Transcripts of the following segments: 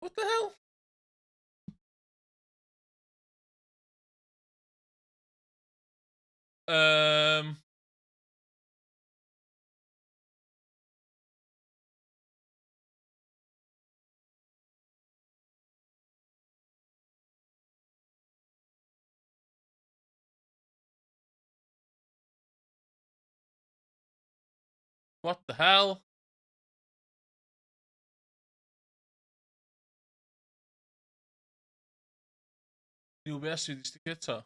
What the hell? What the hell? Nieuw best die sticker.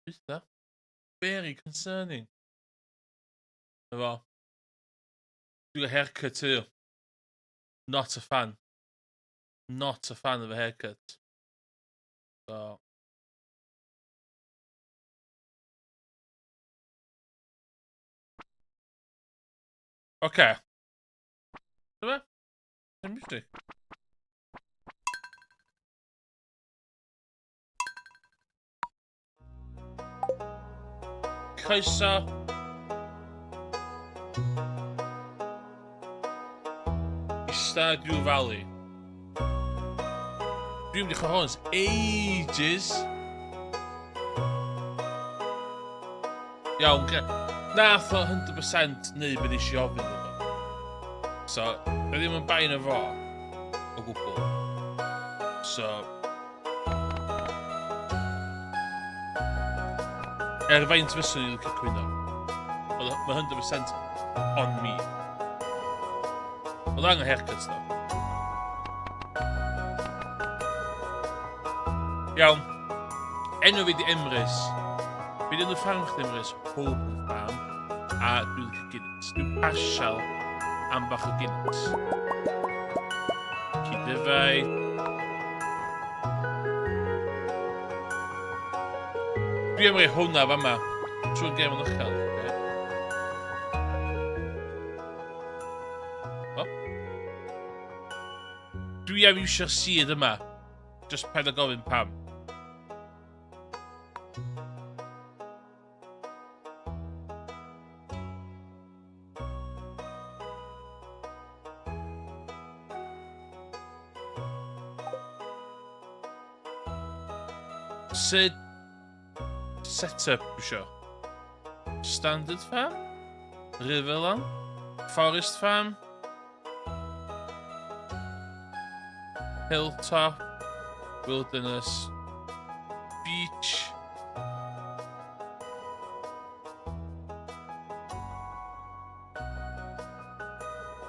Is that very concerning? Well, do a haircut too. Not a fan. Not a fan of a haircut. So. Okay. Dobra. Myśli. Croeso i Stardew Valley. Dwi'n mynd i chwarae hwn ages. Iawn, nath o 100% neu beth eisiau ofyn efo. So, dwi ddim yn bain efo o gwbl. So, faint fyswn i'n licio cwyno. Mae 100% on me. Oedd angen haircuts ddo. Iawn. Enw fi di Emrys. Fi di enw ffarm chdi Emrys. Hope Farm. A dwi'n licio Guinness. Dwi'n pasial am bach o Guinness. Cydifau. Dwi am rei hwnna fama. Trwy'r gêm yn uchel. O? Dwi am iwsio'r seed yma. Just paid o gofyn pam. Sut setup isio? Standard farm? Riverland? Forest farm? Hilltop? Wilderness? Beach?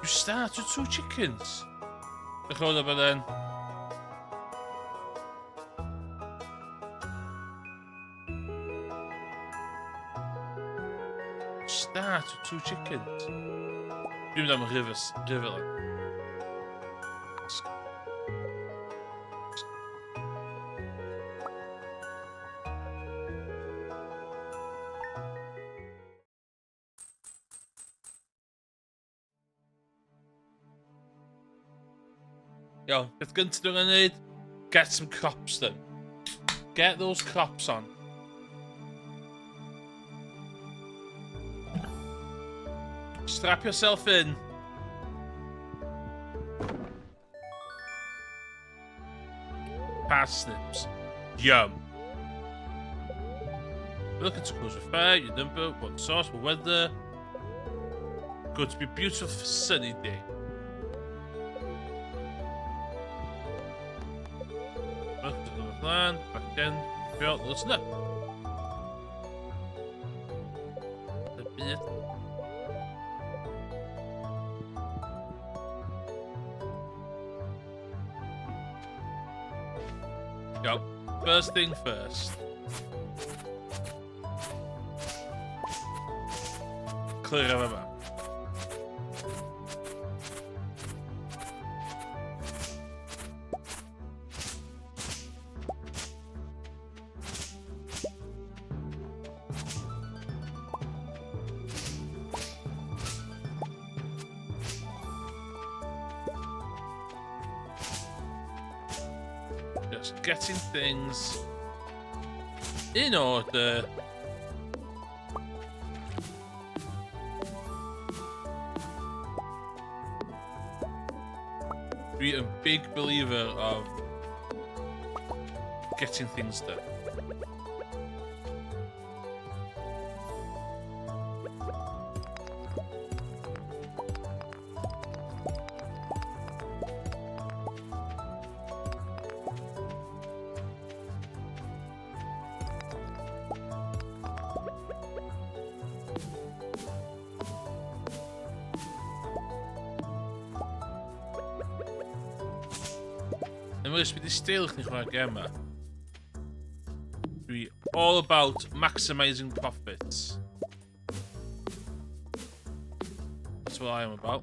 You start with 2 chickens? Dych chi'n oed then? Start with 2 chickens. Dwi'n mynd am Riverland. Yo, beth gyntaf dwi'n gwneud? Get some crops then. Get those crops on. Strap yourself in. Parsnips. Yum. Looking to close your fire, your number, what sauce, what weather. Going to be a beautiful sunny day. Look to the land, back in, felt, listen up. A bit. Go. First thing first. Clear of a map. Just getting things in order. be a big believer of getting things done. En we is met die stelig niet waar gamma. We all about maximizing profits. That's what I am about.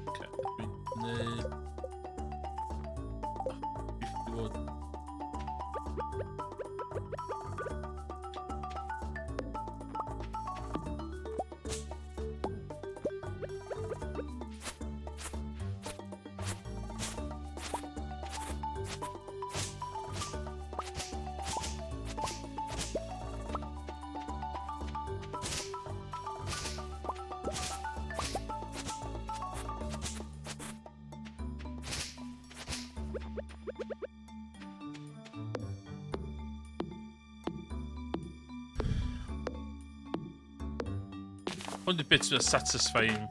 Okay, one of the bits of satisfying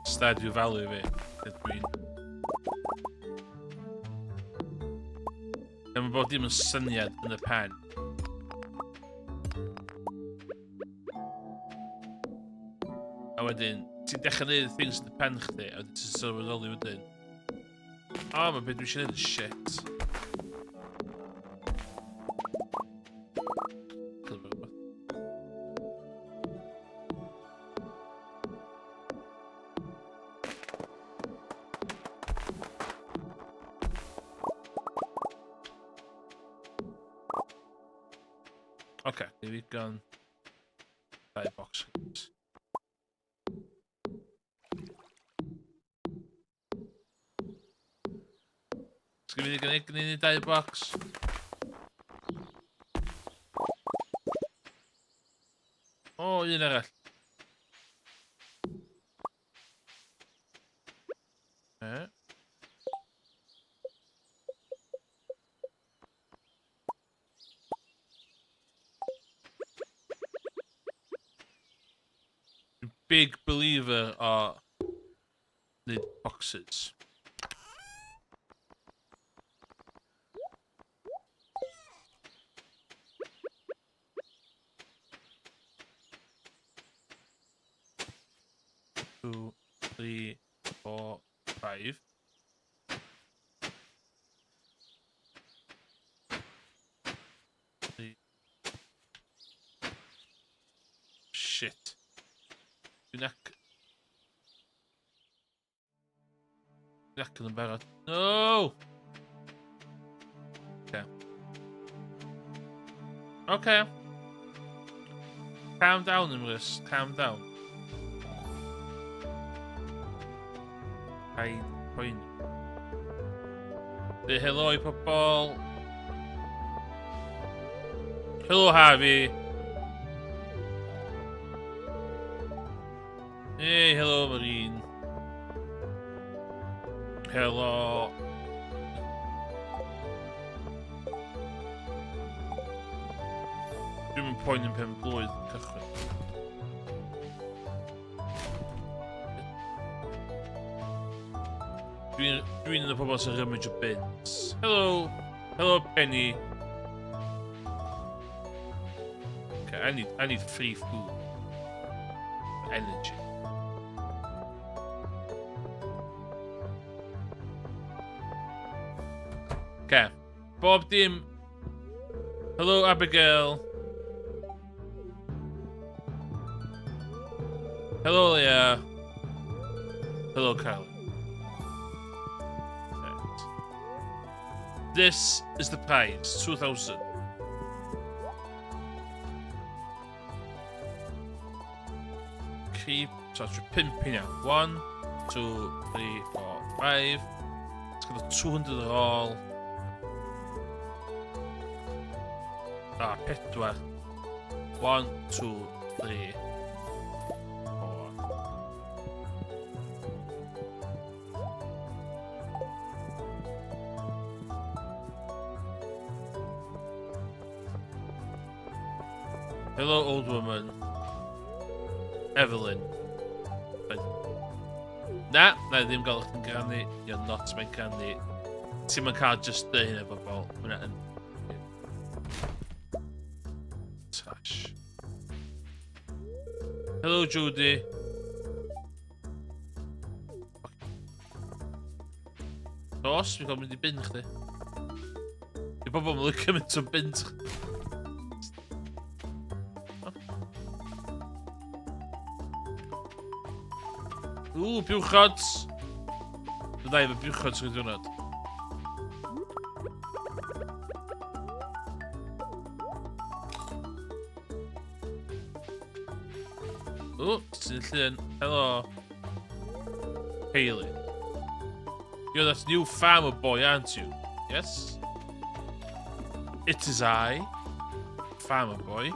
Stardew Valley of it, Green. And we bod dim yn syniad yn y pen. A wedyn, ti'n dechrau neud things yn y pen chdi, a wedyn ti'n sylweddoli wedyn. O, mae beth dwi eisiau neud yn shit. Okay, here we go. Box. Ska vi lägga in i diebox? Oh, yun na. Big believer are the boxes. Two, three, four, five. Three. Shit. Neck in the barrel. No! Okay. Okay. Calm down, Imris. Calm down. Hide point. Say hello, pobl. Hello, Harvey. Hey, hello, Marine. Hello. Dwi'n poen yn pen blwydd cychwyn. Dwi'n yn y pobol sy'n rummage o bins. Hello. Hello, Penny. Okay, I need free food. Energy. Okay. Bob dim. Hello, Abigail. Hello, Leah. Hello, Carly. Right. This is the prize. 2,000. Keep. So that's your pimping now. 1, 2, 3, 4, 5. Let's go to 200 all. pedwar. 1, 2, 3, 4. Hello, old woman. Evelyn. Na ddim gael eich ganu. You're not mae'n ganu. Ti'n ma'n cael just dyn efo bol. Hwna yn... Tash. Hello, Judy. Os, fi'n gael mynd i bin chdi. Di bobl yn lycio mynd o'n bin chdi. Buwchods! Fydda i efo buwchods gyda diwrnod. Sy'n llun. Hello. Hayley. You're that new farmer boy, aren't you? Yes? It is I. Farmer boy.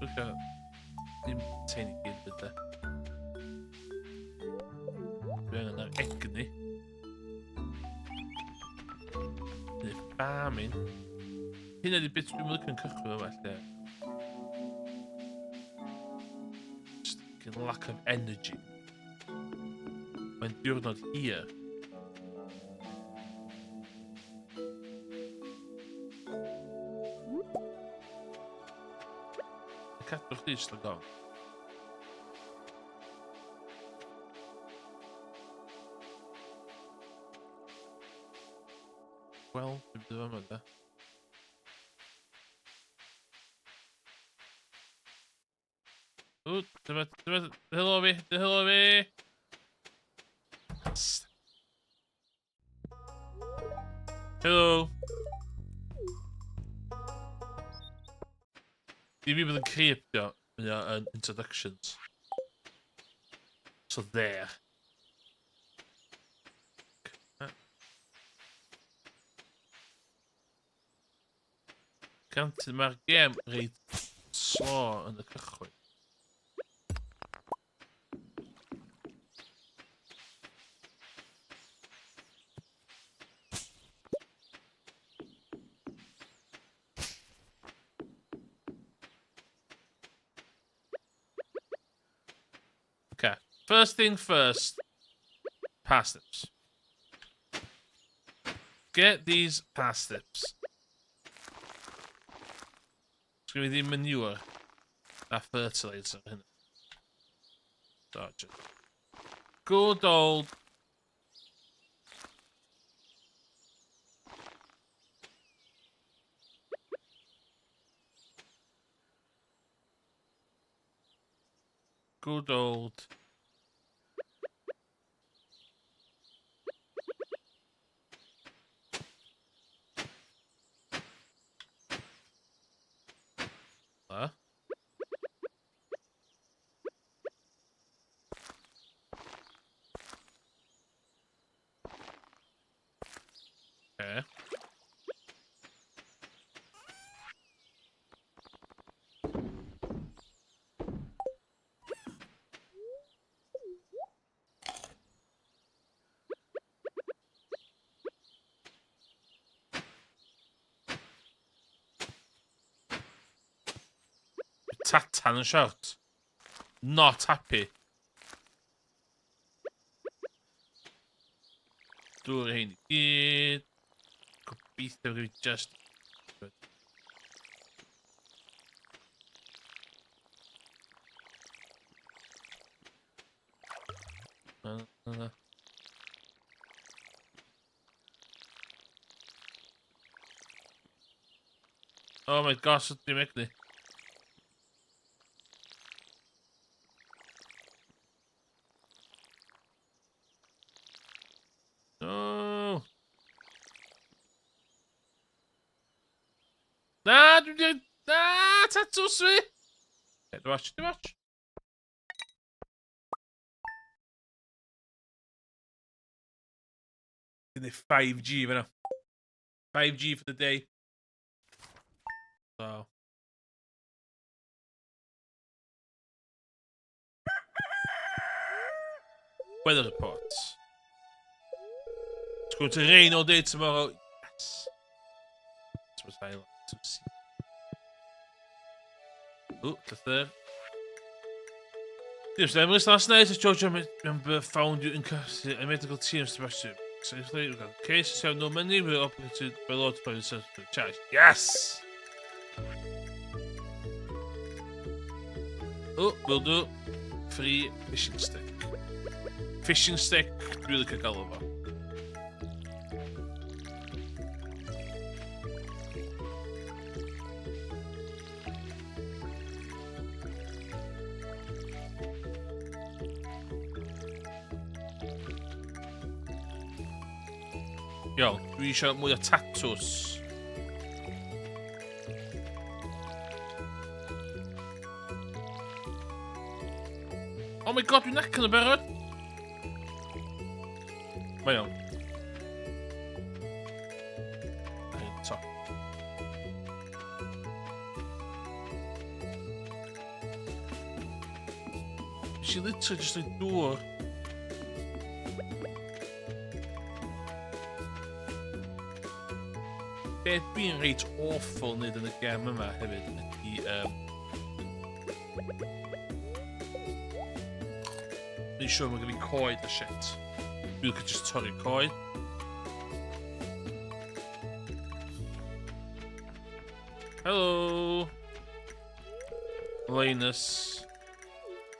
Look at dim tiny gyd bydde. Dwi angen ar egni. Neu farming. Hynna di bit dwi'n mynd yn cychwyn o falle. Just a lack of energy. Mae'n diwrnod hir. Cadwch chi jyst o gofn. Wel, dwi'n bydd yma da. Dyma, helo fi. Helo. Di fi bydd yn creepio yn introductions. So there. Gantyn mae'r gem reit slo yn y cychwyn. Okay, first thing first. Parsnips. Get these parsnips. It's going to be the manure. That fertilizer. So just good old. Good old. Okay. Tatan yn short. Not happy. Dwi'n hyn i gyd. Gobeithio fi just... Oh my gosh, what dwi'n egni? No! Na! tatws fi! Do watch. In the 5G, you know. 5G for the day. So. Weather reports. It's going to rain all day tomorrow. Yes. That's what I like to see. Oh, the third. Yes, I missed last night. As George member found you in custody. A medical team smashed you. So later we got a case. Have no money. We're operated by law to find the charge. Yes. Oh, we'll do. Free fishing stick. Fishing stick. Really kick all over. Yo, dwi eisiau mwy o tatws. Oh my god, dwi'n nac yn y berod. Mae iawn. Top. She literally just like door. Beth dwi'n reit awful nid yn y gem yma hefyd ydy dwi'n siŵr mae'n gyda fi coed a shit. Dwi'n cael just torri coed. Hello. Linus.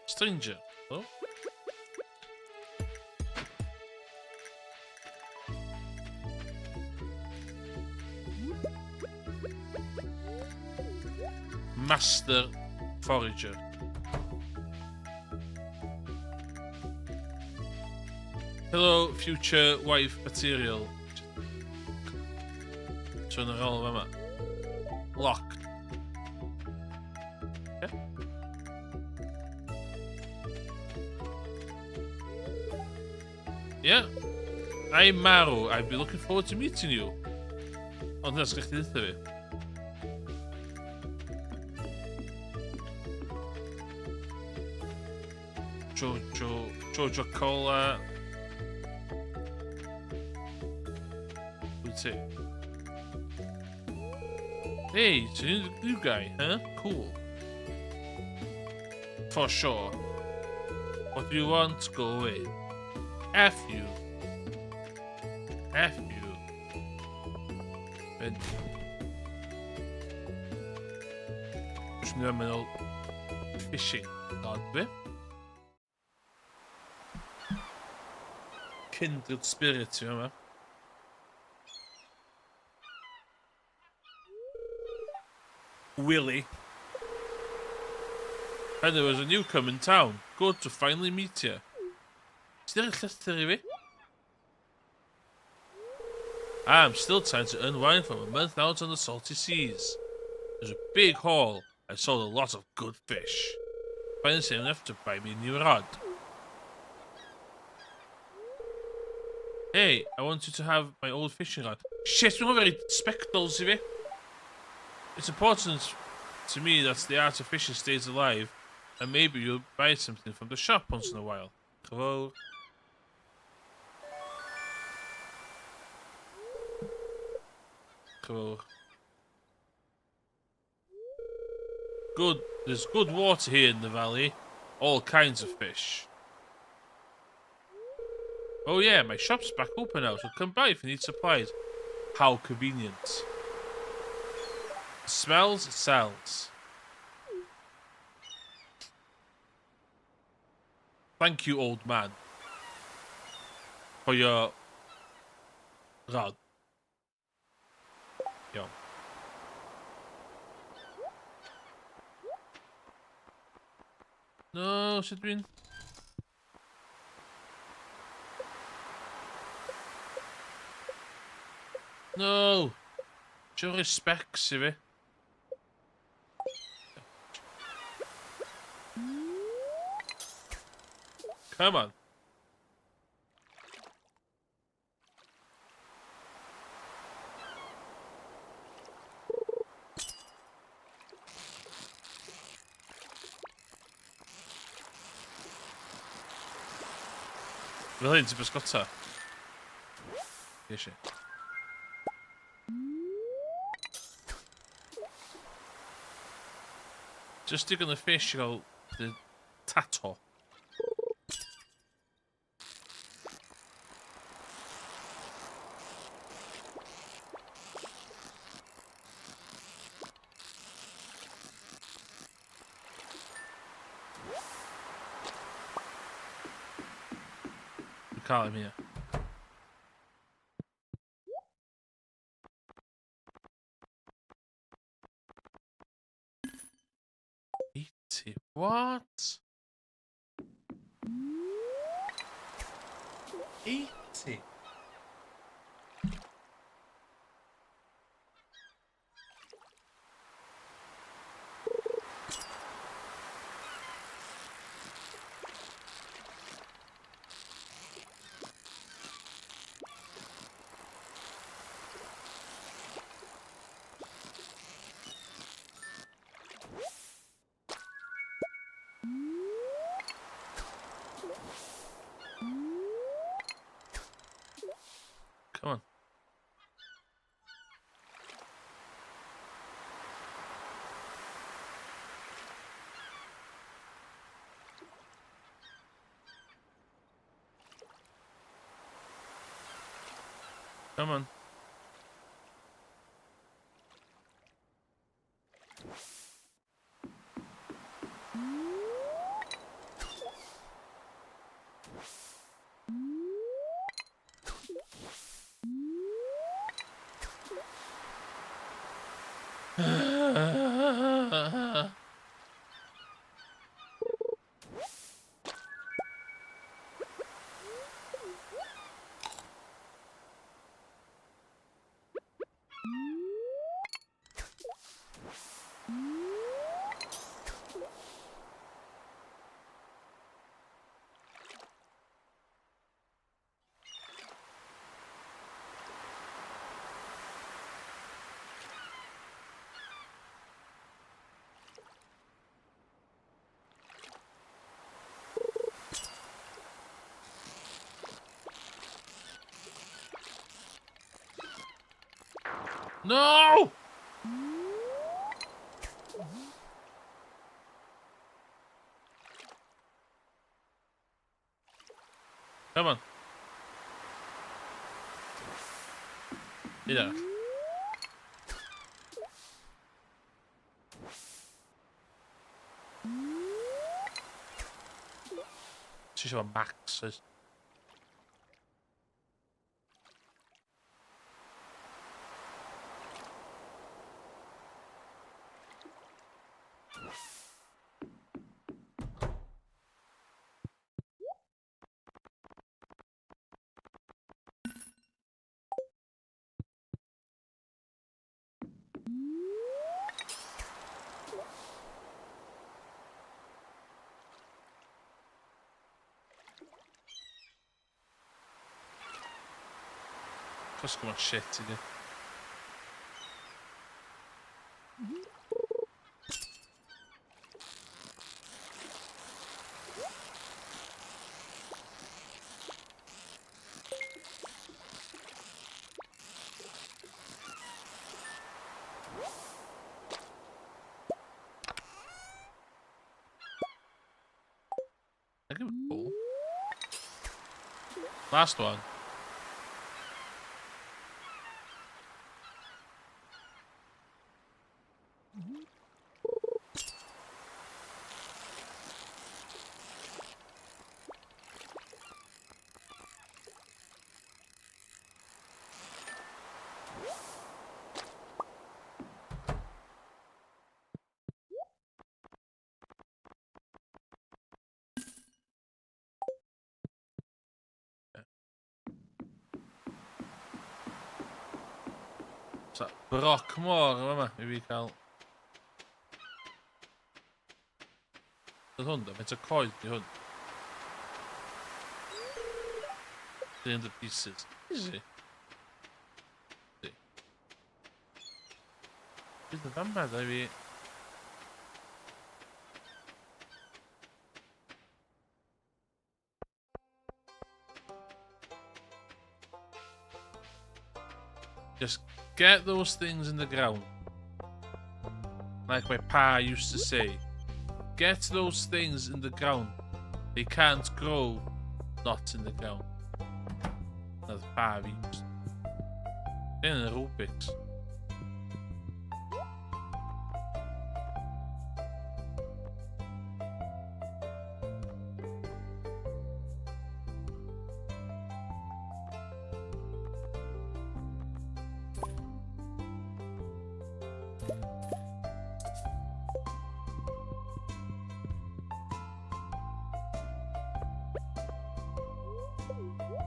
Stranger. Hello. Master Forager. Hello, future wife material. Turn ar ôl yma. Locked. Okay. Yeah. I'm Maru. I've been looking forward to meeting you. Ond dyna sgech chi ddeitha fi. Jojo Cola. What's it? Hey, it's a new guy, huh? Cool. For sure. What do you want? Go away. F you. F you. And just normal fishing, not bit. Kindred spirits, you know. Willie. And there was a newcomer in town. Good to finally meet you. Still arrivé? I'm still trying to unwind from a month out on the salty seas. There's a big haul. I sold a lot of good fish. Finally saved enough to buy me a new rod. Hey, I want you to have my old fishing rod. Shit, we're not very spectacles, if it's important to me that the art of fishing stays alive, and maybe you'll buy something from the shop once in a while. Hello? Hello. Good, there's good water here in the valley. All kinds of fish. Oh yeah, my shop's back open now, so come by if you need supplies. How convenient. It smells, it sells. Thank you, old man, for your rod. Yo. No, should we? No! Show respect, Sivy. Come on. Fel hyn, ti'n bysgota? Eisiau. Just digon o fish i gael the tato. We call him here. What? 80? Come on. Come on. No! Come on. Yeah. She's on maxes. Cosco ma shit again. I give it a pull. Last one. So, broc môr yma i fi cael. Oedd hwn da, faint o coed di hwn? 300 pieces. Easy. Isn't that bad, I mean. Just get those things in the ground. Like my pa used to say. Get those things in the ground. They can't grow not in the ground. That's pa used. En een Rubik's.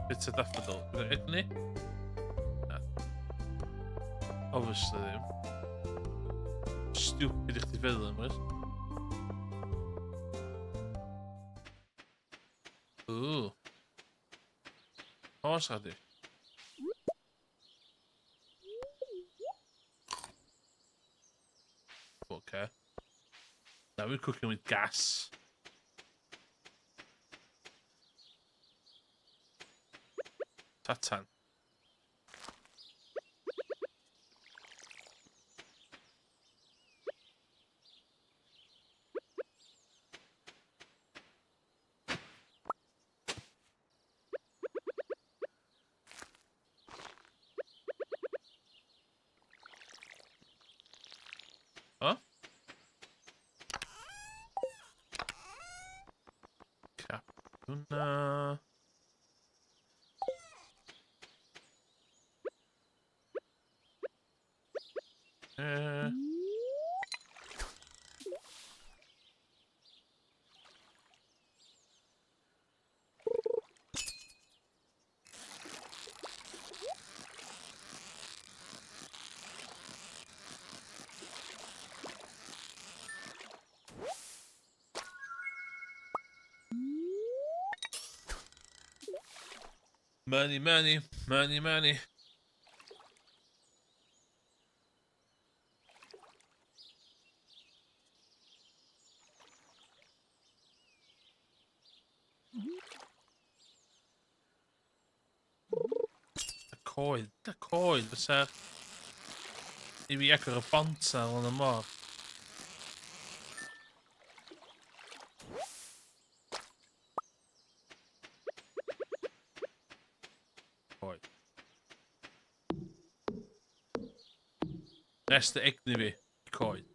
It's a daffodil. Is it niet? Ja. Obviously. Stupid echt veel nummers. Oeh. Wat gaat dit? Okay. Now we're cooking with gas. Tatan. Huh? Capuna. Money, money, money, money. De kooi, dus die wie lekkere panza van de mar. Kooi. Rest ik niet weer. Kooi.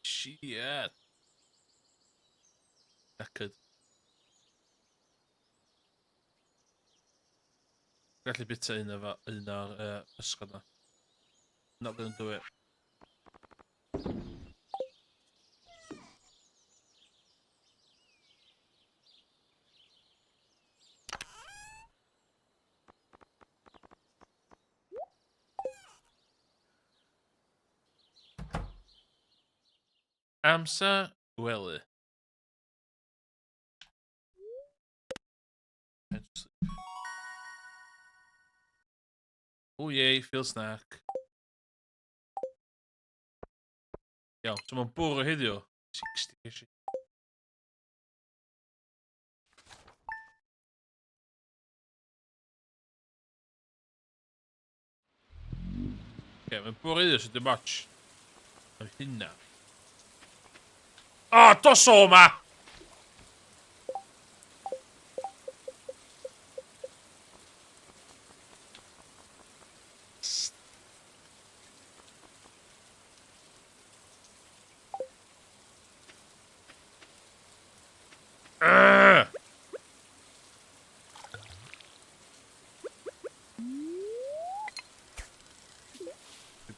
Shit. Lekker. Gallu bita un o'r ysgol na. Not gonna do it. Amser gwely. O jee, veel snack. Ja, så man borrar hideo. 60. Oké, men borrar hideo så det match. Av hinna. Ah, tosoma!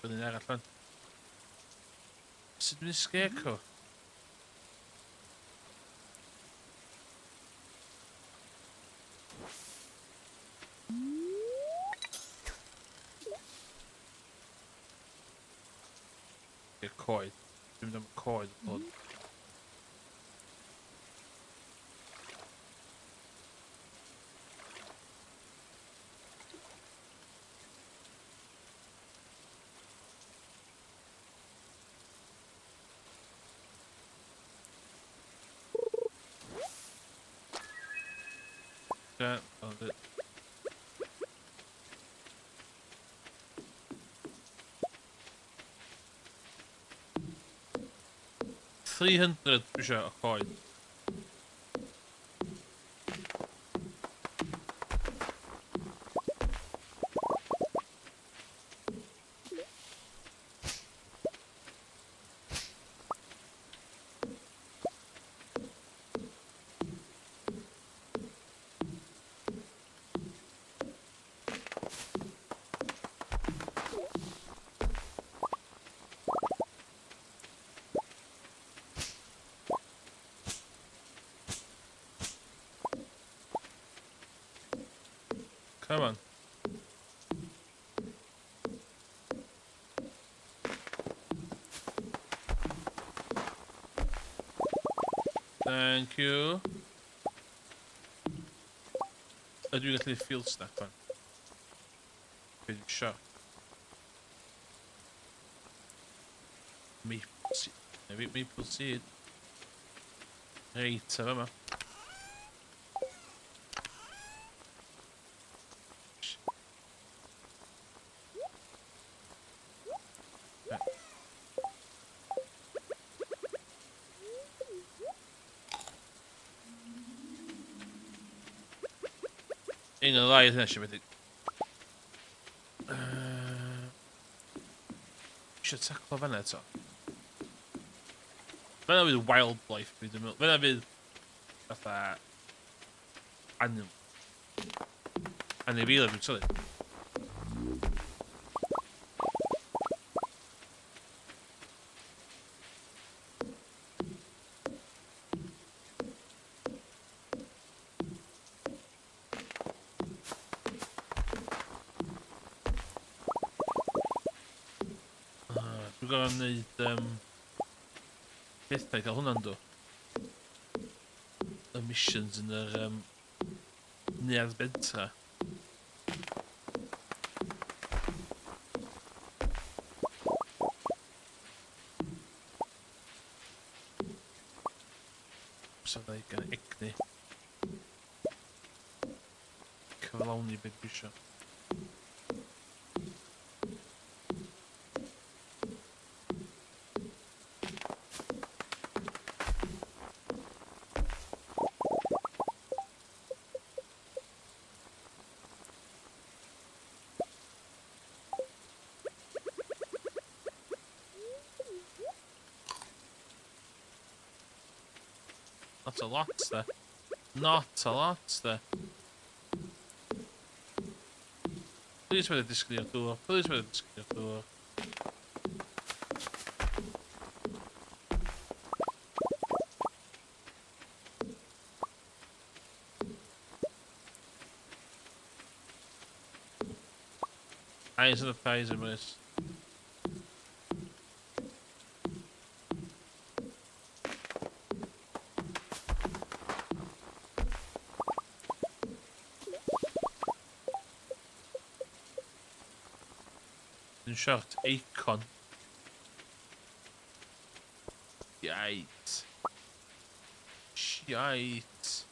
Byddwn ni'n arall fan. Sut dwi'n scarecrow? coed. Dwi'n mynd am y coed. Yeah, found it. $300 dwi isio o coed. Come on. Thank you. Ydw i'n gallu field snack fan? Byd shop. Maple seed. Maybe maple seed. Reit, a fama. Un o ddau yna eisiau wedi. Eisiau taclo fanna eto. Fanna fydd wildlife fi dwi'n meddwl. Fanna fydd fatha animal. Anifeiliaid dwi'n sylwi. Dwi'n gorau wneud pethau cael hwnna'n do. Y missions yn yr neuadd bentra. So dda i gan egni. Cyflawni beth dwi isio. Not a lot there. Not a lot there. Please with a disclear door. Please with a disclear door. Eyes of the thighs of this. In short, Acon. Shite. Shite.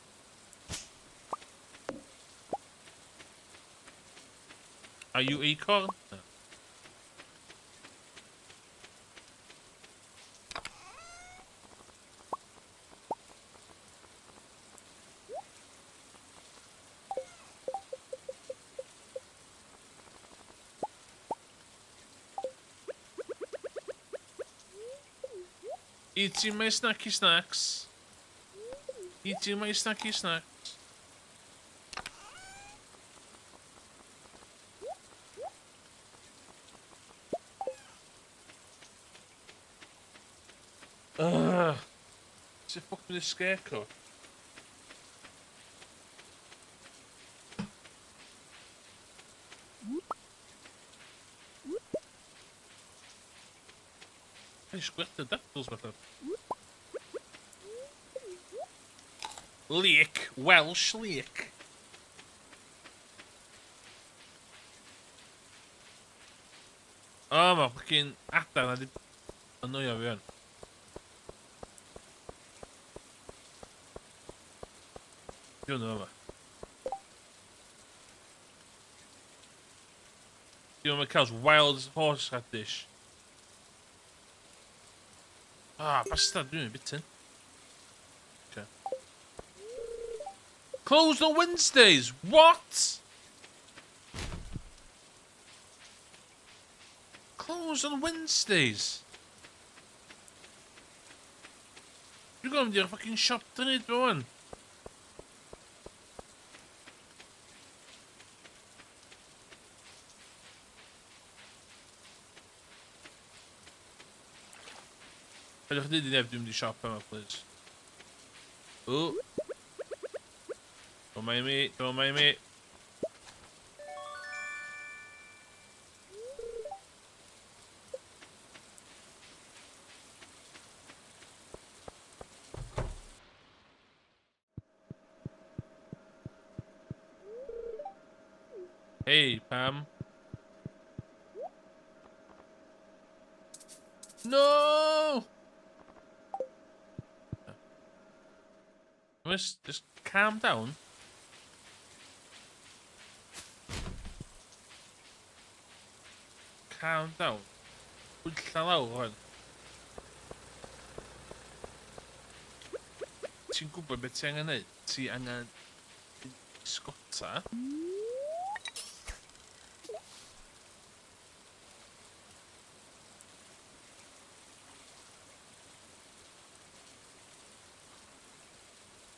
Are you Acon? No. Eating my snacky snacks. Eating my snacky snacks. Ugh. Is it fucking this scarecrow? Hij squirtte devils met hem. Leek. Welsh leek. Oh, maar fucking adar na di... Annoio fi hwn. Di hwnnw yma. Di hwnnw cael wild horseradish. Ah, bastard, dwi'n bitten. Okay. Closed on Wednesdays! What? Closed on Wednesdays? You're going to a fucking shop tonight, man. I just didn't have to do the shop, please. Oh. Don't mind me, don't mind me. Hey, Pam. No! Just calm down. Calm down. Pwylla lawr hwn. Ti'n gwybod beth ti angen neud? Ti angen sgota.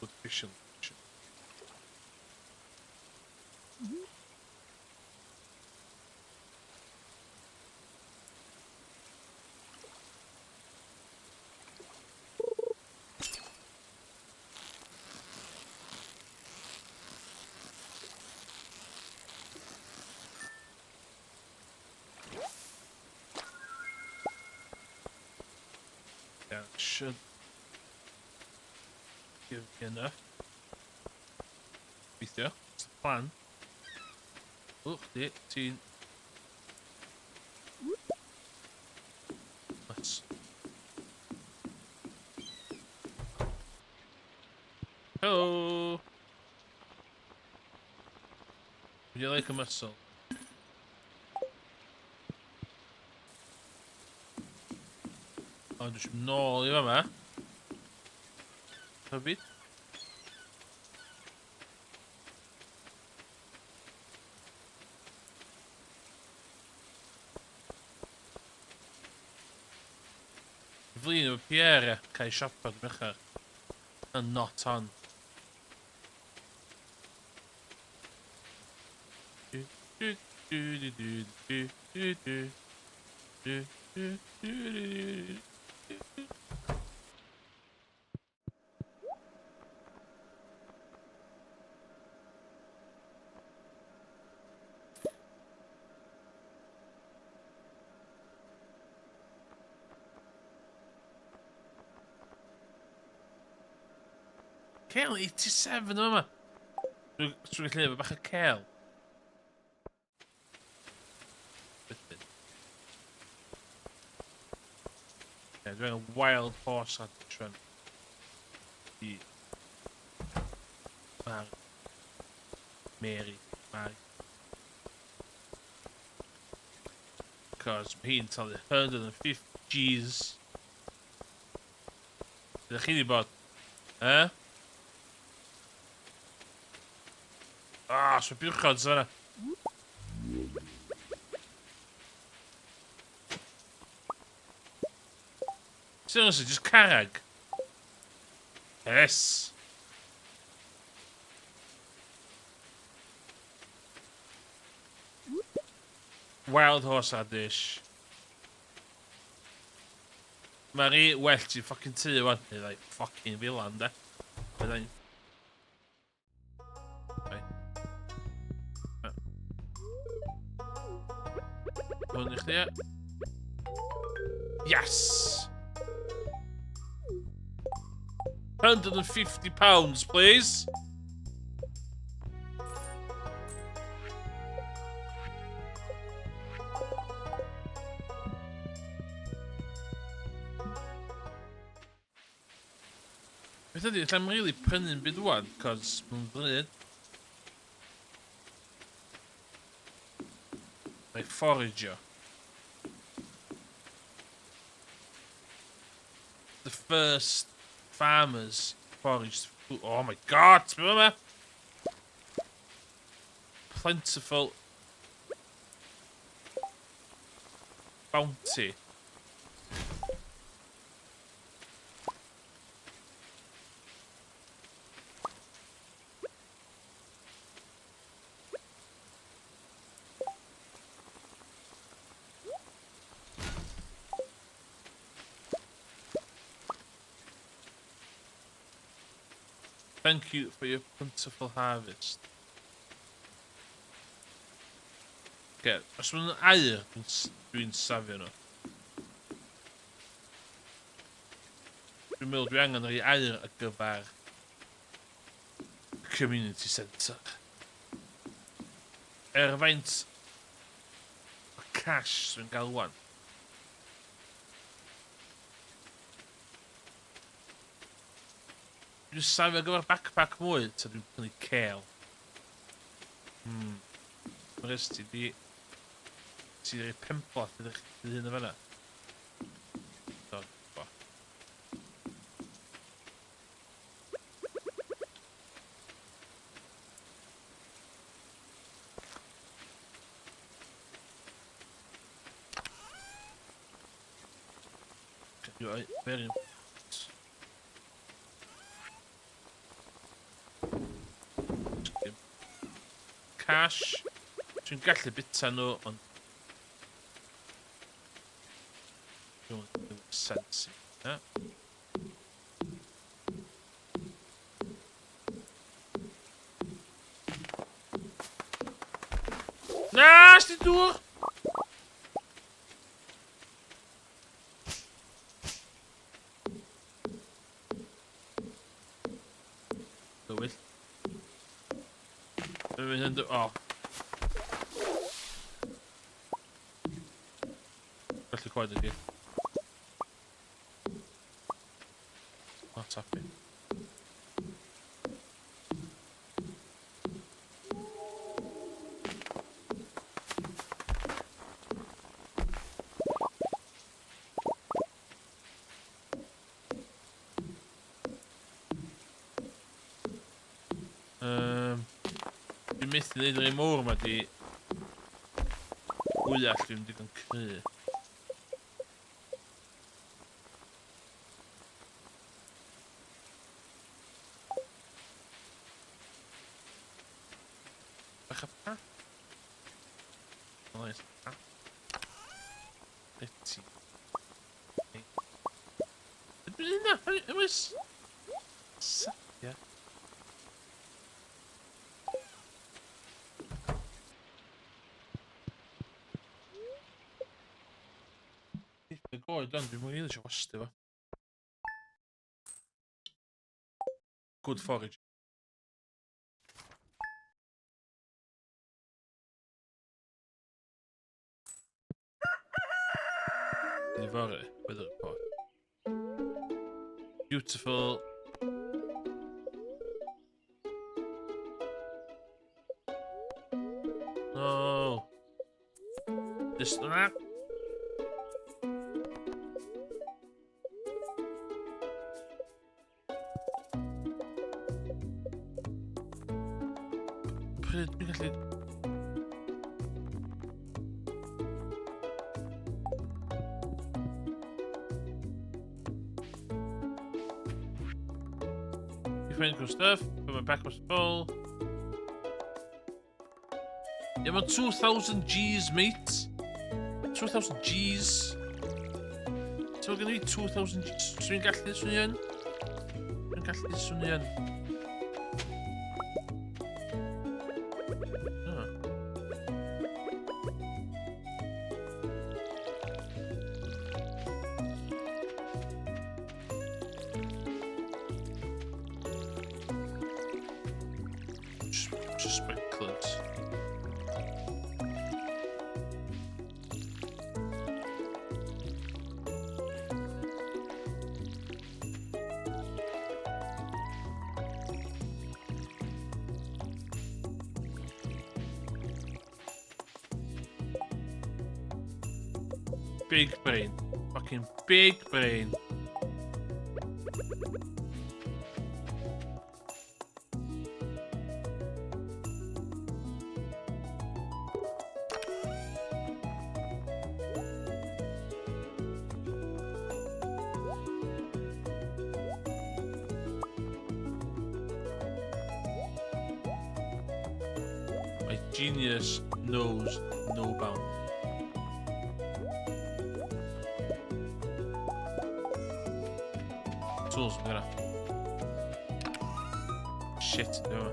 Good fishing. Yeah, should give me enough. Weithio, it's the plan. Oh, chdi, ti'n... Let's... Hello! Would you like a mussel? Oh, just nôl i fama. Hyfyd. Flin o Pierre, cael siapad mechar. And not on. Cael 87 yma. Dwi'n gallu efo bach o cael. Dwi'n wild horse radish run. I... Mary. Because mae hi'n talu 150 G's. Ydych chi di bod? Eh? Ah, so buwchod sy'n yna. Seriously, just carrag. Yes. Wild horse radish. Mae'r rhi well ti ffocin tu wan. Neu like ffocin filan de. Byddai'n... Hwn i chdi e. Yes! £150, please. I'm really printing bid one because my forager. The first farmers foraged food. Oh my god, remember? Plentiful bounty. Thank you for your plentiful harvest. Okay, os mae'n air dwi'n safio nhw. Dwi'n meddwl dwi angen rhoi air ar gyfer community centre. Faint o cash dwi'n gael wan. Dwi'n safio ar gyfer backpack mwy, ta dwi'n prynu kale. Mae'r esti di... Ti'n rhoi pemplot iddo hyn o fanna. You're very important. Cash. Dwi'n gallu bita nhw, ond... Dwi'n sensi. Na, sti dŵr! Dywyll. Dwi'n mynd yn... O. Gallu coed ydi. Not happy. Dwi'n methu neud yr un mowr yma di wyall dwi'n digon cry. Bach o pa? Oes, pa? Beti. Dwi'n yna, oes? Sathia. Goed, dan doen we hier zo vast. Good forage. Die waren weather report. Beautiful. No. This that. Dwi'n gallu... You find cool stuff, put my back was full. Yeah, man, 2,000 G's, mate. 2,000 G's. So we're gonna need 2,000 G's. Dwi'n gallu swnio yn? Dwi'n gallu swnio yn. Just sprinklers. Big brain. Fucking big brain. My genius knows no bounds. Tools, I'm gonna. Shit, no.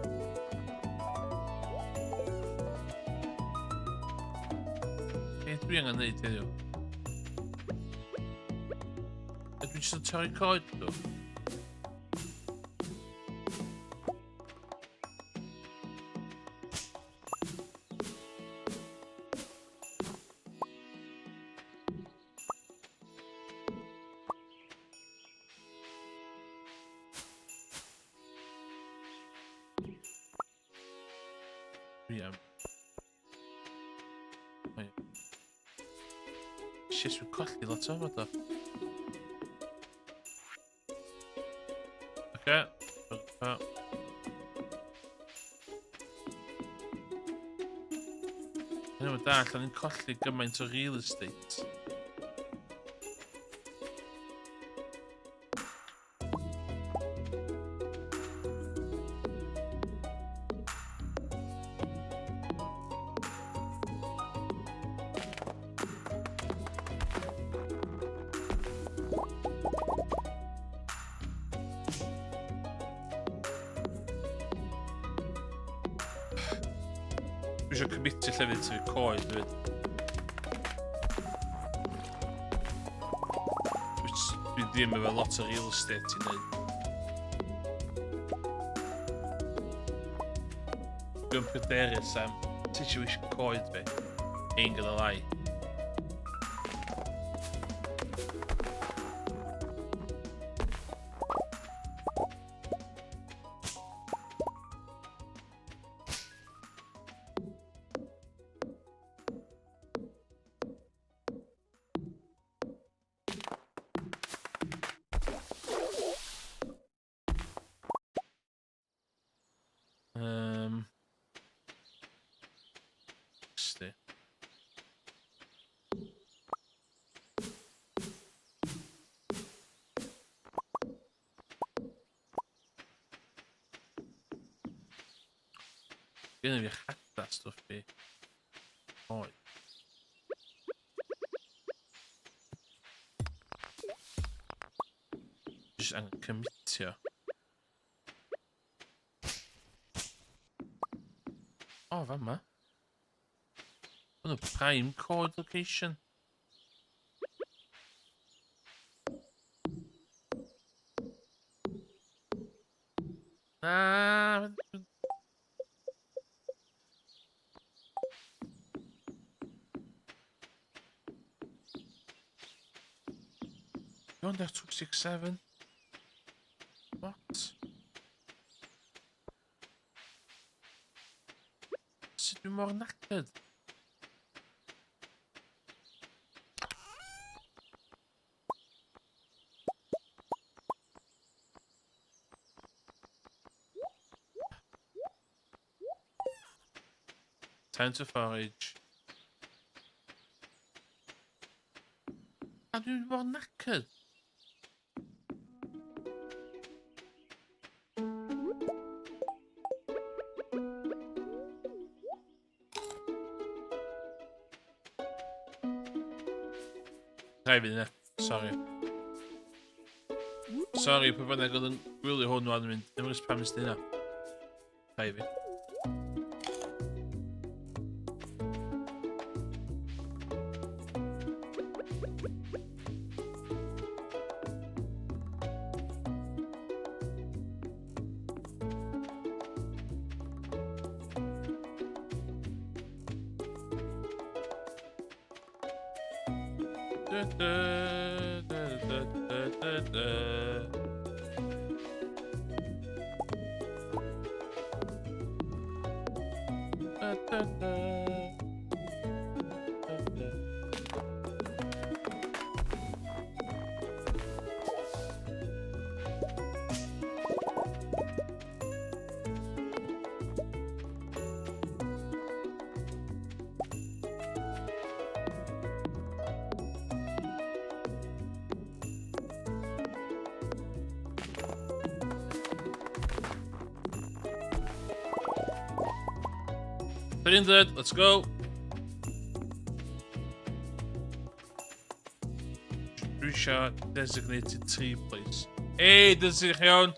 Dwi angen neud heddiw. Ydw i jyst yn torri coed nhw? Dwi am. Shit, dwi'n colli lot o fod o. Oce. Yn ymwneud da, allan ni'n colli gymaint o real estate. Dwi eisiau commitio llefydd to coed fyd. Dwi ddim efo lot o real estate i wneud. Dwi'n pryderus am situation coed fi. Ein gyda lai. Stay. Gonna be hack that stuff here. Oh. Just angen commitio. Oh, fan ma. On a prime code location. Ah. You're on there 267. What? Sut dwi mor knackered? Time to forage. A dwi'n mor knackered. Rai fi yna. Sorry. Sorry, pwy bynnag oedd yn gwylio hwn wan yn mynd. Ddim yn pam ysdi yna. Rai fi. 300, let's go. Richard designated tree place. Hey, dit is hier gewoon.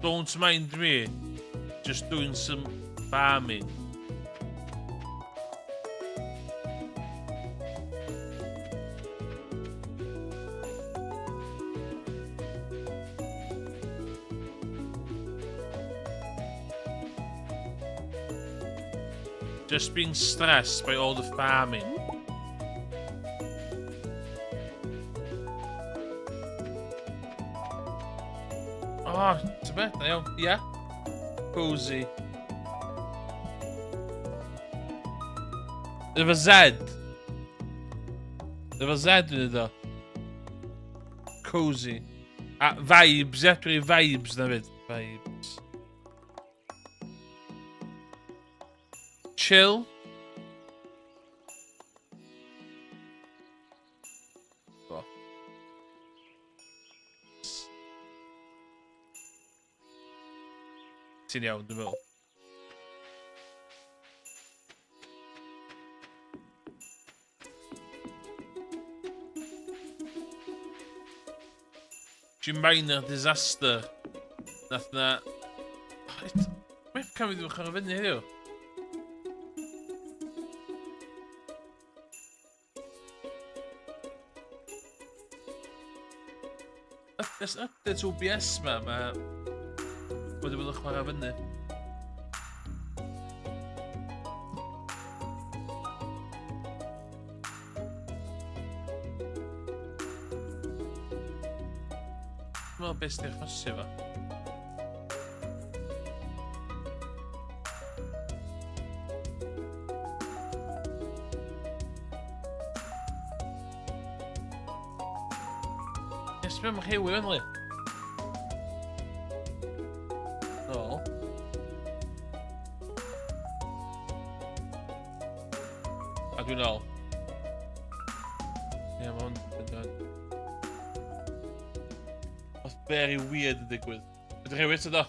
Don't mind me. Just doing some farming. Just being stressed by all the farming. Oh, it's a bit now. Yeah. Cozy. Er was Z. Er was Z in dat. Cozy. Ah, vibes. Je hebt weer vibes, David. Vibes. Chill. Oh. Zie jou in de middel. Minor disaster. Nath na... Mae'n cymryd i'w chwarae fyny heddiw. Ys update OBS ma wedi bod yn chwarae fyny. Wel, beth sy'n achosi fo? Yes, mae'n rhewi yn li. No. A dwi'n ôl. Ie, mae hwn yn dod. Oedd very weird yn digwydd. Ydych chi wyt ydw?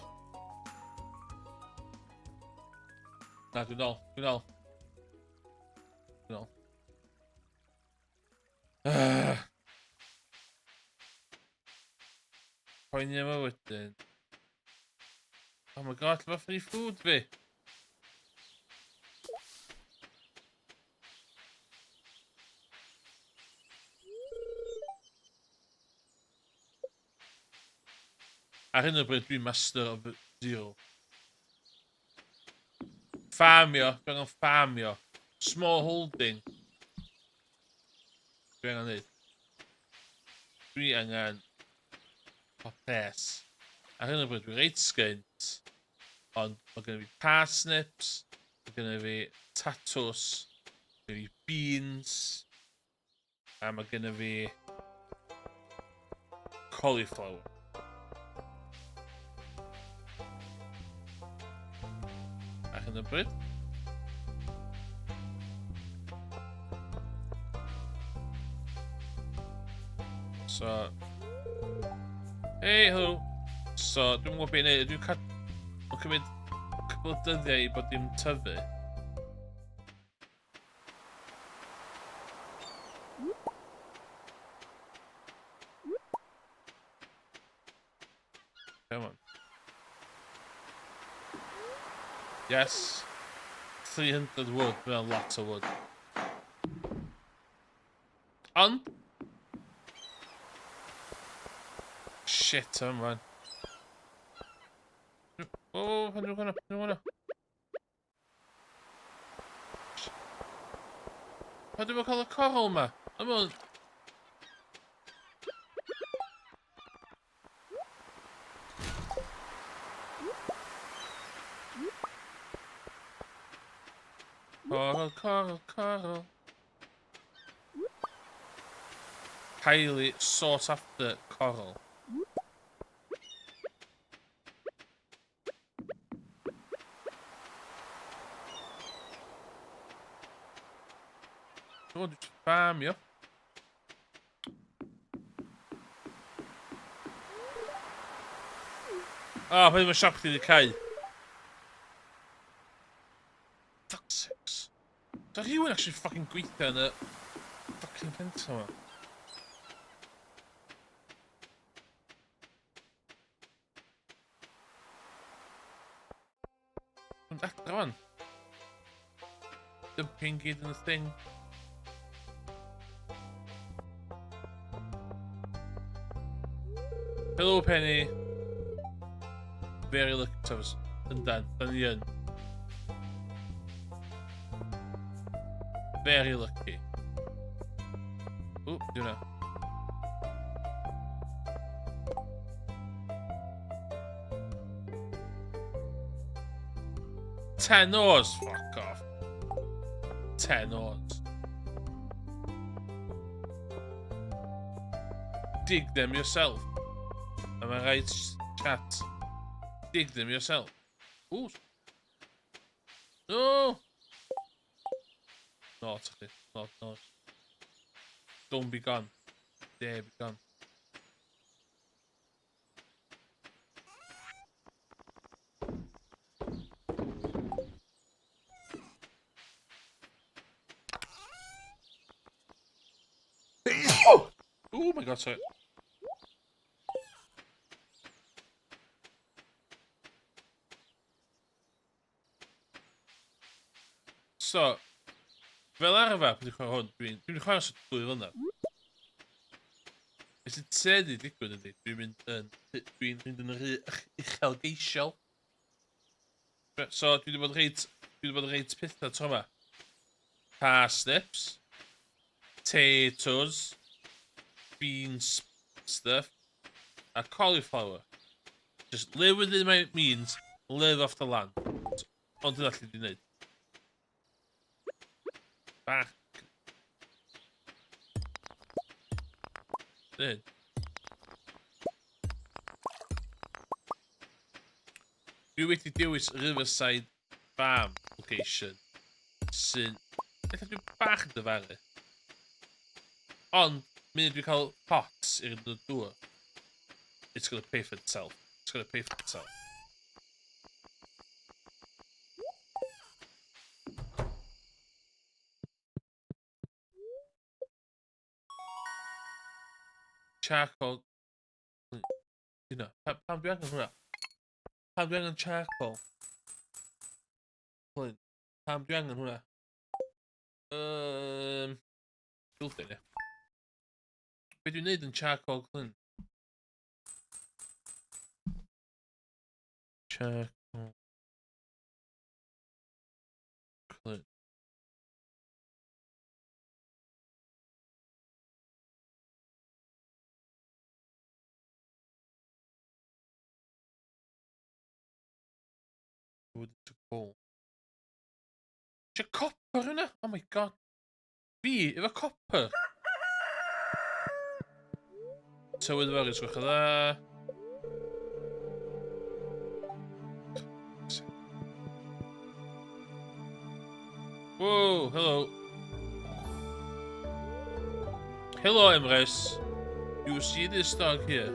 Na, dwi'n ôl. Dwi'n ôl. Dwi'n ôl. Poeni yma wedyn. Oh my god, lle mae free food fi? Ar hyn o bryd dwi'n master of zero. Farmio, dwi angen farmio. Small holding. Dwi angen neud. Dwi angen popeth. Ar hyn o bryd dwi'n reit sgynt. Ond mae gen i fi parsnips. Mae gen i fi tatws. Mae gen i fi beans. A mae gen i fi cauliflower. Ar hyn o bryd. So... Hey, hello. So, dwi'n gwybod beth i wneud. Dwi'n cymryd cwbl o dyddiau i bod dim tyfu. Come on. Yes. 300 wood. Mae'n lot o wood. Ond... Shit, I'm man. Oh, I'm gonna. Pa dwi'n cael y coral ma? I'm on... Coral, coral, coral. Highly sought after coral. Oh, just farm you. Oh, pa ddim yn siop chdi di cau. Fuck's sakes. Da rhywun actually fucking gweithio yn y fucking penta ma. Ond adra fan. Dumping gyd yn y thing. Hello, Penny. Very lucky to us. Yndan, da ni yn. Very lucky. Oop, do na. $10. Fuck off. $10. Dig them yourself. Am I right, chat? Dig them yourself. Ooh. No! Not okay. Not. Don't be gone. There, be gone. Oh my god, sorry. So, fel arfer, dwi'n chwarae hwn, dwi'n chwarae os ydw i fyna. Beth sy'n teddu digwydd ydy, dwi'n mynd yn rhy uchelgeisiol. So, dwi wedi bod reit pethau tro yma. Parsnips, potatoes, beans stuff, a cauliflower. Just live within my means, live off the land. Ond dyna lle dwi'n neud. Back. Dyn. Dwi wedi dewis Riverside Farm location sy'n eitha dwi'n bach yn dyfaru. Ond, munud dwi'n cael pots i'r dŵr, it's gonna pay for itself. It's gonna pay for itself. Charcoal. You know, pam dwi angen hwnna? Pam dwi angen charcoal? Pam dwi angen hwnna? Gilfyn, ie. Be dwi'n neud yn charcoal clean? Charcoal clean. Wood to coal. Is copper hwnna? Oh my god. Fi, efo copper. Tywydd fory, sgwch o dda. Whoa, hello. Hello, Emrys. You see this dog here?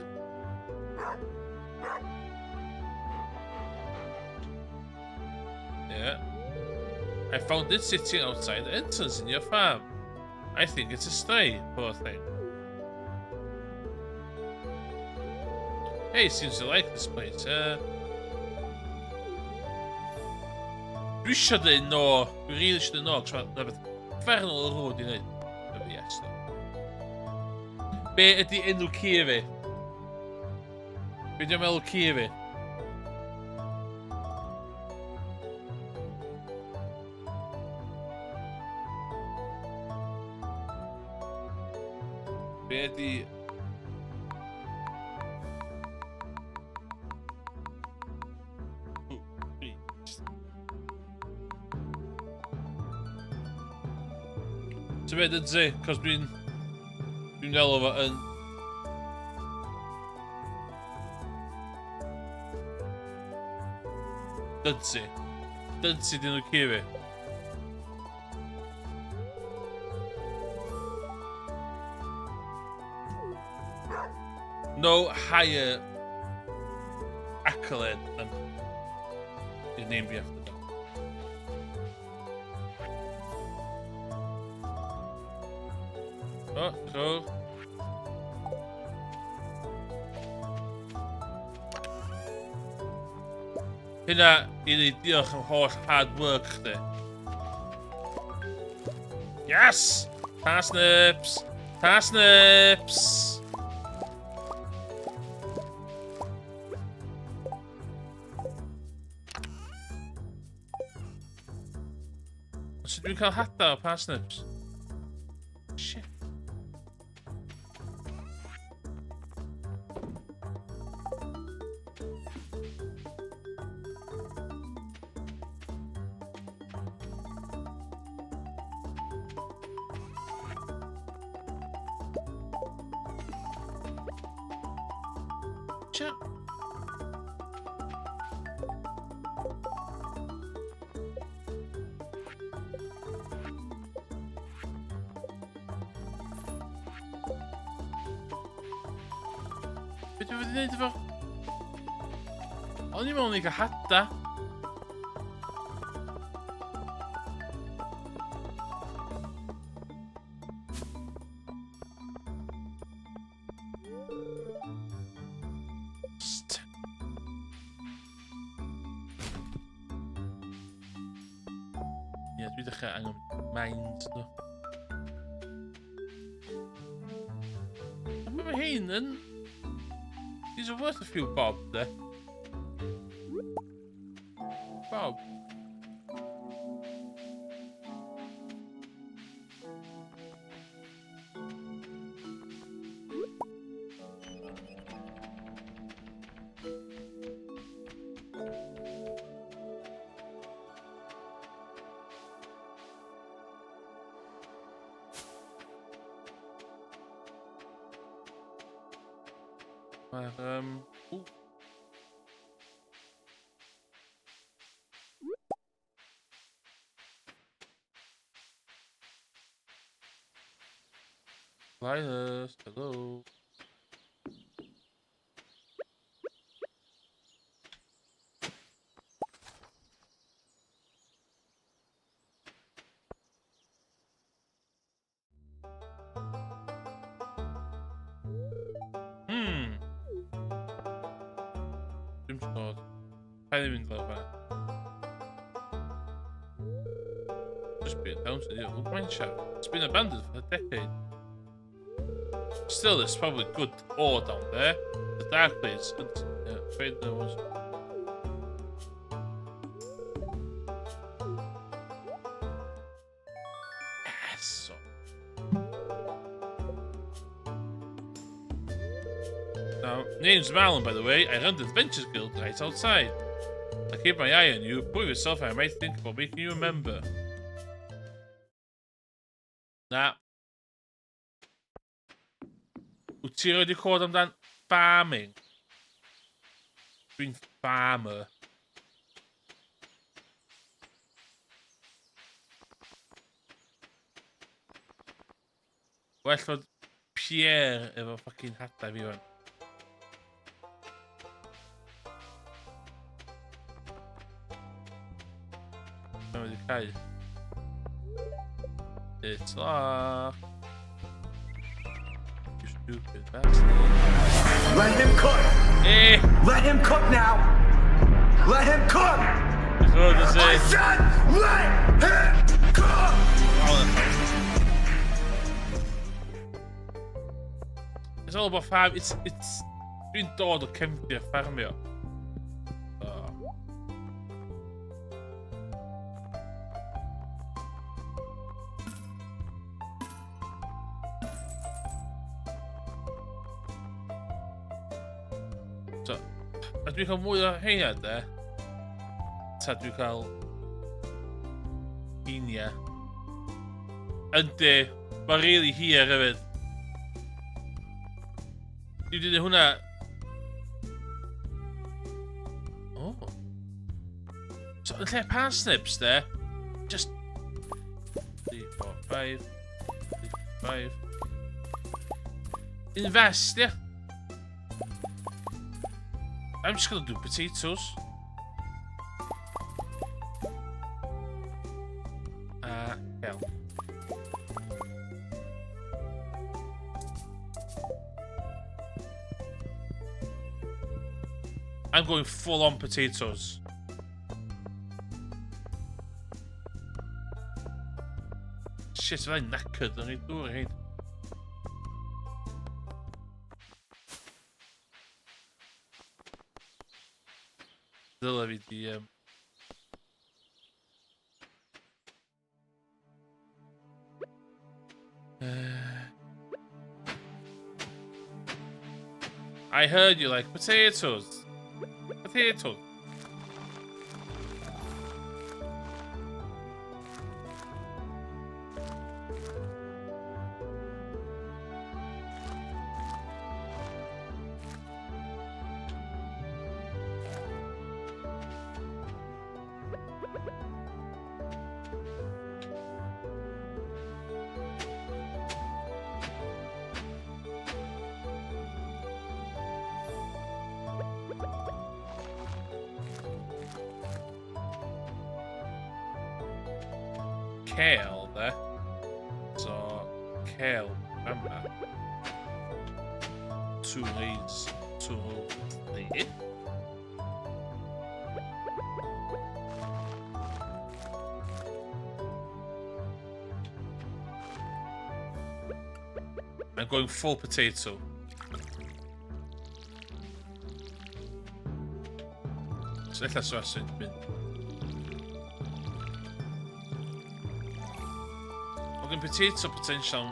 Yeah. I found it sitting outside the entrance in your farm. I think it's a stray, poor thing. Hey, seems to like this place, huh? Dwi isio dweud no. Dwi rili isio dweud no, cos mae'n rhywbeth fernol o rwyd i wneud. Yes, no. Be ydy enw ci fi? Be dwi'n meddwl ci fi? So be did say, cos dwi'n meddwl fo yn... Dydsi. Dydsi dyn nhw ci fi. No higher accolade than your name be after them. Oh, cool. Hynna i ni diolch am holl hard work chdi. Yes! Parsnips! Parsnips! Sut dwi'n cael hada o parsnips? Shit. Shit. Beth dwi'n wedi neud efo? O'n i mewn i gael hada. Ie, dwi ddechrau angen mind nhw. Mae hyn yn... These are worth a few bob there. Bob. Ooh. Linus, hello. Sword. Paid ddim yn glywed fan. Just be down to the old mine shaft. It's been abandoned for a decade. Still, there's probably good ore down there. The dark place. Yeah, afraid there was. Yes. Now, name's Marlon, by the way. I run the Adventures Guild right outside. I keep my eye on you. Prove yourself, I might think about making you a member. Nah. Wyt ti wedi clywed amdan farming? Dwi'n farmer. Well fod Pierre efo fucking hada fi fan. Mae'n wedi cael. It's locked. You stupid bastard. Let him cook! Eh! Let him cook now! Let him cook! That's what I say. I said let him cook! It's all about farm. It's dwi'n dod o cefndir ffarmio. So, a dwi'n cael mwy o heina de? Ta dwi'n cael... Inia. Yndi, Maar really hier hefyd. Dwi wedi neud hwnna... Oh. So, yn lle parsnips, de? Just... 3, 4, 5... 3, 5... Invest, yeah? I'm just gonna do potatoes. Hell. I'm going full on potatoes. Shit, I'm knackered. I need to do it. Dyle fi di... I heard you like potatoes. Potatoes. Kale there. So, kale, remember. 2 leads. 2 leads. I'm going full potato. So ella so asyn mynd. Mae'n potato potential.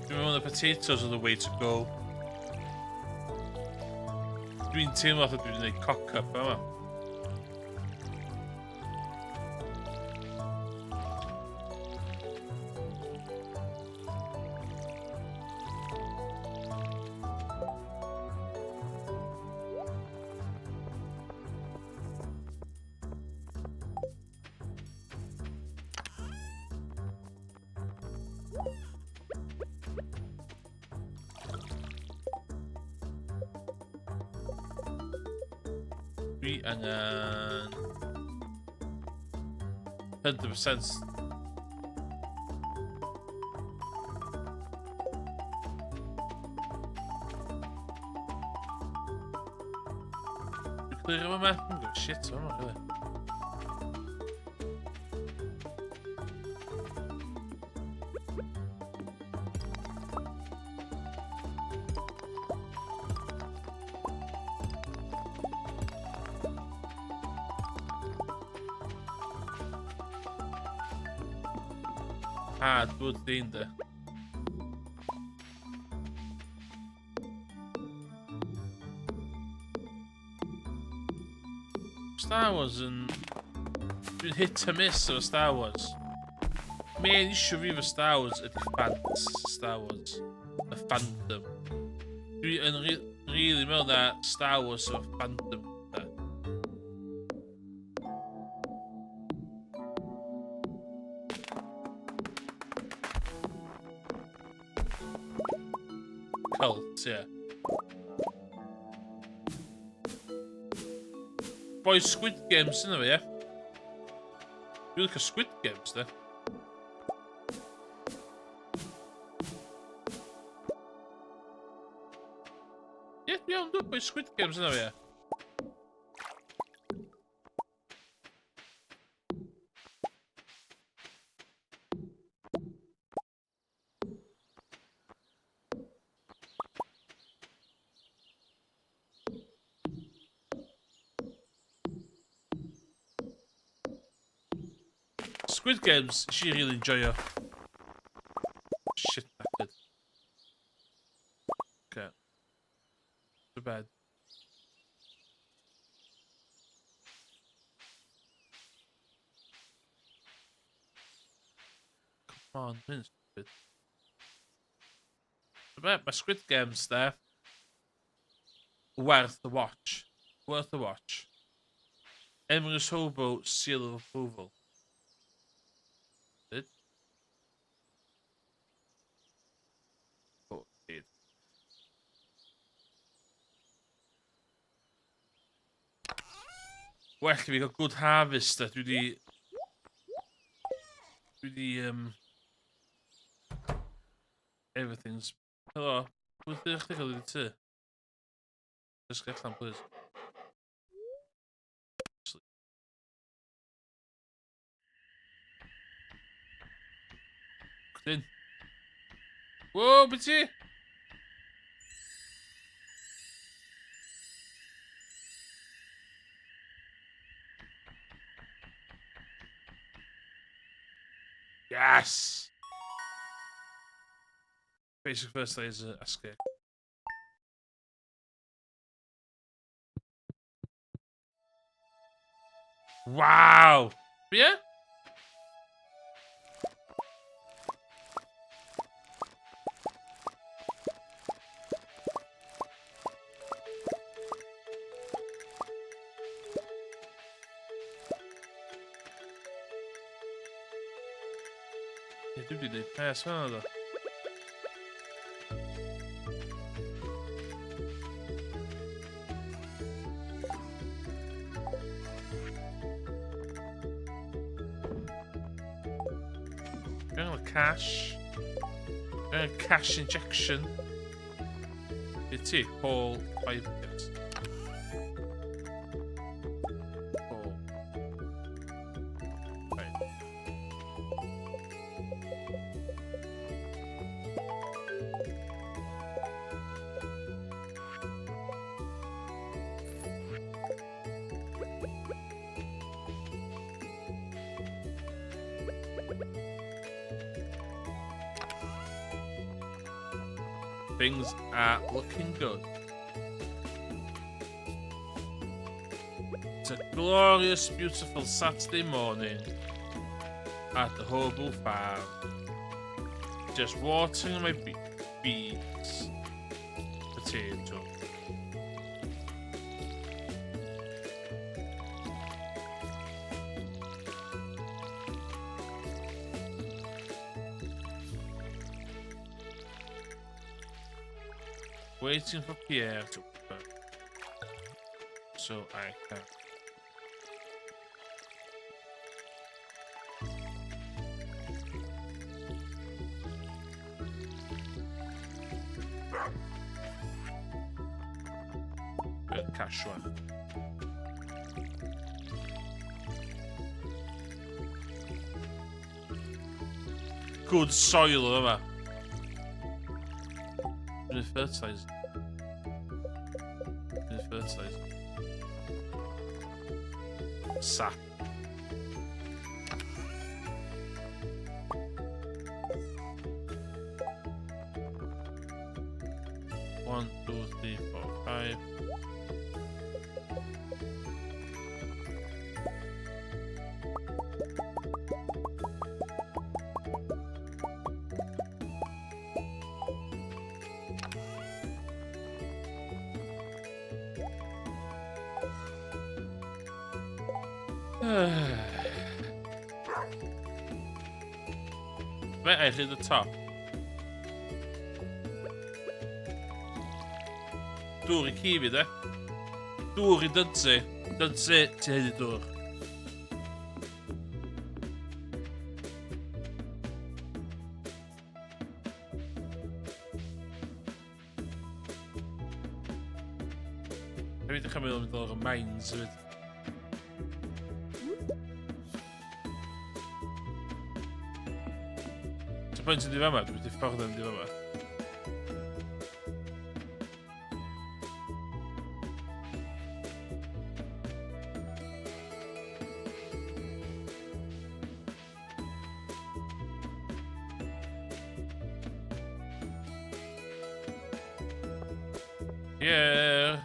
Remember, the potatoes are the way to go. Dwi'n teimlo fatha dwi wedi gwneud cock-up yma. Dwi angen 100%. Dwi'n clear yma, man. Shit, yma, really. Good thing there. Star Wars and hit to miss of Star Wars. Main issue with Star Wars are the fans. Star Wars, the fandom. Dwi'n really meddwl that Star Wars of fandom. Cult, yeah. Boys, Squid Games, isn't it, yeah? You look at Squid Games there. Yeah, I'm doing boys, Squid Games, isn't it, yeah? Squid Games, she really enjoy her. Shit, that kid. Okay. To bed. Come on, mince bit. My Squid Games there. Worth the watch. Worth the watch. Emrys Hobo, seal of approval. Did? Oh, it did. Well, we got good harvest through the everything's. Hello. Who's the article in it? Just get some, please. Get in. Whoa, bitchy! Yes! Basic first aid is a escape. Wow! But yeah? Du det är spännande. Cash. Cash injection. It's it. Hall 5 yes. Hall. Right. Things are looking good. It's a glorious, beautiful Saturday morning at the Hobo Farm. Just watering my beets. Potato. Waiting for Pierre to open so I can. Cash one. Good soil, over. Fertilizer. Fertilizer. Sap. One, two, three, four, five. Right, I hit the top. Door ik hier weer, hè? Door i dydse. Dydse ti hyd door. Ik weet niet, ik ga met een mines. Pwynt yn di fama, dwi'n wedi ffordd yn di fama. Yeah.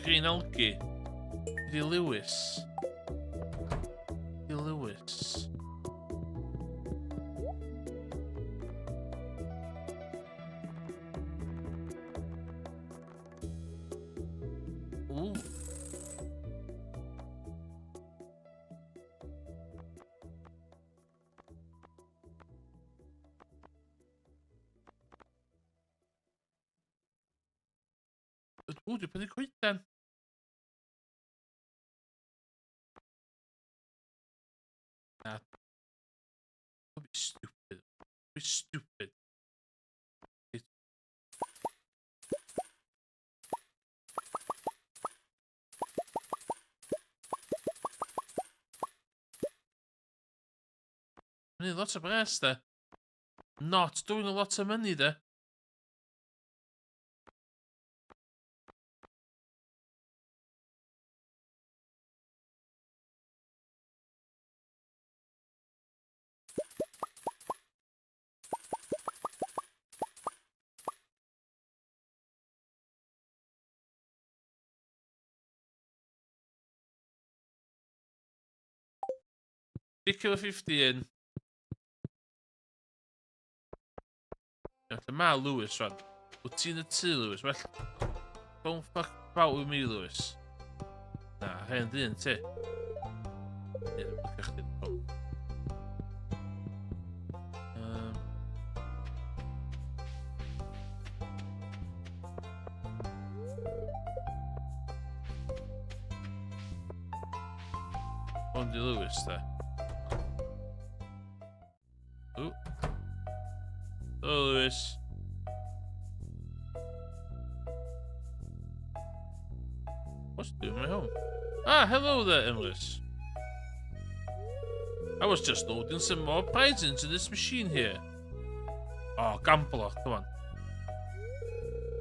Green algae. The Lewis. The Lewis. Ooh. Ooh, du prynu coeden. Nah. Don't be stupid. Be stupid. It- I need lots of rest there. Not doing a lot of money there. Stick of 50 in. Llama Lewis rwan. Wyt ti'n y tŷ, Lewis? Well, don't fuck about with me, Lewis. Na, rhaid yn dyn, ti. Ie, blyca chdi. Bondi Lewis, da. Ooh. Hello, Lewis. What's doing my home? Ah, hello there, Emrys. I was just loading some more pies into this machine here. Oh, gambler, come on.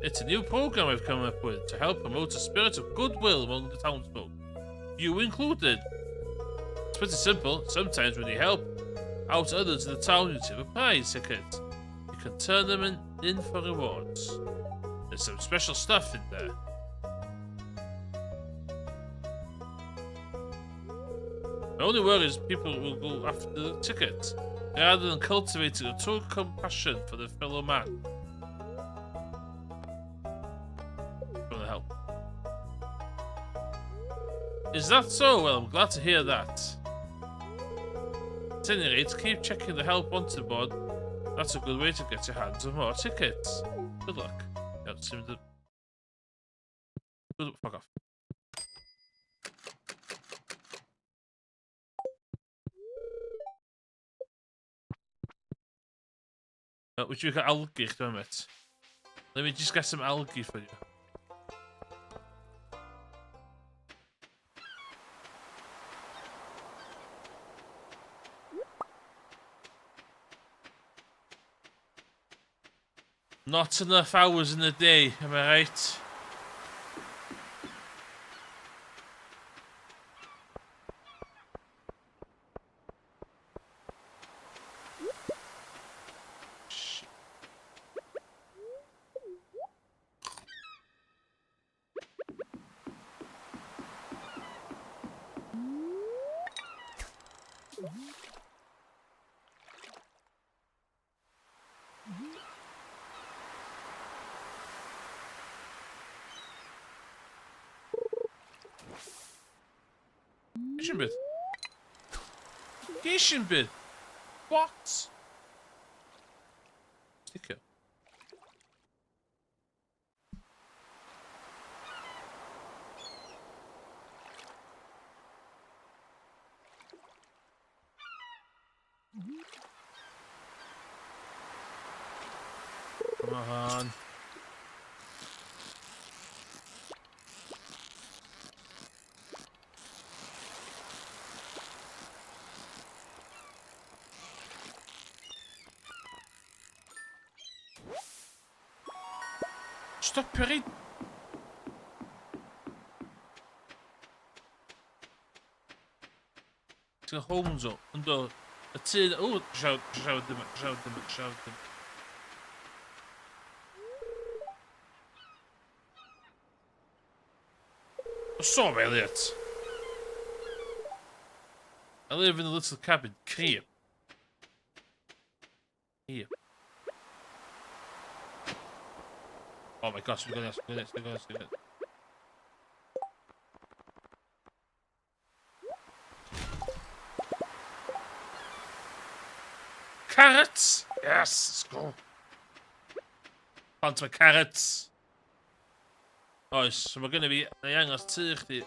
It's a new program I've come up with to help promote a spirit of goodwill among the townsfolk. You included. It's pretty simple. Sometimes when you help out others in the town, you receive a prize ticket. You can turn them in for rewards. There's some special stuff in there. My only worry is people will go after the ticket, rather than cultivating a true compassion for their fellow man. For the help. Is that so? Well, I'm glad to hear that. At any rate, keep checking the help wanted board. That's a good way to get your hands on more tickets. Good luck. Yeah, good. Fuck off. Would you get algae, damn it? Let me just get some algae for you. Not enough hours in a day, am I right? Kitchen bit. Kitchen bit. What? Sticker. Come on. Stop purring. prachtige homes op. En door het zin... Oh, shout them. So, Elliot. I live in a little cabin. Creep. Here. Oh my gosh, we're gonna. Carrots! Yes, let's go. Plant my carrots. Oes, so mae gynnu fi ei angos tu chdi.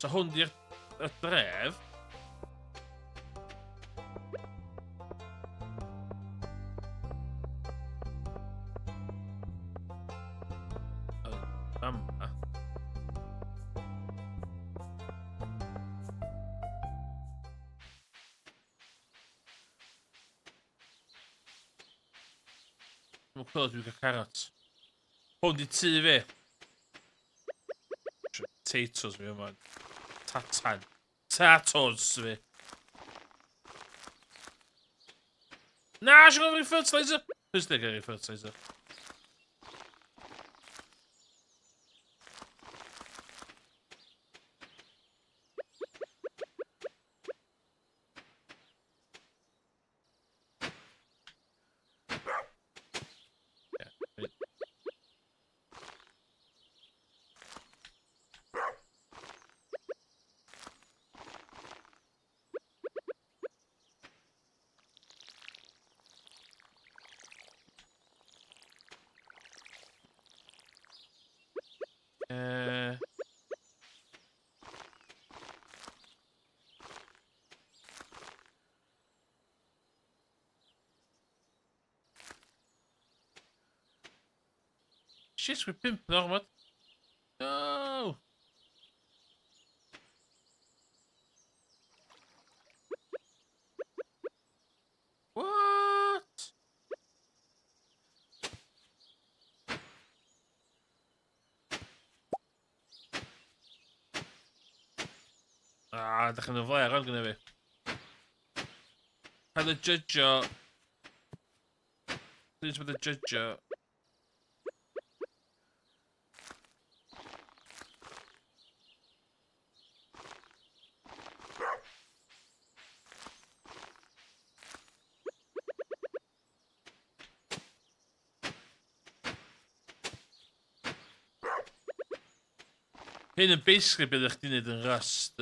So hwn di'r dref. Yma. Mae'n clywed dwi'n cael carrots. Hwn di tu fi. Potatoes fi yma. Tattos fi. Na, eisiau gofyn i fertilizer. Pwys dig ar i fertilizer. Shit, we're pimping or what? No! What? Ah, dat gaan we wel aan kunnen we. Had de judge. Please with the judge. Hyn yn basically bydd eich di wneud yn rust.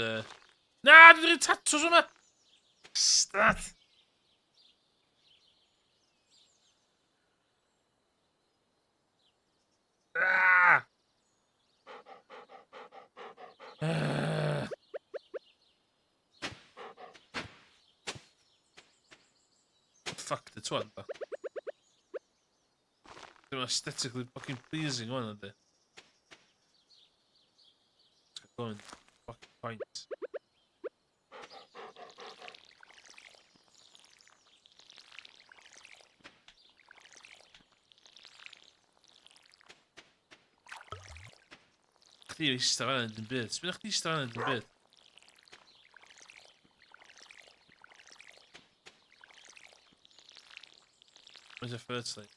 Na, dwi'n rhaid tatws yma! Stad! Ah! Fuck the twat, da. Dwi'n aesthetically fucking pleasing one ydy. Going fucking point. Chdi eistedd fan yn byd. Sbyn chdi eistedd fan yn byd. Where's the fertilizer?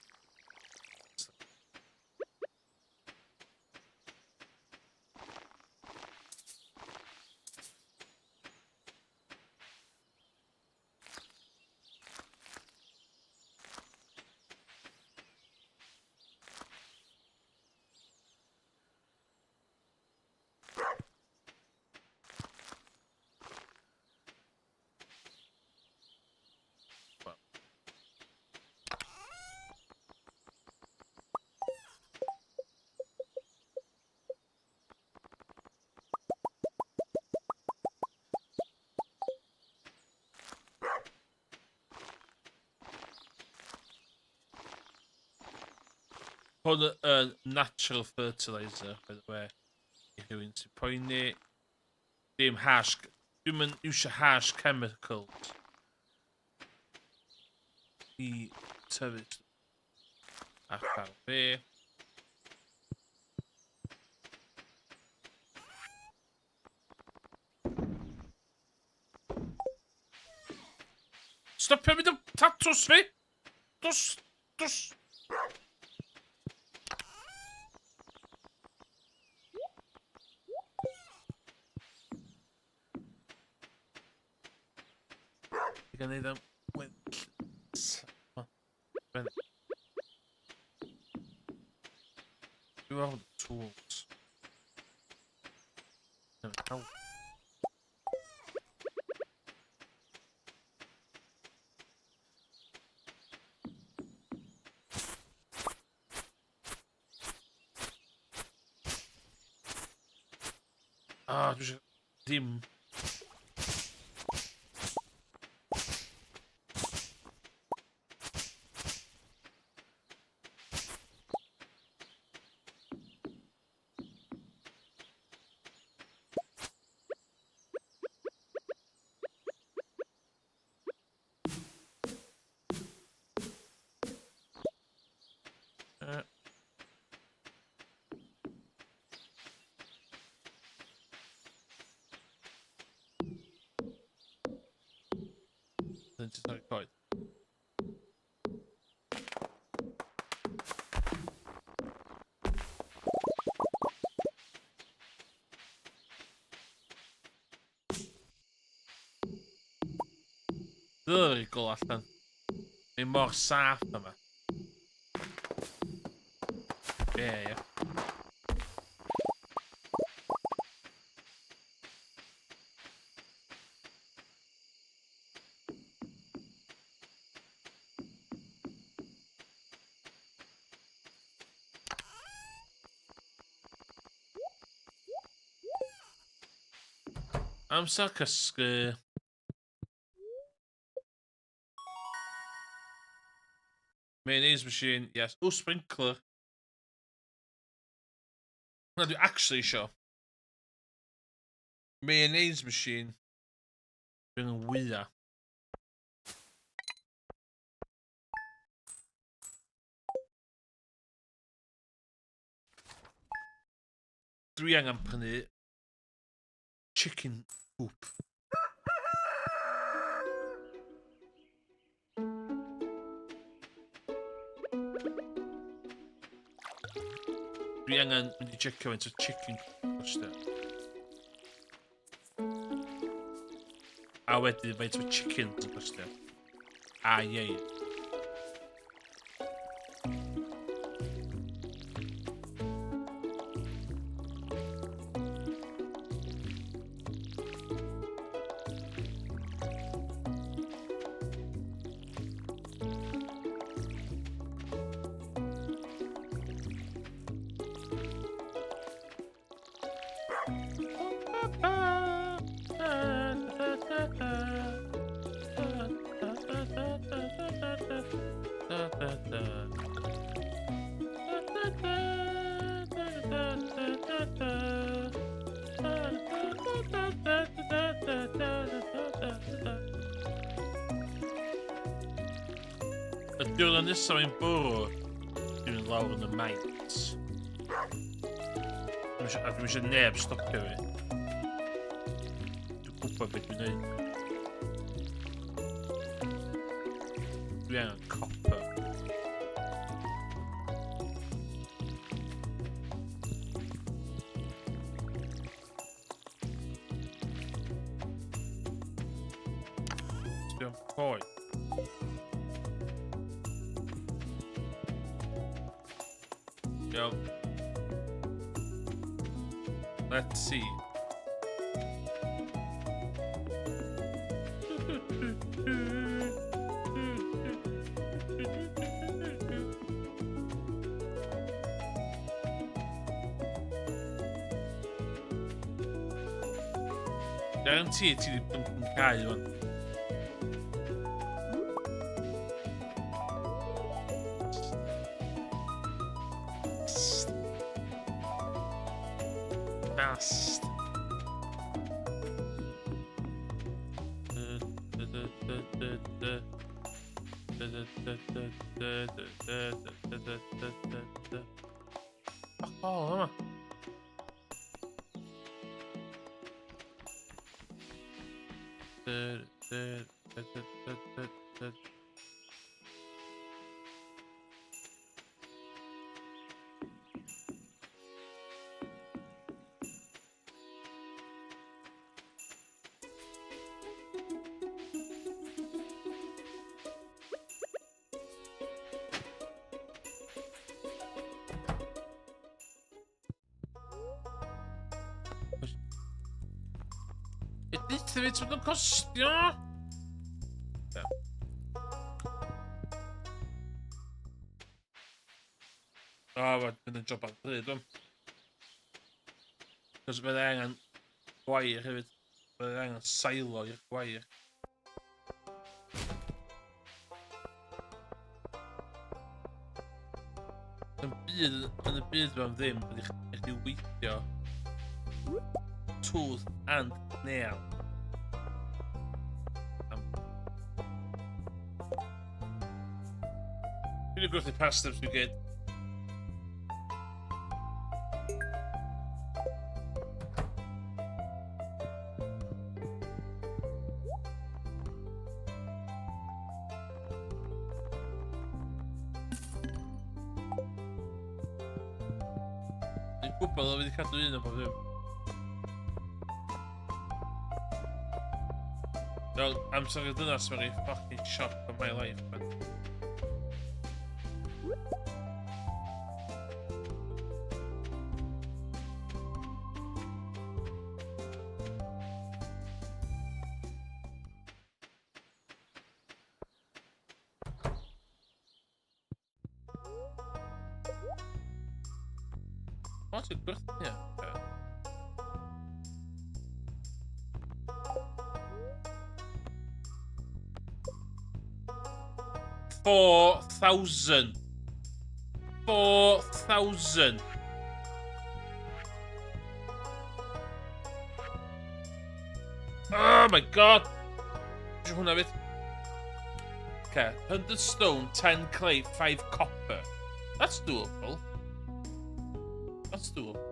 Hwn natural fertilizer, by the way. I rhywun sy'n poeni. Dim harsh... Dwi'n mynd iwsio harsh chemicals. I tyfu... A chael fi. Stoppar med de tattos, vi? Dos. Jag kan need with. You have the tools. How? Ah, du ska dim. Den till taget. Dyrkol allan. Mae'n mor saff yma. Ie. Amser cysgu. Mayonnaise machine, yes. Oh, sprinkler. No, dwi actually sure. Mayonnaise machine. Dwi'n yn wya. Dwi angen prynu chicken coop. Dwi angen mynd I checio faint o chicken cost. A wedyn faint o chicken yn costio. A ie. Y diwrnod nesaf i'n bwrw, dwi'n mynd lawr yn y maint. A dwi'n eisiau neb stopio fi. Dwi'n gwybod beth dwi'n neud. Dwi angen copper. Dwi'n coed. Yo. Let's see. Guarantee ti di cau hwn. Fast. Oh, yma. Lite vet vad de kostar. Ja. Ah, vad med den jobbar redan. Cos bydd angen gwair hefyd. Bydd angen sailo i'r gwair. Yn y byd fan ddim, bydd i chdi weithio tooth and nail. Dwi wedi gwrthi pasta os dwi'n gyd. Dwi'n gwybod o wedi cadw un o bob ddim. Fel amser y dynas mewn i fucking shop of my life, man. O, ti'n gwrthi, ie. $4,000. $4,000. Oh my god. Dwi'n hwnna fydd. Okay, 100 stone, 10 clay, 5 copper. That's doable. That's doable.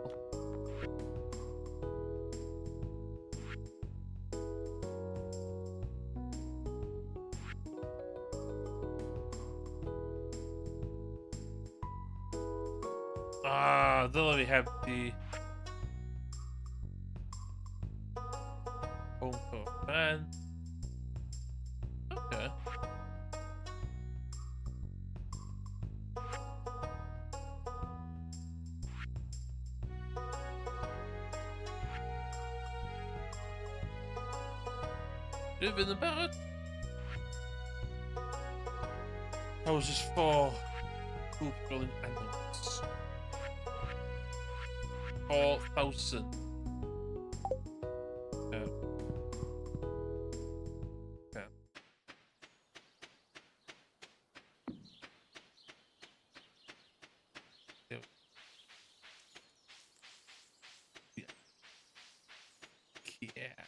Ah, ddyla fi heb di... Home for fan. Okay. Fydd yn barod. Houses for poop growing animals. 4,000. Okay. Yep. Yeah.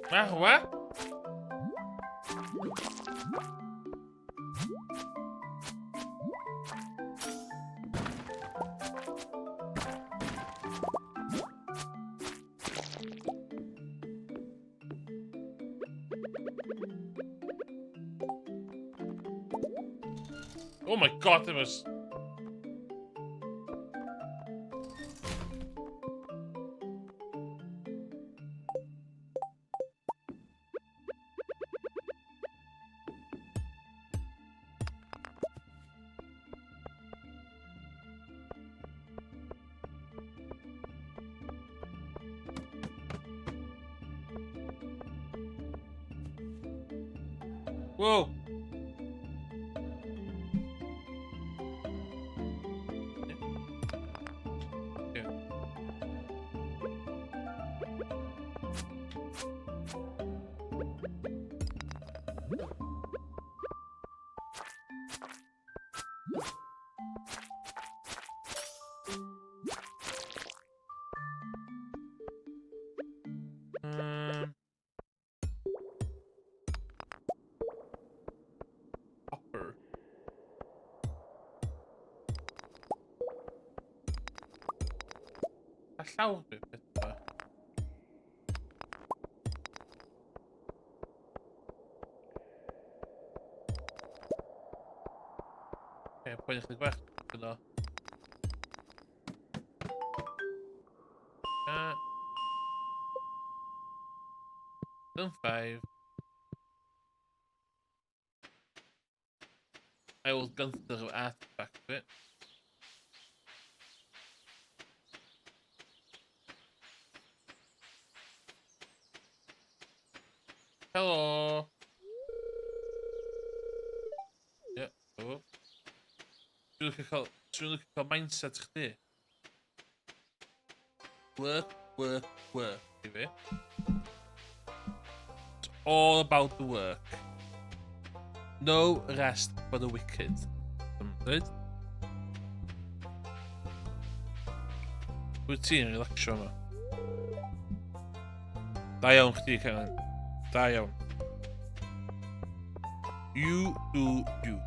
Cash. What? Oh my god, there was... Whoa! Yeah. Hopper. A llawr bit bita. Pwede chdi gwech gyda. Done 5. I will gun the artifact bit. Hello. Yeah, hello. Dwi'n cael mindset chdi. Work, work, work. I fi. It's all about the work. No rest for the wicked. Dweud? Wyt ti'n relaxio yma? Da iawn chdi, Karen. Da iawn. You do you.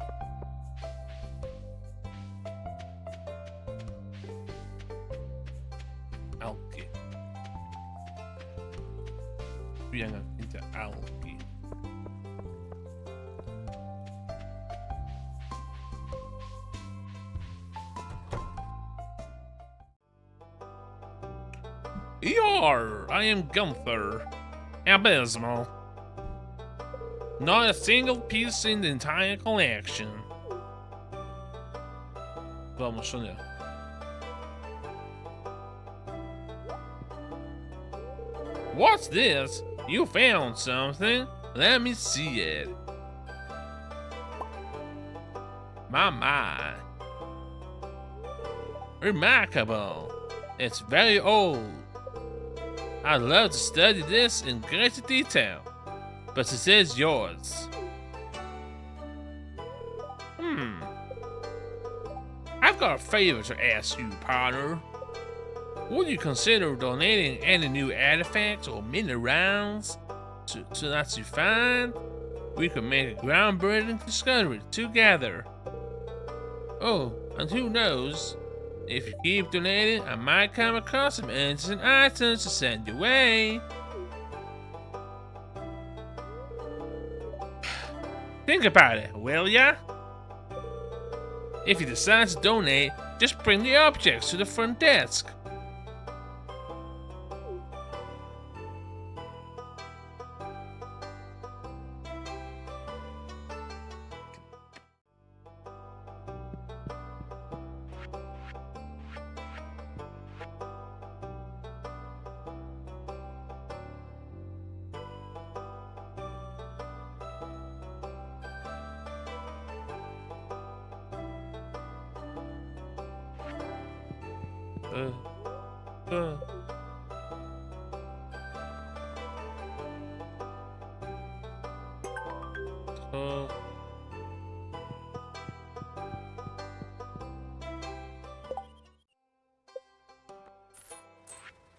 Algae. Dwi angen ffeindio algae. Yar! I am Gunther. Abysmal. Not a single piece in the entire collection. Vamos sonhar. What's this? You found something? Let me see it. My. Remarkable. It's very old. I'd love to study this in greater detail, but it is yours. I've got a favor to ask you, partner. Would you consider donating any new artifacts or minerals so that you find? We could make a groundbreaking discovery together. Oh, and who knows? If you keep donating, I might come across some interesting items to send your way. Think about it, will ya? If you decide to donate, just bring the objects to the front desk.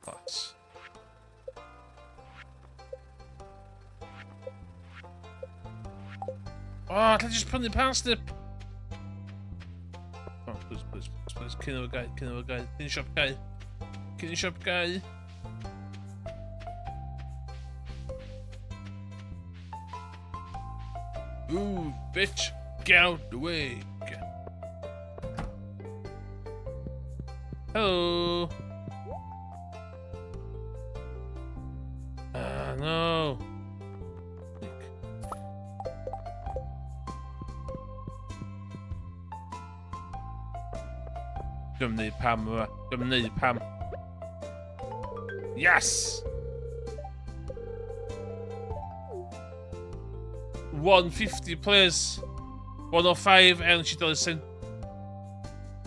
Plus. Oh, I just put it past it. Oh, please. Kill the guy. Finish up guy. Ooh, bitch, get out the way. Hello. No. Dum need Pam. Yes. 150 players. 105 and she does send.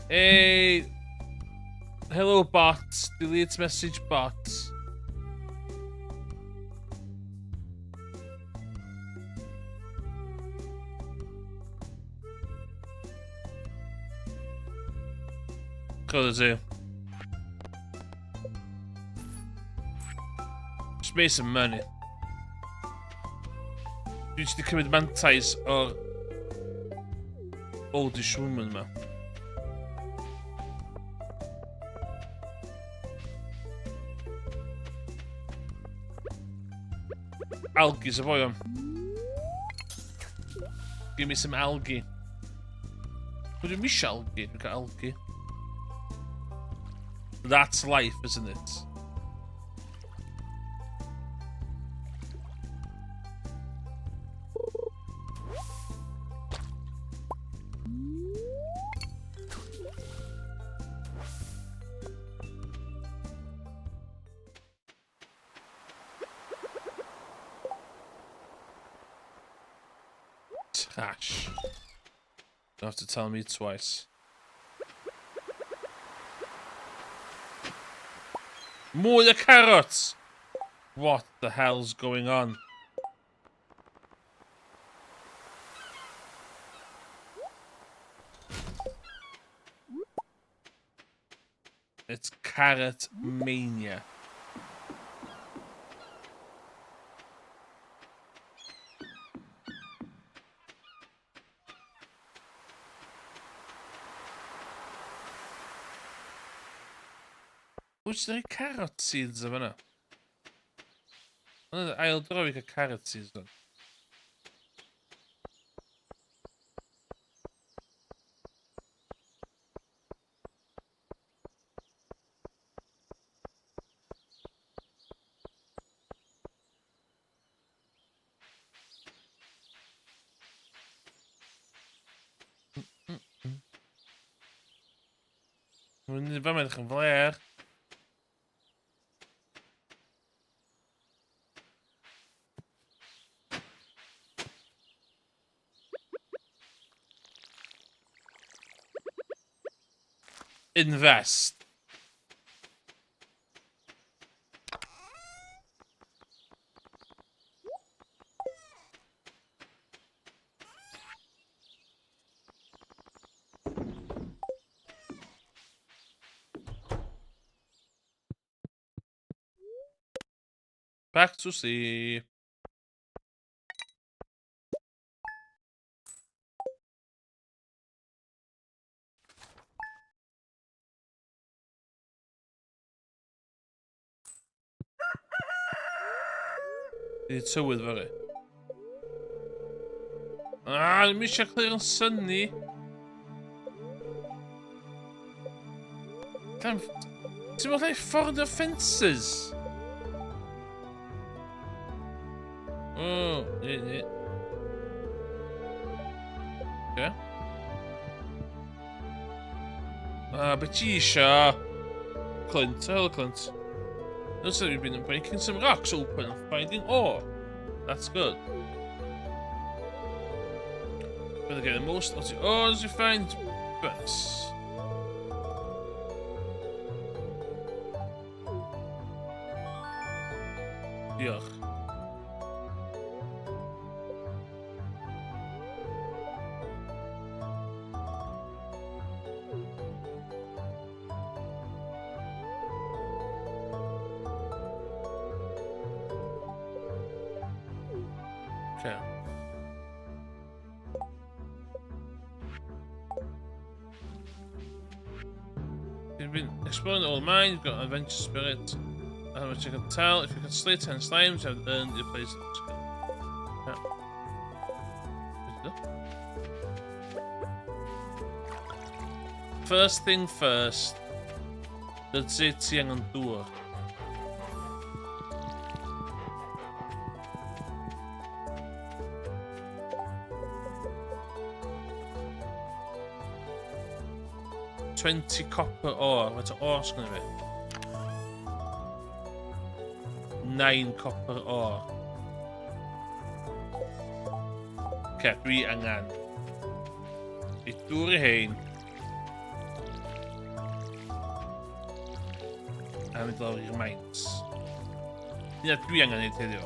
Hey. Hello bots. Delete message bots. gotta do. Just make some money. Dwi wedi cymryd mantais o'r oldish woman ma. Algae, so boy on. Give me some algae. What do you mean algae? Look at algae. That's life, isn't it? Trash. Don't have to tell me twice. More the carrots! What the hell's going on? It's carrot mania. Oes there carrot seeds of yna? I'll draw a carrot seeds then. Mae'n mynd i fod yn flair. Invest. Back to sea. Di tywydd fel e. Ddim eisiau clir yn synnu. Ti'n meddwl ei ffordd o fences? Oh, yeah. Okay. But ti eisiau? Clint, hello Clint. Looks like we've been breaking some rocks open and finding ore. That's good. Gonna get the most of the ores you find, but diolch. Okay. You've been exploring the old mine, you've got an adventure spirit. How much I can tell, if you can slay 10 slimes, you have earned your place in the skill. Yeah. First thing first. That's it, siang ang tour. $20 copper ore. What's an ore's gonna be? 9 copper ore. Okay, dwi angan. I dŵr I hein. A mynd lawr i'r maint. Hynna dwi angan neud heddiw.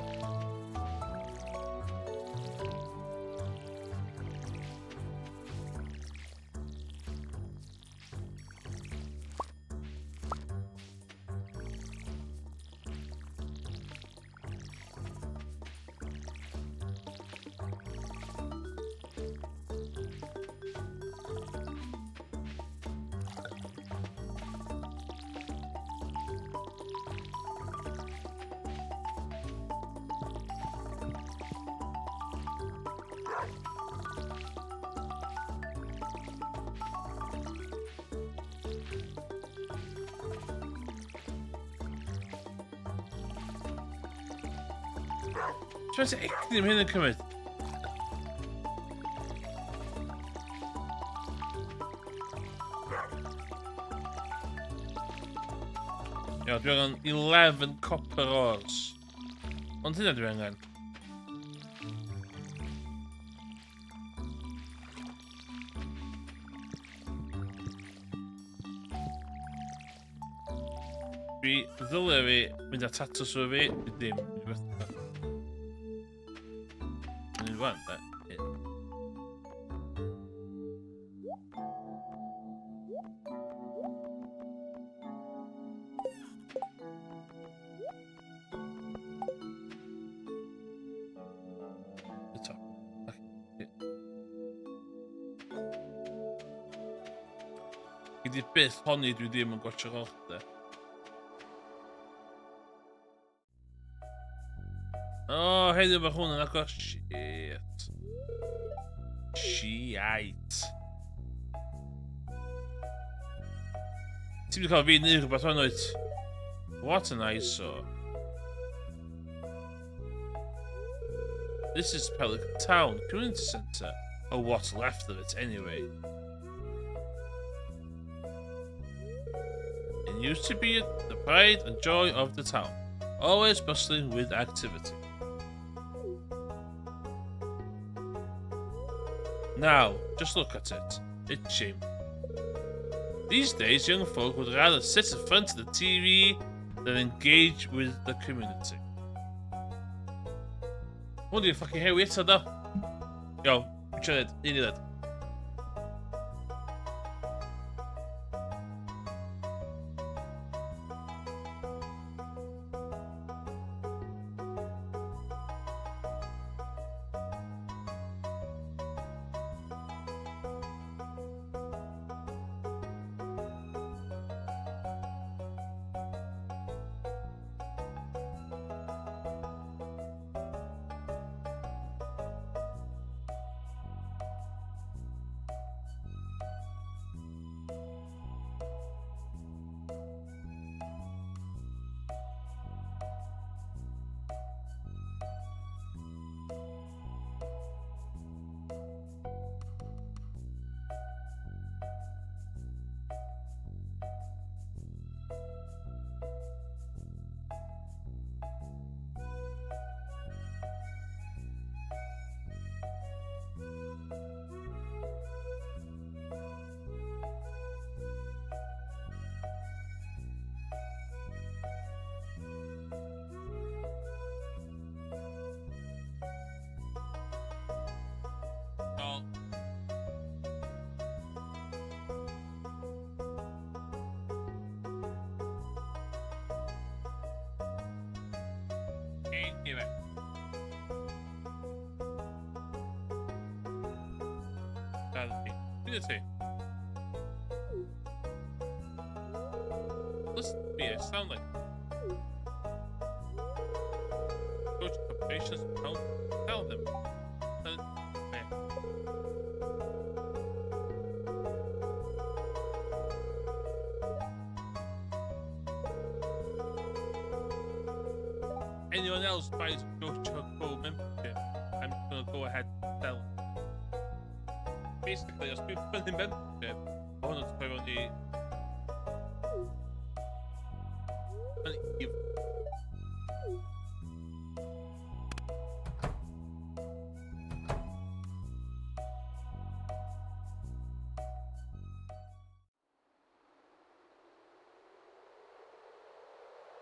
Zoals ik niet meer hinkomen. Ja, we gaan 11 copper ores. Want is dat weer gaan? Vi zullen we met dat satsen zo weer met dem. Nu want dat. Ik die best honey doe die mijn gotcha rochte. Oh, hey, we begonnen. Nou, shit. Shit. Zie ik alweer neer, maar zo nooit. What an eyesore. This is Pelican Town Community Center, or what's left of it anyway. It used to be the pride and joy of the town, always bustling with activity. Now, just look at it. It's shameful. These days, young folk would rather sit in front of the TV than engage with the community. What do you fucking hear? Wait, though. Yo, try it. You need it. Oh. Can't do it. Community. Listen to me, I sound like. Go to the patients, tell them. Anyone else buys Go membership, I'm just gonna go ahead and sell it. Basically, there's people in the membership. I want to try on the.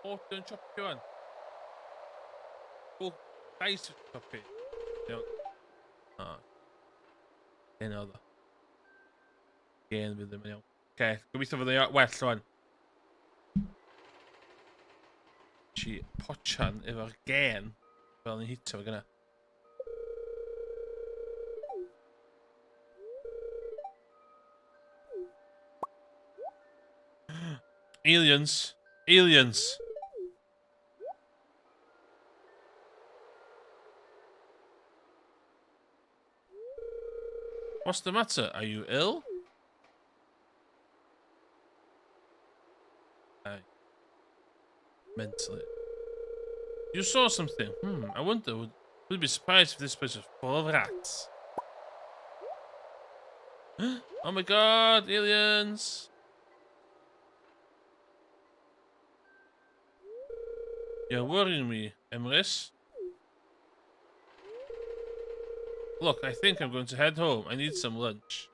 Oh, don't chop you on. Oh, nice to chop it. No. Ah. Another. Again with them now. Okay, go be some of the west one. She potchan ever again. Well, hit so we're gonna. Aliens. Aliens. What's the matter? Are you ill? Mentally. You saw something. I wonder. Wouldn't be surprised if this place was full of rats. Oh my god, aliens! You're worrying me, Emrys. Look, I think I'm going to head home. I need some lunch.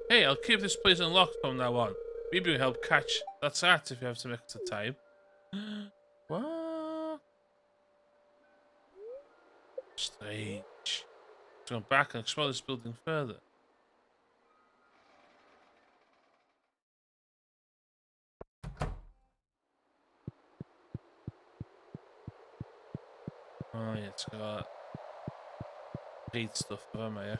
Hey, I'll keep this place unlocked from now on. Maybe you'll help catch that rat if you have some extra time. What? Strange. Let's go back and explore this building further. Oh yeah, it's got great stuff over there.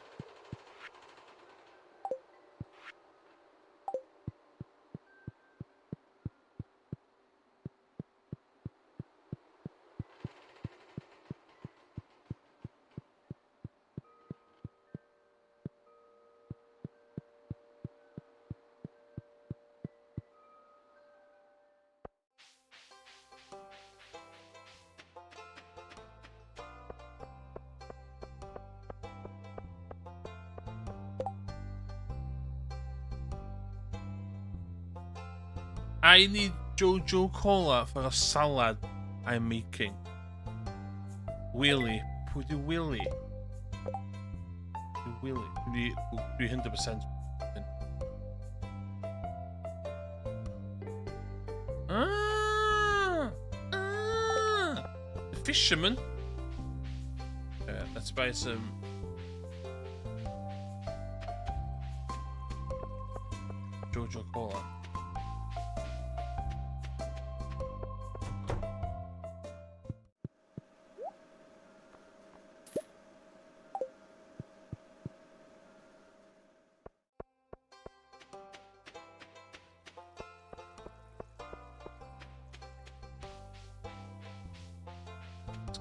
I need Jojo Cola for a salad I'm making. Willy, put the Willy. The Willy. 300%. The fisherman. Let's buy some. Jojo Cola.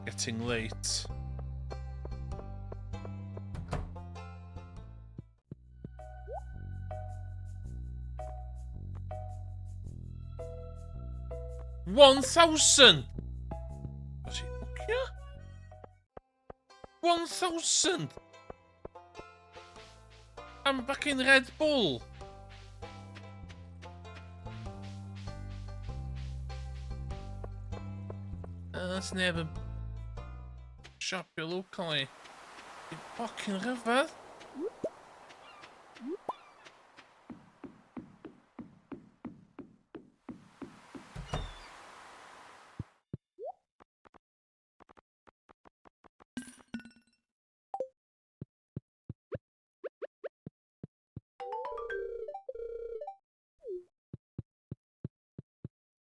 Getting late. $1,000. Was he up here? 1,000. I'm back in Red Bull. That's never shop here locally. The fucking river.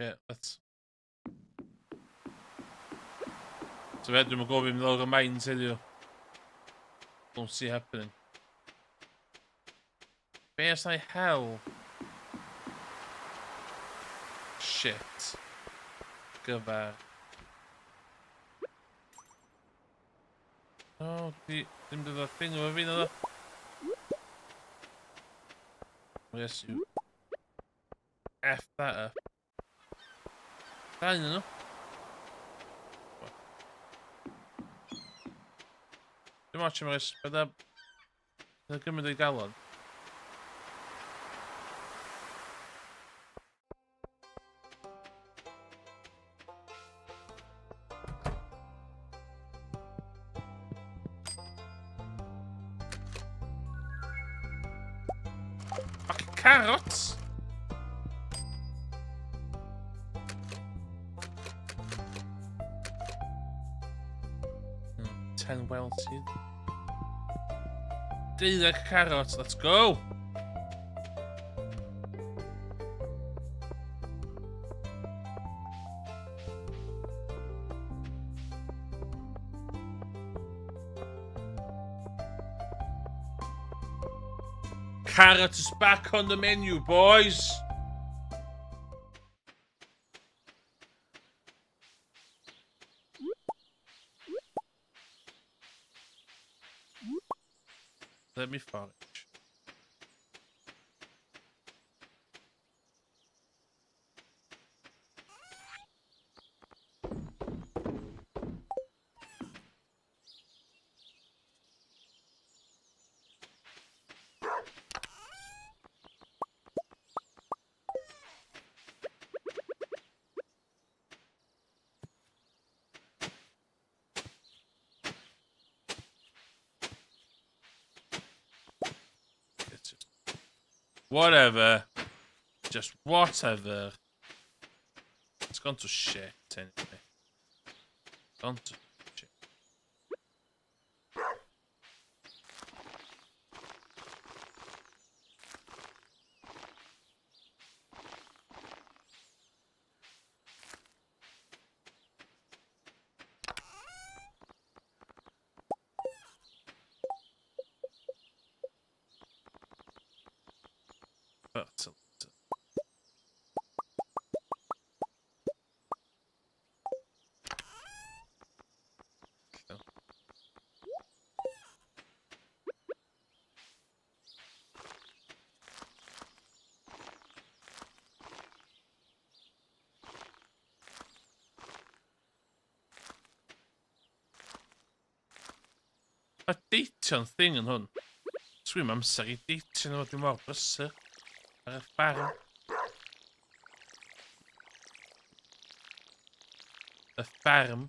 Yeah, let's. Så vet du må gå med några mines eller don't see happening. Bears like hell. Shit. Go back. Oh, the into the thing over another. Yes, you F that up. I don't know. Too much of this, but give me the gallon. Fucking carrots! 10 well seed. These carrots, let's go! Carrot is back on the menu, boys! Let me forage. Whatever. Just whatever. It's gone to shit anyway. Gone to shit. Fertilizer. Okay. A deitio'n thing yn hwn. Swym amser I deitio'n o dim mor brysur. Ar y ffarm. Y ffarm.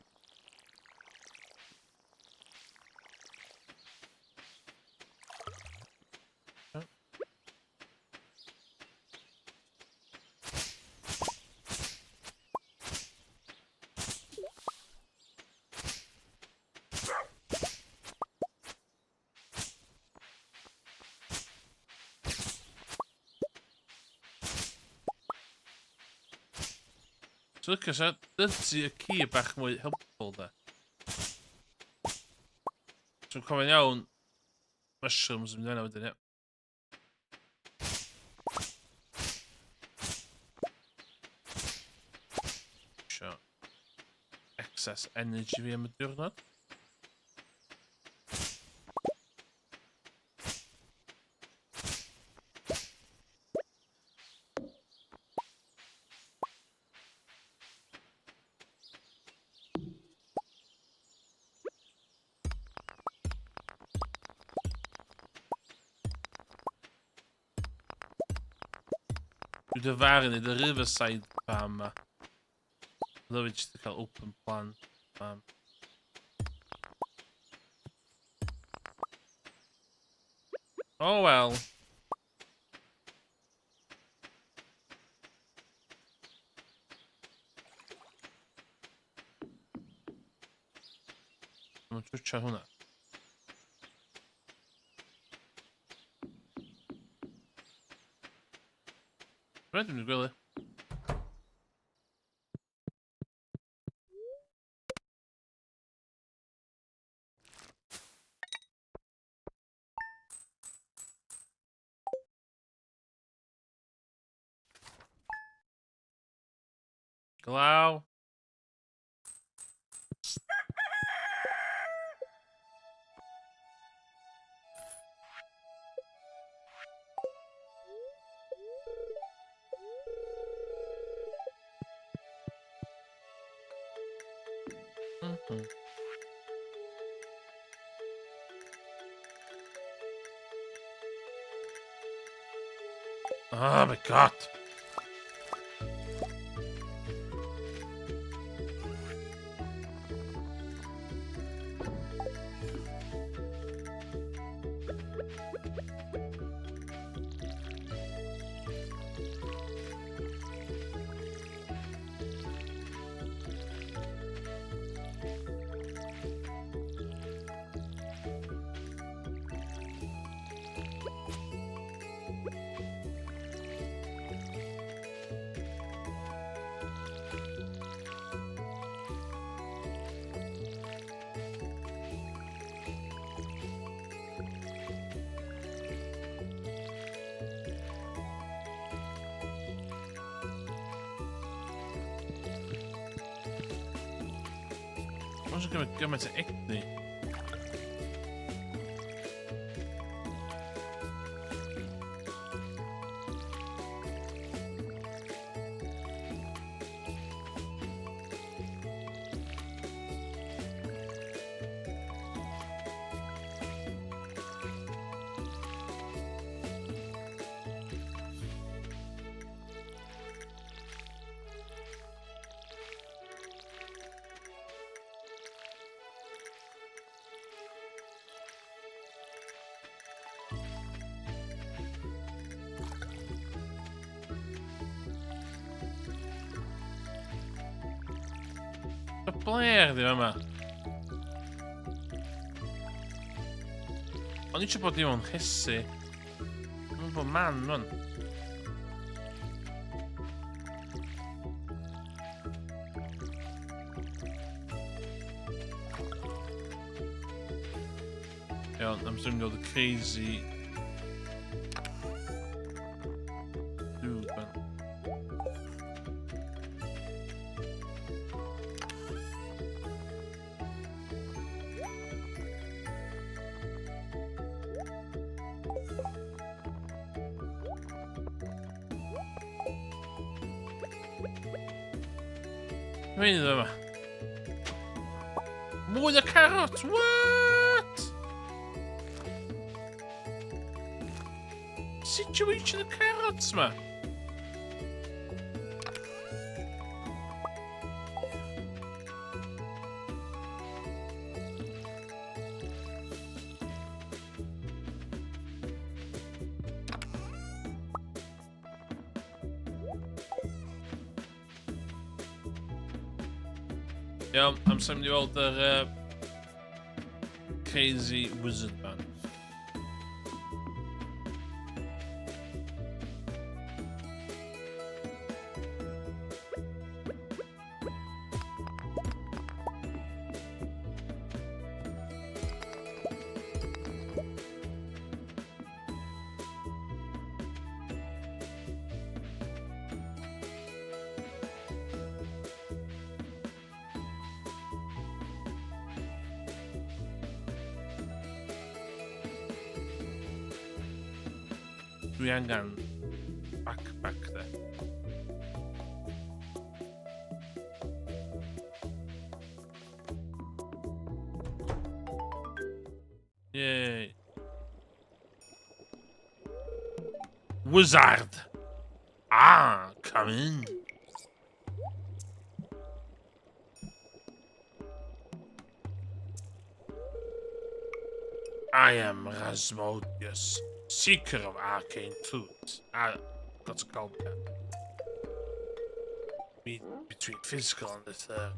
So look at that. That's a key bach mwy helpful there. So cofio'n iawn. Mushrooms yn mynd wedyn, ie. Sure. Excess energy fi am y diwrnod. Dwi dyfaru nid y Riverside farm ma. Ddo fi jyst i cael open plan farm. Oh well. Mae'n twitio hwnna. Rhaid i'n gwylio. Glaw. Oh my god. Może gymaint o egni. Blair di yma. O'n i eisiau bod i mewn chesu. Mae'n bod man, man. Iawn, I'm assuming you're the crazy... dude, man. Wait a minute. More the carrots, what? Situation the carrots, man. Yeah, I'm some the older crazy wizard man. We hang on back there. Yay. Wizard! Ah, come in. I am Rasmodius, seeker of arcane truths. Got to call that. Between physical and the third.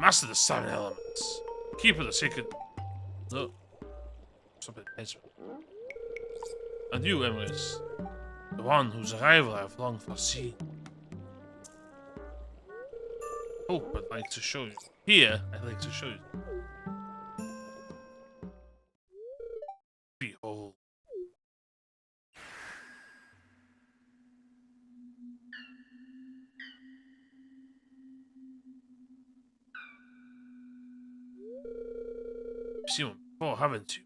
Master the seven elements. Keeper of the sacred. No. Something else. And you, Emrys, the one whose arrival I have long foreseen. Hope I'd like to show you. Here, I'd like to show you. Behold. You've seen one before, haven't you?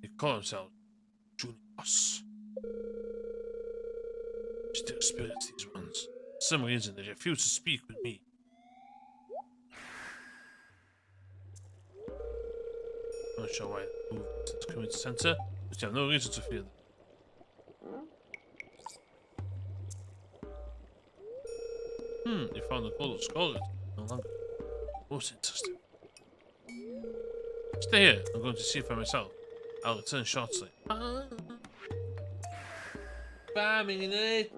They call themselves Juniors. Still spirits, these ones. For some reason, they refuse to speak with me. I'm not sure why they moved to the community center, but you have no reason to fear them. You found the golden skull. No longer. Most interesting. Stay here. I'm going to see for myself. I'll return shortly. 5 minutes.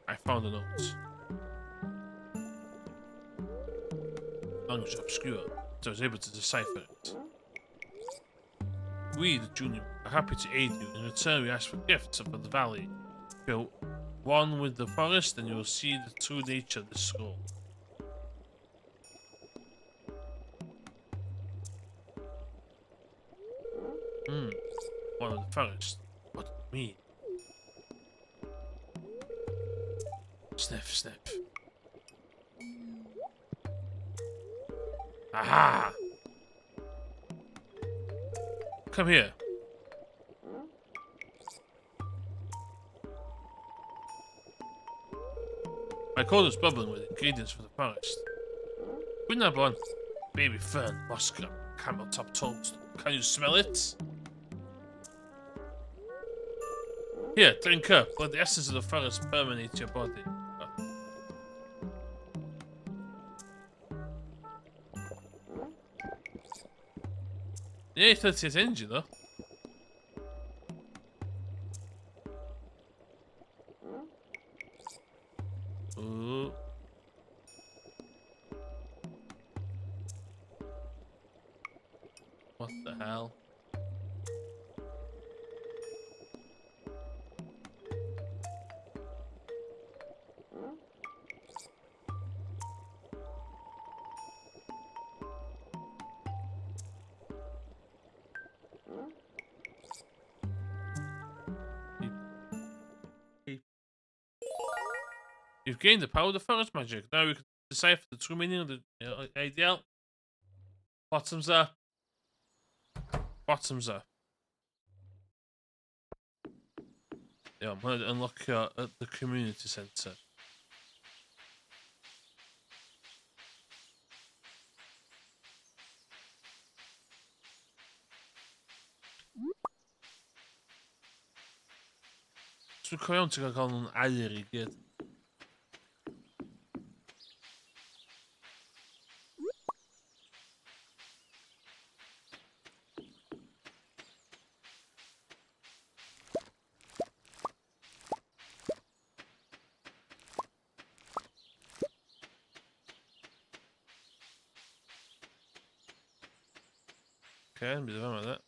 I found a note. Language obscure, so I was able to decipher it. We, the Junior, are happy to aid you. In return, we ask for gifts for the valley. If you're one with the forest, then you will see the true nature of this scroll. One with the forest. What do you mean? Sniff, sniff. Aha! Come here. My coat is bubbling with ingredients for the forest. Wouldn't that one? Baby fern, muskrat, camel top toast. Can you smell it? Here, drink up. Let the essence of the forest permeate your body. Yeah, 38 energy though. Ooh. What the hell? You've gained the power of the forest magic. Now we can decipher the true meaning of the ideal. Bottoms up. Bottoms up. Yeah, I'm gonna unlock at the community centre. Så kan jag inte ha någon älg. Okej, blir det med det.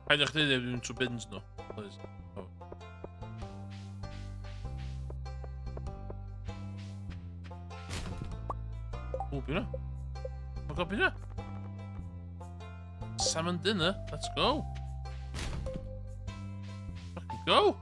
Hij dacht dit hebben we zo binnen nog. Oh. Oh, binnen. Wat gaat binnen? Salmon dinner. Let's go. Fucking go.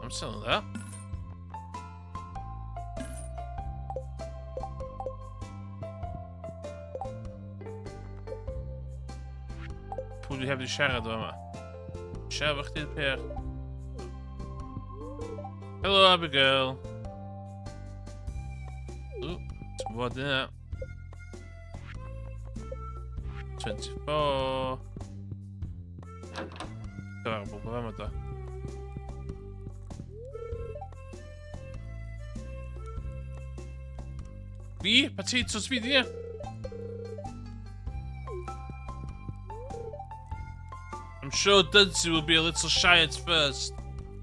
I'm selling that. Jullie hebben de sheriff door me. Sheriff dit per. Hello Abigail. Oeh, wat is dat? 24. Daar proberen we dat. Wie? Potatoes video? I'm sure Dudzy will be a little shy at first.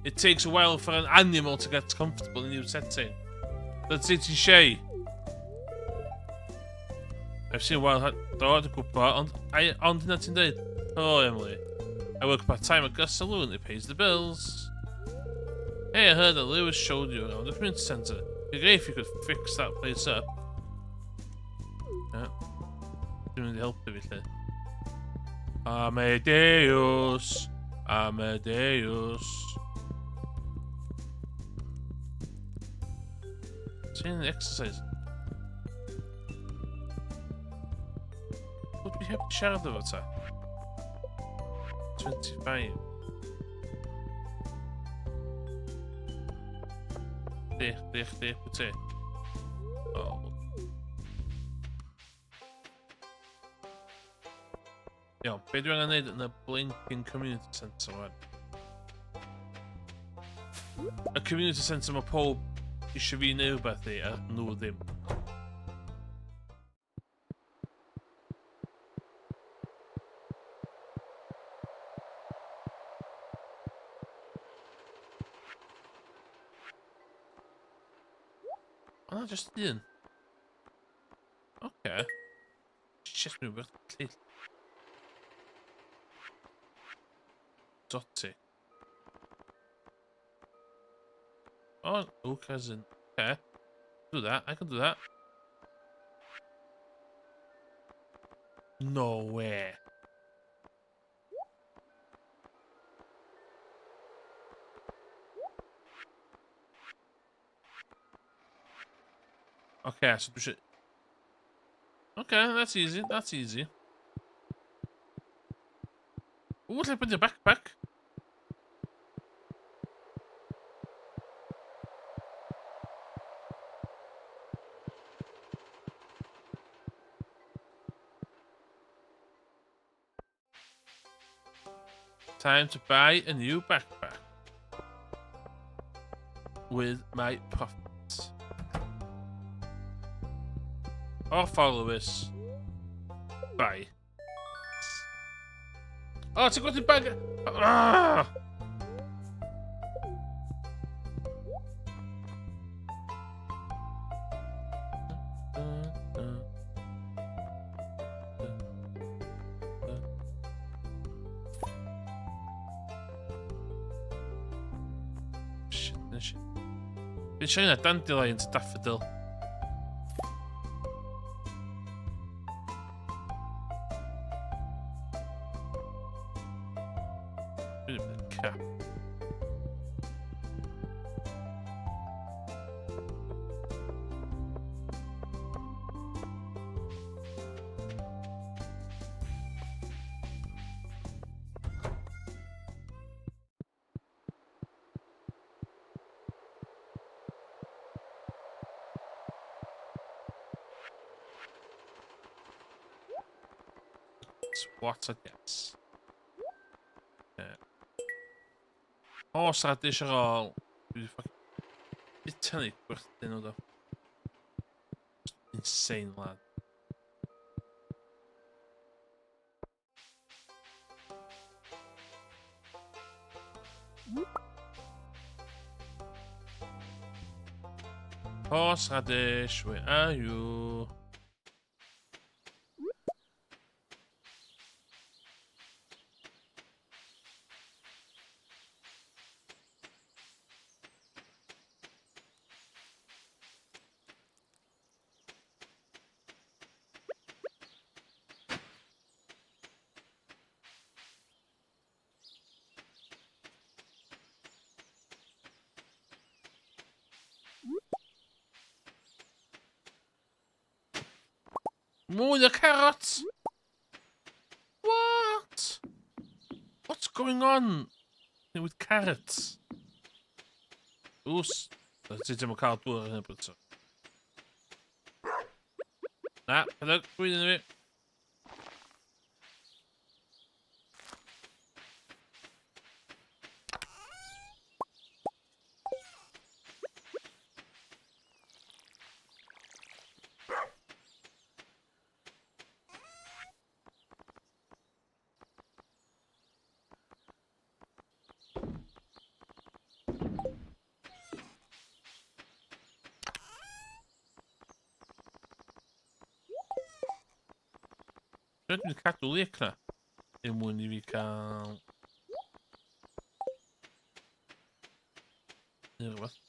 It takes a while for an animal to get comfortable in a new setting. That's it, shy. I've seen wild the article part on the net indeed. Hello, Emily. I work part-time at Gus Saloon. It pays the bills. Hey, I heard that Lewis showed you around the community centre. It'd be great if you could fix that place up. Yeah. Doing the help everything. Amadeus. Amadeus. Seeing the exercise. What do we have to share the water? 25. There, put it. Oh. Ja, ben je aan het naar Blinking Community Center, man. A community center med på i 29 bättre är nog det. Oh, just in. Okay. Just nu wordt till. Dotty. Oh, cousin. Okay. Do that. I can do that. No way. Okay, så du should... Okay, that's easy. That's easy. Ooh, what did I put in your backpack? Time to buy a new backpack. With my profits. Or followers. Bye. Oh, it's a good bag. Ah! Shit, shit. Been showing a dandelion to daffodil. Bit of a cap. What a guess. Yeah. Horseradish are all bitterly worth another. Insane lad. Horseradish, where are you? More the carrots! What? What's going on with carrots? Oes. Dat zit in elkaar door en het zo. Nou, gelukkig, goeie er weer. Zet nu katholieken in Monica. Hier wat.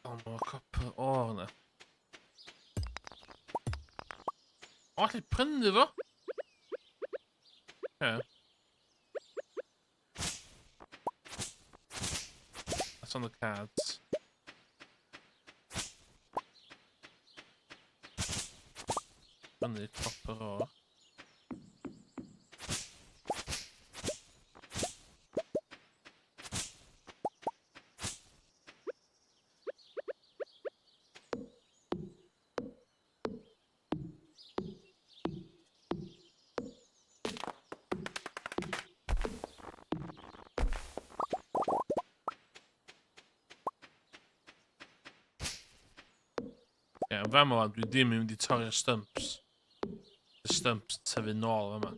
Allemaal kappen oren. Oh, die prinde wel. Ja. That's on the cards. On the copper ore. Ja, en waar maar doe die met die torre stumps. De stumps hebben we nul, maar.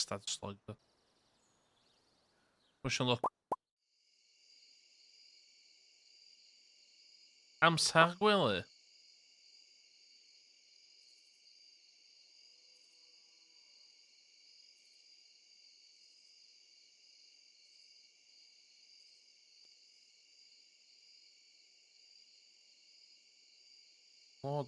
Bastard slug. Push and look. Amser gwely. Lord.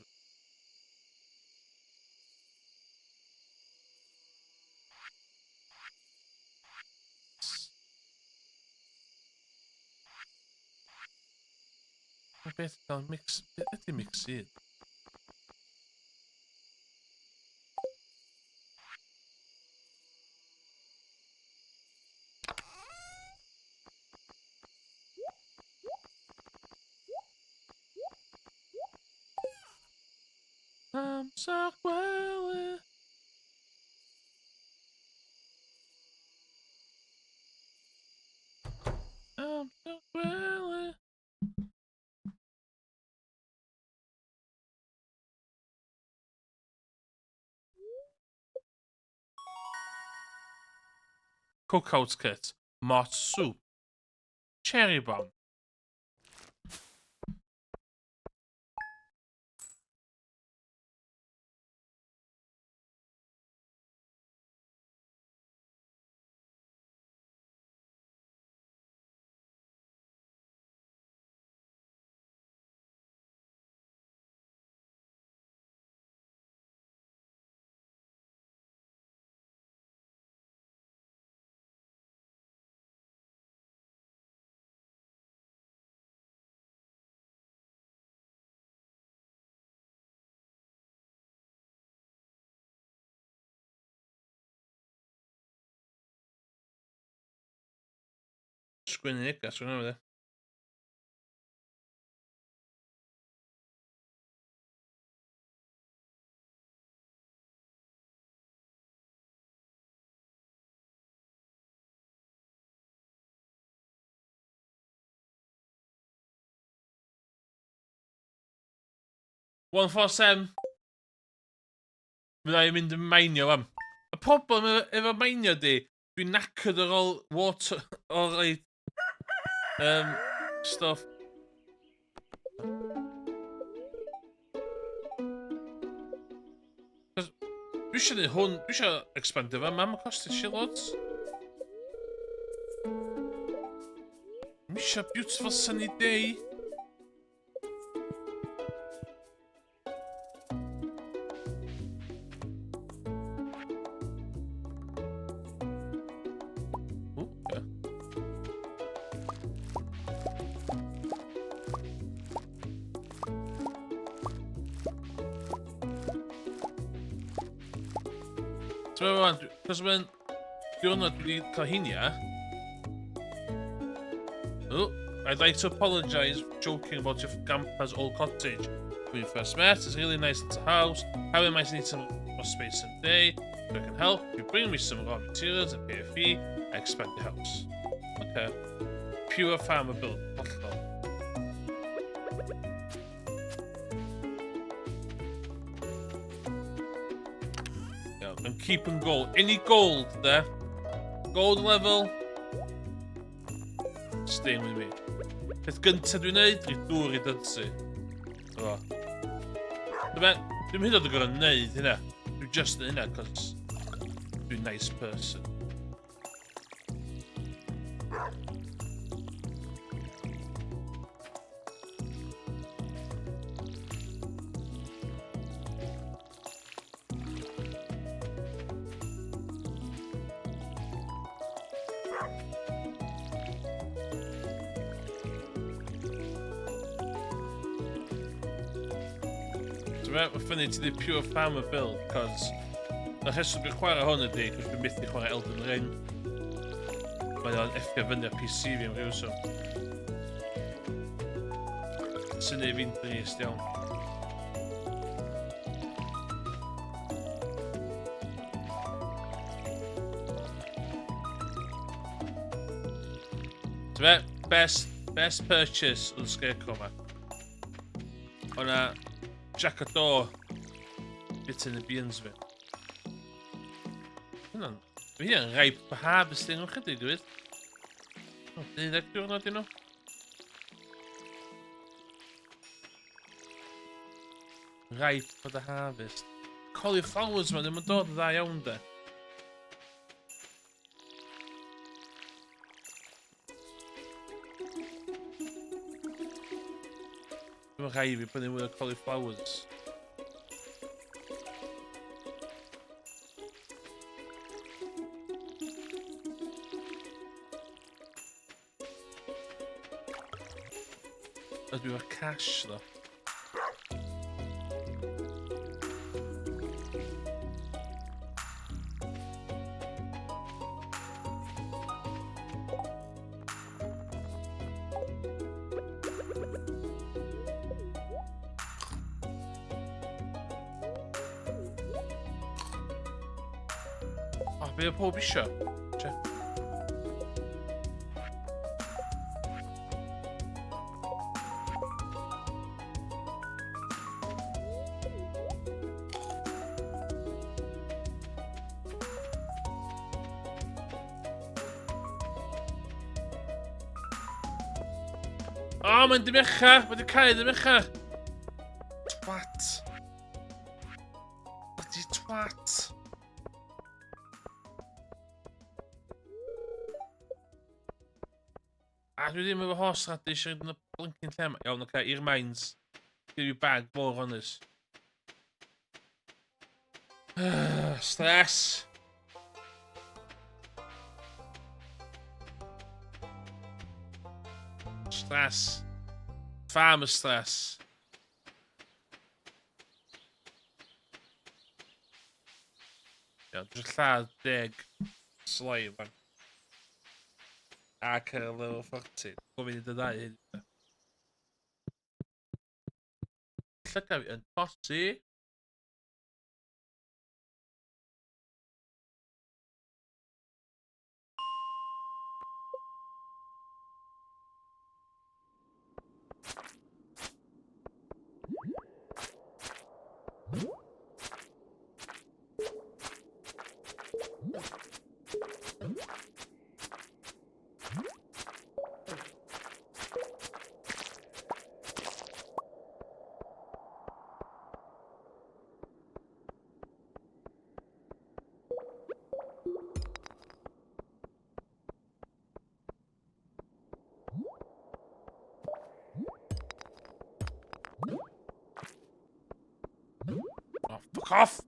Beth kan mix. Beth mix it. Amser gwely. Amser gwely. Cookout kit. Mott soup. Cherry bomb. Squinny Nick, that's over there. One for Sam. Byddai mynd yn mainio am. Y problem efo mainio di, dwi'n knackered ar ôl water, o'r stuff. Dwi eisiau neud hwn, dwi eisiau expandio fe, mam yn costio shitloads. Dwi eisiau beautiful sunny day. Cos mae'n diwrnod dwi wedi cael hinia. Oh, I'd like to apologise for joking about your grandpa's old cottage. When we first met, it's a really nice little house. However, I might need some more space someday. If I can help, if you bring me some raw materials and pay a fee, I expand the house. Okay. Pure farmer build. And keeping gold. Any gold there? Gold level. Staying with me. Peth gynta dwi'n neud, i dŵr I dynsu. O. Dwi'n hyd oed yn gorau neud hynna. Dwi'n just neud hynna, cos dwi'n nice person. We're finna to the pure farmer build, cos y rheswm dwi'n chwarae hwn ydi, cos dwi'n methu chwarae Elden Ring. Mae o'n effio fyny ar PC fi am rhywswm. Sy'n ei fi'n drist iawn. Best purchase o'r scarecrow ma. O'na Jack a door. Bit in the beans of it. Mae hyn yn ripe for harvesting o'n chydig gwyd. O, 12 diwrnod i nhw. Ripe for the harvest. Cauliflowers ma ddim yn dod yn dda iawn de. Dwi'n rhaid fi prynu mwy o cauliflowers. Ydw i efo cash ddo. O, be o pob isio? Che. O, mae'n dymecha! Mae di cael dymecha! Twat! Bloody twat! A dwi ddim efo horse radish yn y blinking lle yma. Iawn, oce, i'r mines. Give you bag more on this. Stress! Stress. Farmer stress. Iawn, dwi'n lladd 10 slime. A cael level 40. Gofyn i dy ddau hyn. Llygaf yn posi. Oh, fuck off!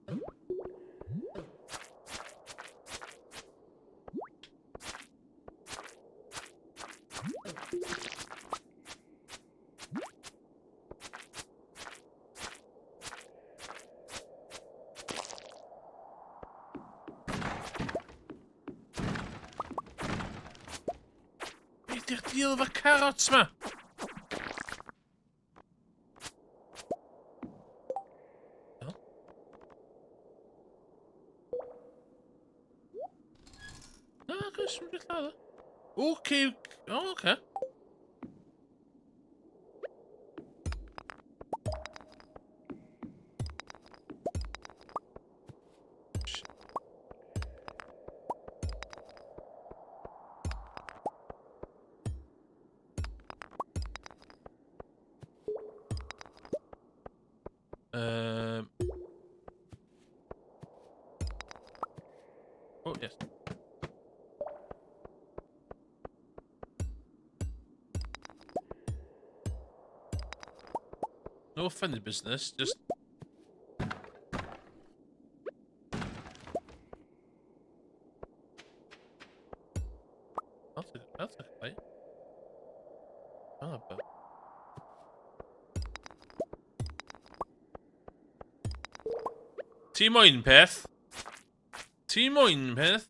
Be di'r deal efo carrots ma? Okay. Oh, okay. Oh, yes. No funny business, just... That's a fight. Oh, but... Ti moyn peth? Ti moyn peth?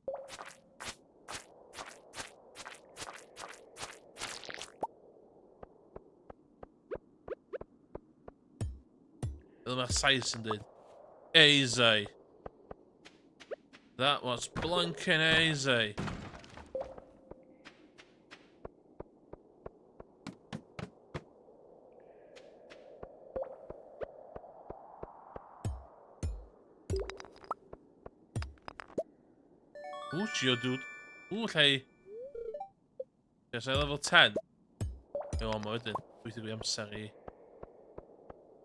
Mae'r size yn dweud easy. That was blinking easy. Ooh, Geodude. Ooh, llai... Yes, I level 10. O, ma wedyn. Gweithio fi amser I...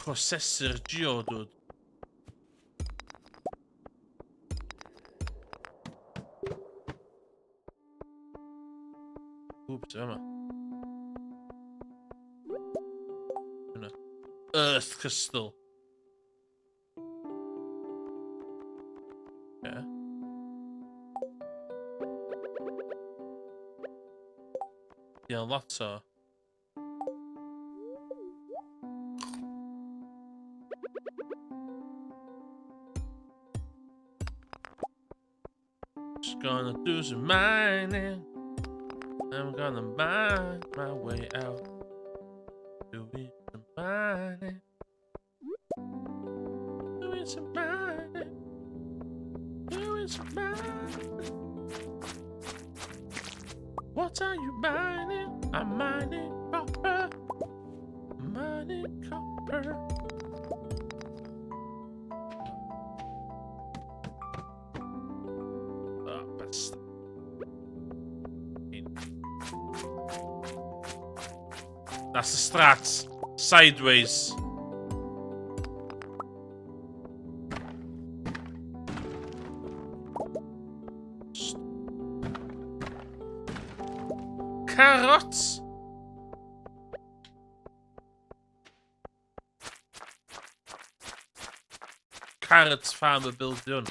Processor Geodude. Oops, yma. Hwna. Earth Crystal. Yeah. Yeah, lot o... Just gonna do some mining. I'm gonna mine my way out. Doing some mining. Doing some mining. Doing some mining. What are you mining? I'm mining copper. Mining copper. Oh, best. That's the strats. Sideways. Carrots. Carrots farmer build done.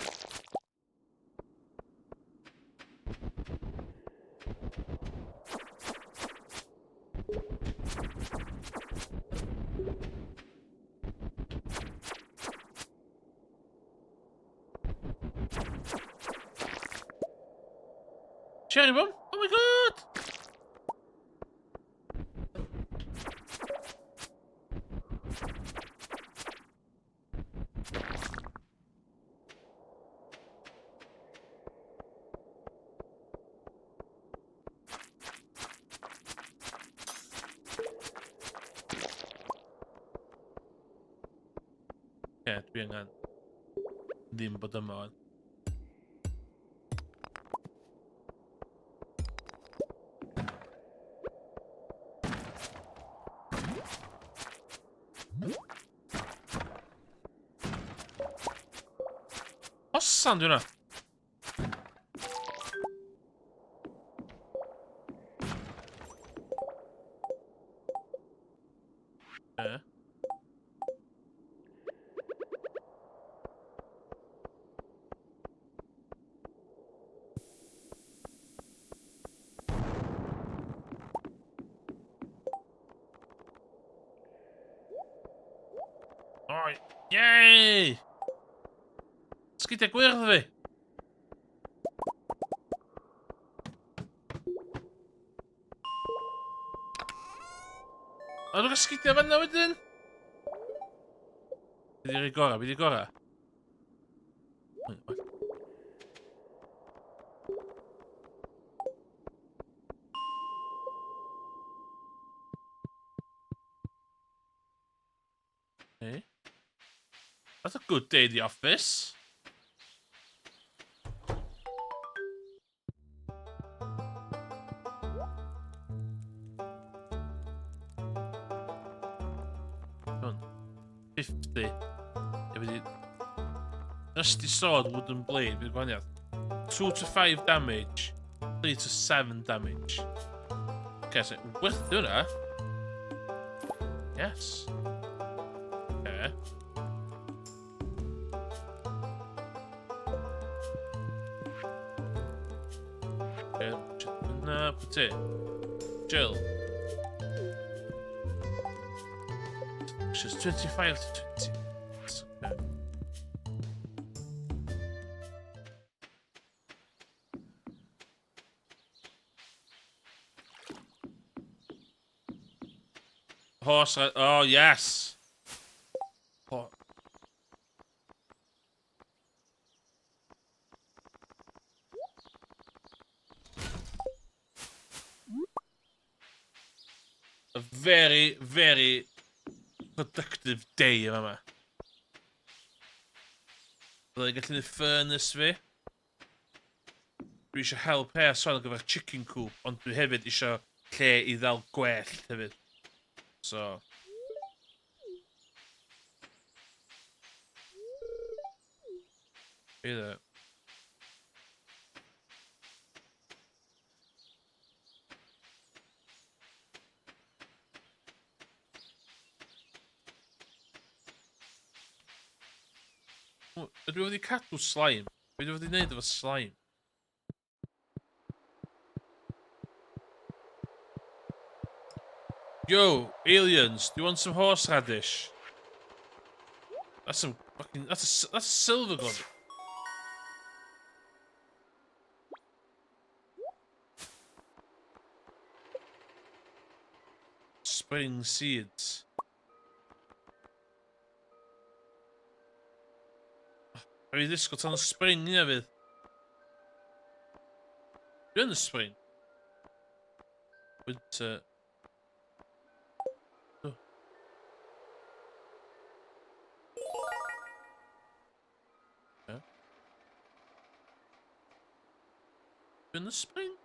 Cherry bomb? Oh my god! Yeah, dwi angen ddim bod yma wan. Hosan dwi hwnna. Okay. Alright. Yay! Sgidia gwyrdd fi. A dwi'n sgidia fanna wedyn? Be di'r gora? Be di'r gora? Okay. That's a good day in the office. Done. 50. Efo di... Rusty sword, wooden blade. Bydd gwaniad. 2 to 5 damage. 3 to 7 damage. Okay, so worth doing that. Yes. Okay. Okay, no, put it. Chill. Just 25 to 20. Okay. Horse. Oh, yes. Oh. A very, very productive day yma. Byddai'n gallu neud furnace fi. dwi eisiau help person ar gyfer chicken coop, ond dwi hefyd eisiau lle I ddal gwellt hefyd. So... Be dde? Ydw I wedi cadw slime? Be dwi wedi gwneud efo slime? Yo, aliens, do you want some horseradish? That's some fucking... That's a silver gun. Spring seeds. Heb je disco tan y spring ni hefyd? Dwi yn y spring. Winter. Oh. Yeah. Dwi yn y spring?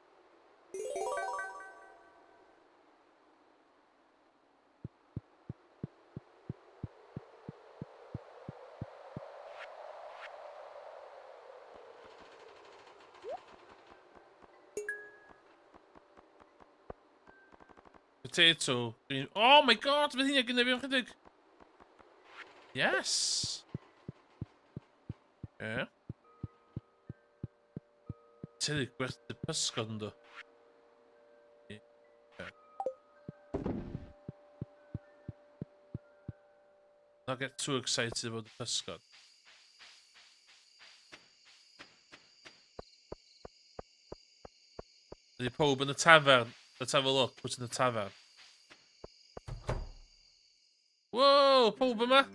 Potato. Green. Oh my god, fydd hynny gyda fi am chydig. Yes. Yeah. Tydig gwerth y pysgod ynddo. Yeah. Not get too excited about the pysgod. Ydy pob yn y tafern. Let's have a look. What's in the tavern? Whoa! Pob yma!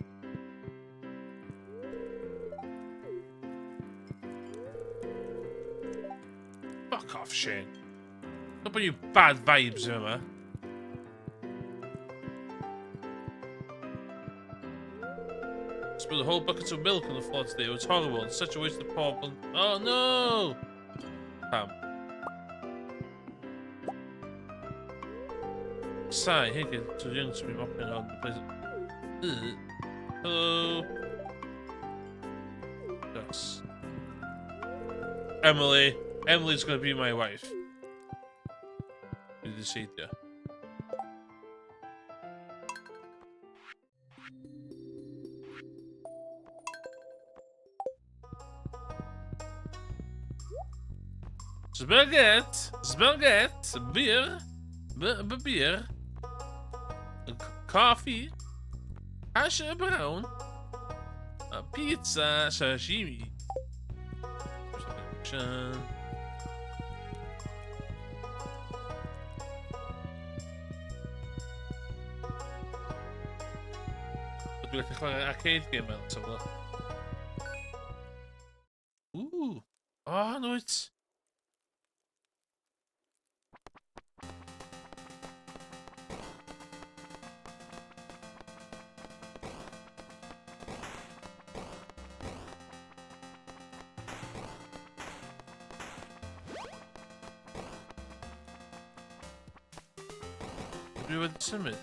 Fuck off, Shane. Don't put you bad vibes yma. Spilled a whole bucket of milk on the floor today. It was horrible. It's such a waste of pork. Oh no! Damn. Sigh, here kid, too young to be mopping around the place. Hello. Yes. Emily. Emily's gonna be my wife. You see ya. Spaghetti, beer, beer. Coffee, hash brown, pizza, sashimi. Dwi'n gallu chwarae arcade game mewn sefyll. Ooh. Oh, no, it's... Dwi wedi symud.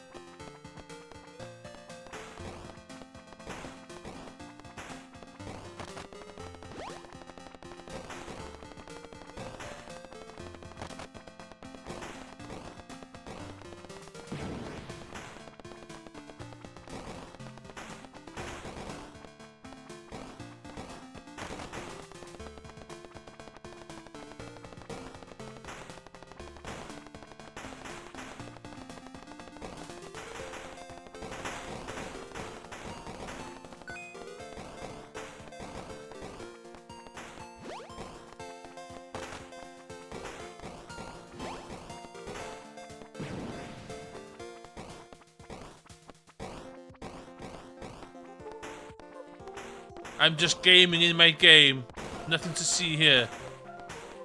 I'm just gaming in my game. Nothing to see here.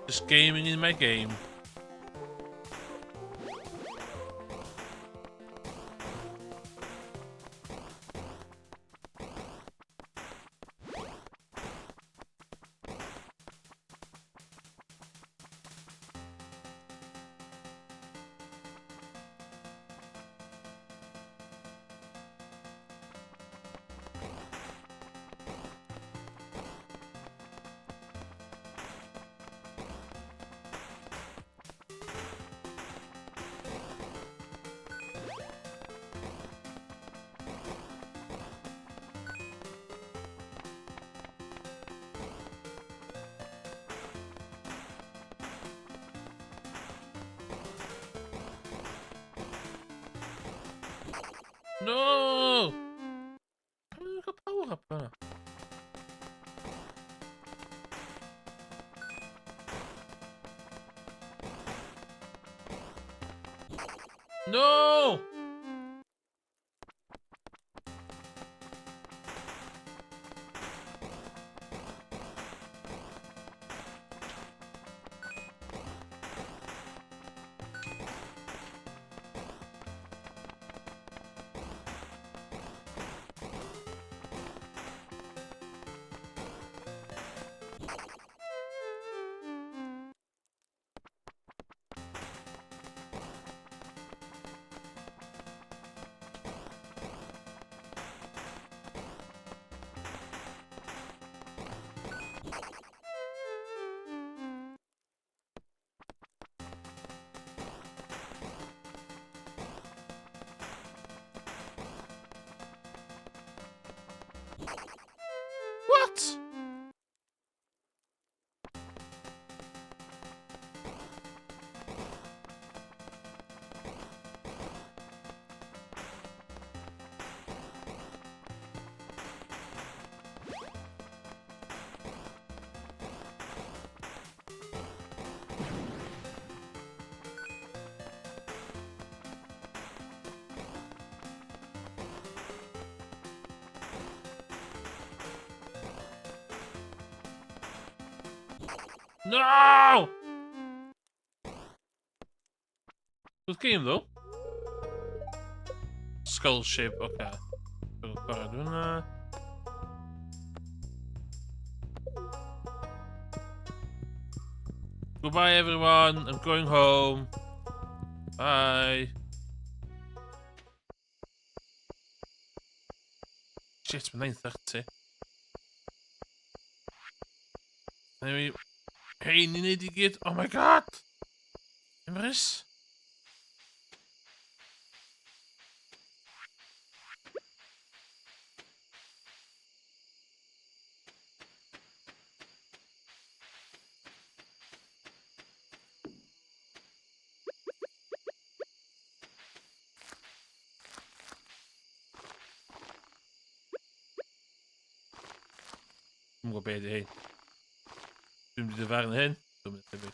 Just gaming in my game. No! Pam yn cael power up yna? No! What? No! Good game though. Skull shape, okay. Bara doen Goodbye everyone, I'm going home. Bye. Shit, it's 9:30. Anyway, hey, niet idiot. Oh my god! Waar is? Kom maar bij je heen. Doe je er ver heen? Doe het even.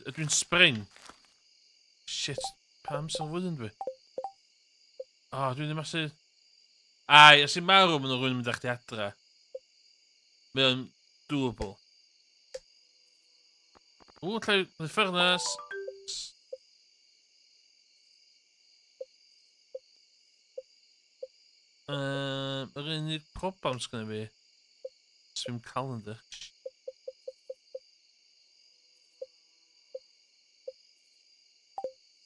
Het is een spring. Shit, Pamster wouldn't we? Ah, doe je maar ze. Ah, jag ser mer om en rund med hjärtra. Men doable. The furnace. Waarin die propams kunnen we? Swim calendar.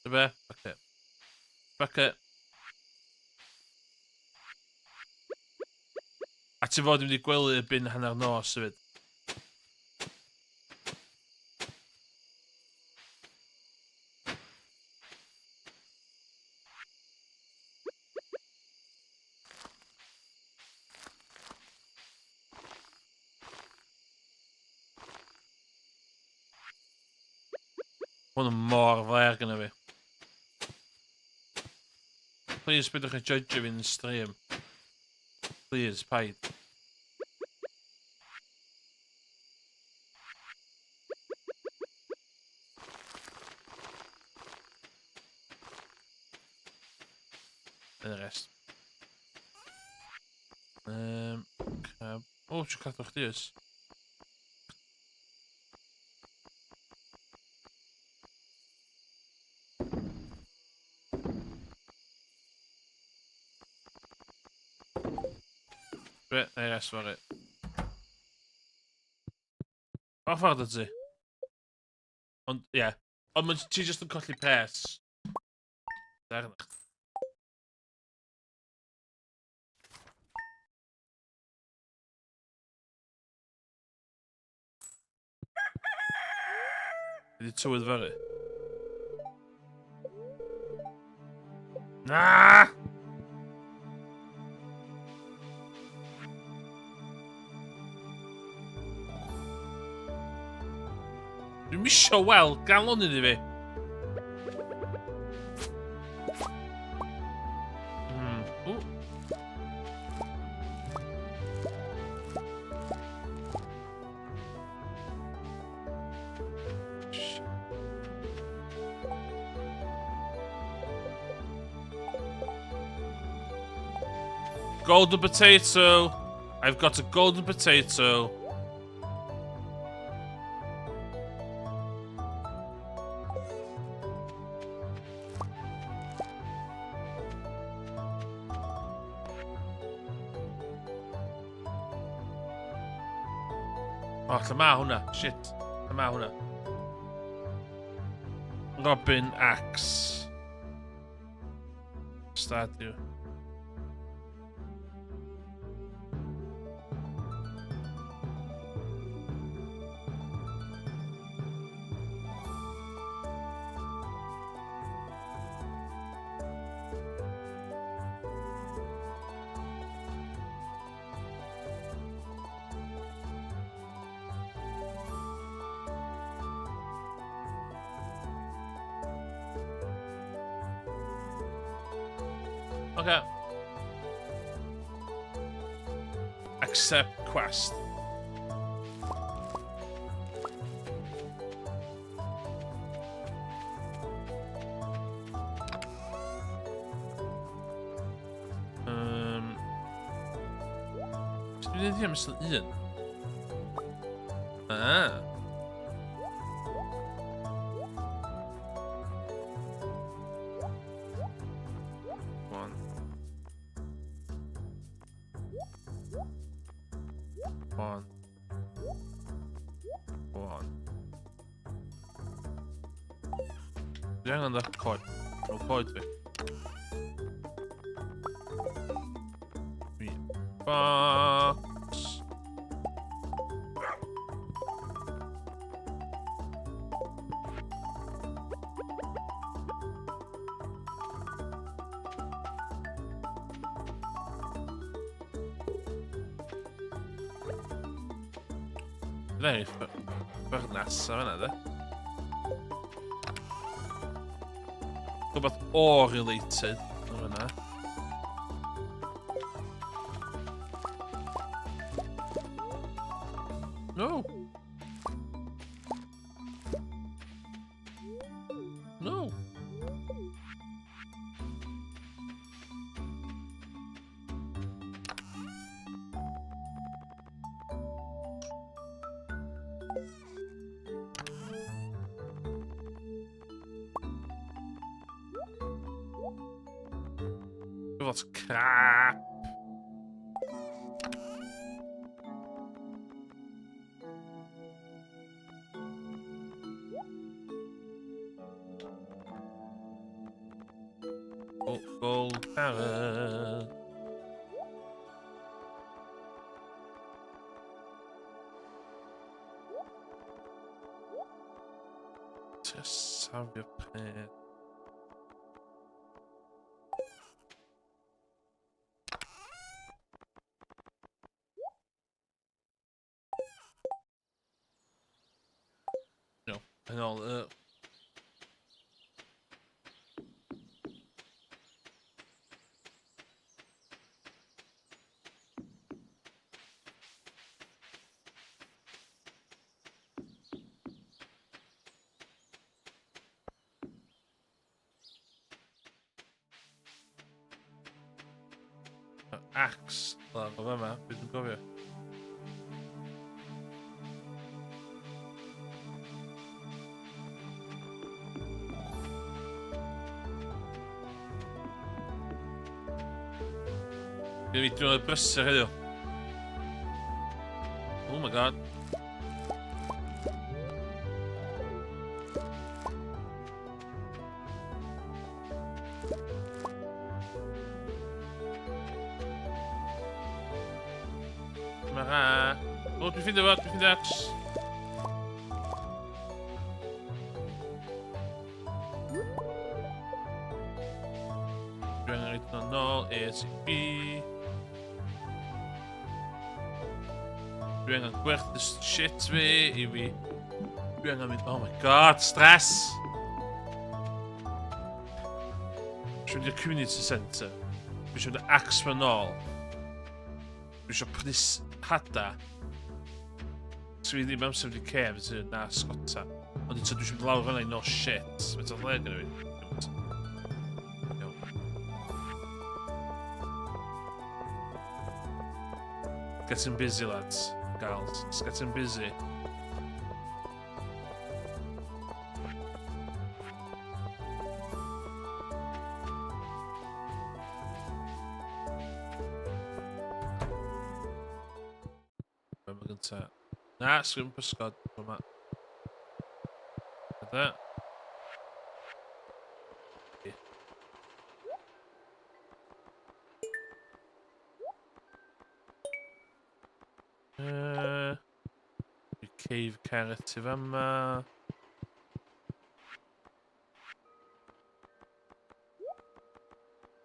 Erbij, pakken. Pakken. A ti fod i wedi gwely erbyn hanner nos hefyd. Gewoon een mor fler gyda fi. Please, bydwch chi'n judge fi'n stream. Please, paid. En de rest. Oh, je gaat toch dus. Nee, de rest waren. Waar var het ze? Want, ja. Oh, maar het is just een colli pres. Daar nog. Dit zou het worden. Ah! Dwi'n misio wel galon iddi fi. golden potato. I've got a golden potato. Oh, lle ma hwnna? Shit. Lle ma hwnna? Robin Axe. Stardew. Okay. Accept quest. Ska vi inte gömma i en? Ah. Jangan dah kod. Oh, kod tu. Box. Nej, för näsa, vad är det? Rhywbeth ore-related. O yna. No! No! Wat crap. Oh, gold carrot. Just have your pet. En al, axe. Laat maar maar, dit moet ik weer. Jag vet inte om jag pressar det då. Oh my god. Maar oh, vi finner vad, vi finner ax. Generator null, ACP. Nu gaan kwart de shit 2. Nu gaan met. Oh my god, stress! Je de community center. Je de axe van al. Je pris hatta. Så vi mam som de caves na skotta. Och det så du skulle lava like no shit. Vet du vad jag gör? Getting busy, lads. Gals. It's getting busy. Where am I going to... Nah, swim for Scott. Come on. Like that. Yeah. Cave carrot yma.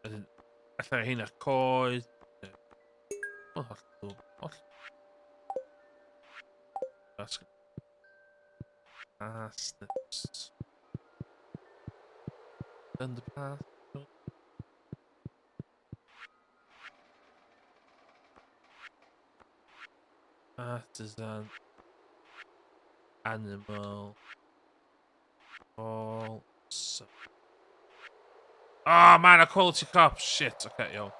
Alla hynna coed. O, hollol. That's parsnips. Underpass. Artisan. Animal. All. Oh man, a quality cop. Shit. Okay, yo.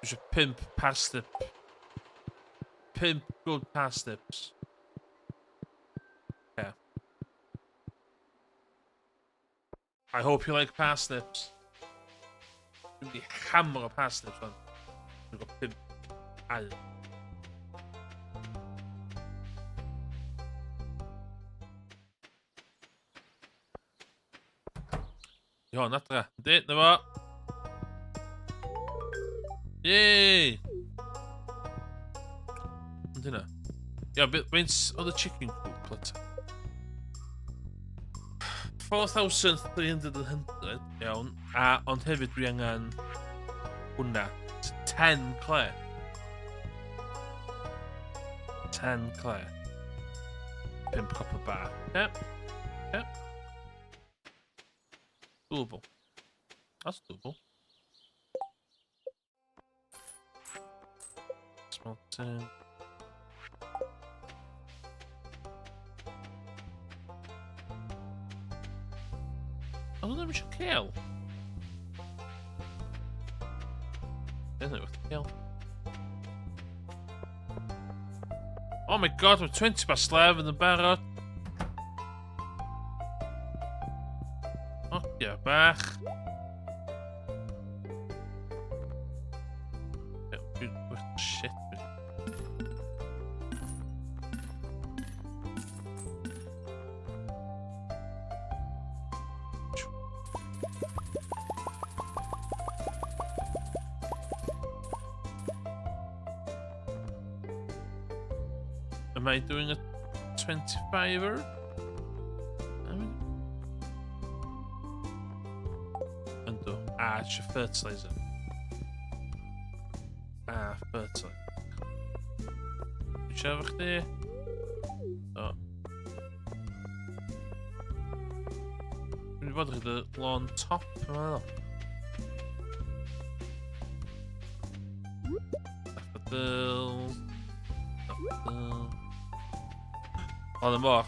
We should pimp parsnip. Pimp good parsnips. Yeah. I hope you like parsnips. The hammer of parsnips, man. We've got pimp. Ja, nattra. Det var... Yay! Dinner. Yeah, but when's other chicken coop, let's... 4,300 iawn, a ond hefyd dwi angen hwnna. 10 clay. 10 clay. 5 copper bar. Yep. Yep. Doable. That's doable. Smelting. I don't know if we should kill. Isn't it with kill? Oh my god, we're 20 past 11 and barod. Oh, yeah, back. Shit. Am I doing a 25er? Undo. Ah, it's your fertilizer. Ah, fertilizer. Whichever there. Oh. Wat er de lawn top? Well. Daffodil. On the more.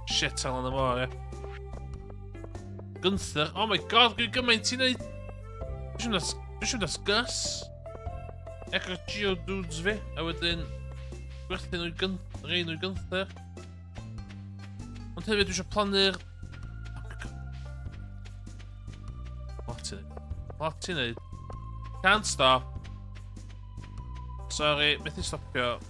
Shit on the more, yeah. Gunther. Oh my god, good gymaint i neud. Dwi siwr das Gus. Echo Geodudes fi. A wedyn gwerthu nhw'n Gunther. Ond hefyd dwi eisiau plannu'r... Lot i neud. Can't stop. Sorry, methu stopio.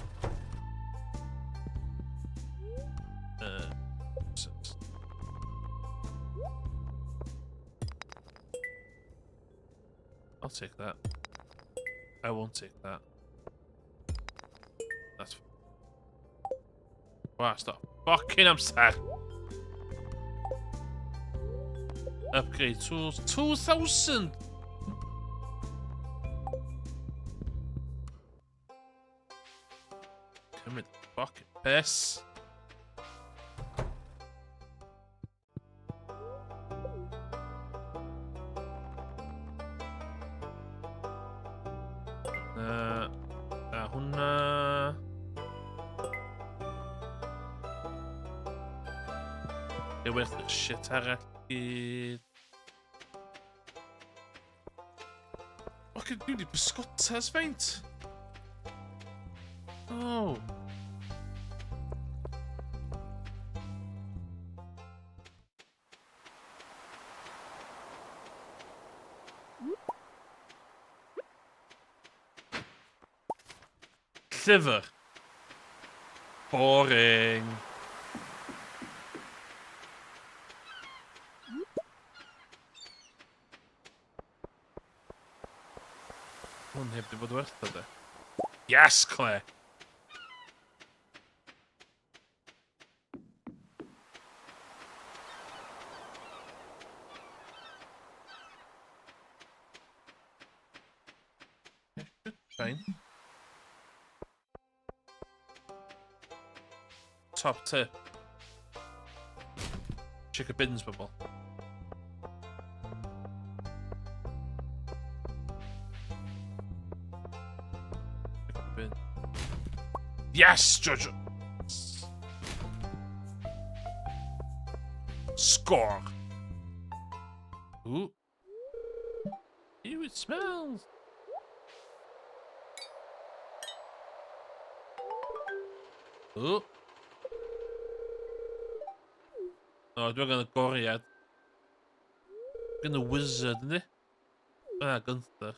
I'll take that. I won't take that. That's... Wow, stop. Fucking I'm sad. Upgrade tools. 2,000! Come with the fucking piss. Hwnna. Ie, werth y shit arall gyd. Fucking dwi wedi bysgotas feint. Oh. Clever. Boring. Hon hävde vad du ältade. Yes, Claire. Fine. Top tip. Check a bins bubble. Check a bin. Yes, Judge. Score. Ooh. Ew, it smells. Ooh. Oh, we're gonna go yet. We're gonna wizard, isn't it? Ah, Gunther.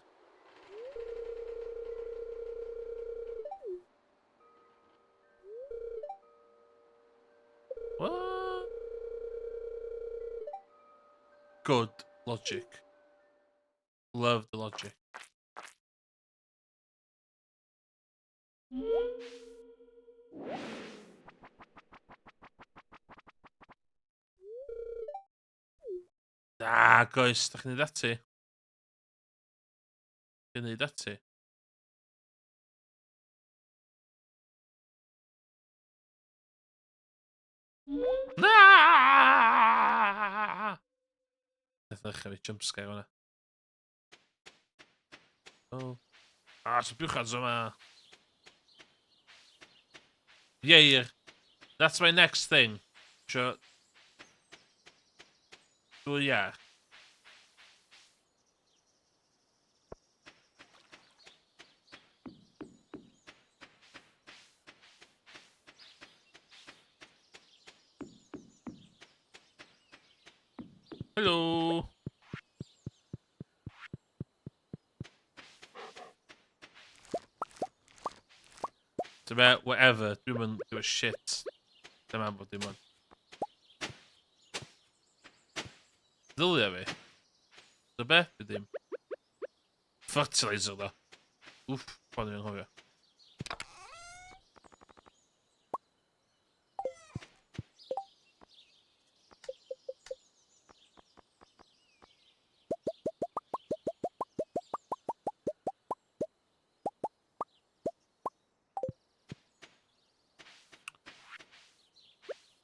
What? Good logic. Love the logic. Ah, guys, dach chi'n neud ati? Chi'n neud ati? Na! Nath ddechrau fi jumpscare hwnna. Oh. Ah, so buwchad yma. Ieir. That's my next thing. Sure. Well, yeah. Hello. It's about whatever. Dwi'n do a shit. Dyma bod dim ond. Ddylia fi. Dy beth dwi dim. Fertilizer da. Wff, pan i'n hofio.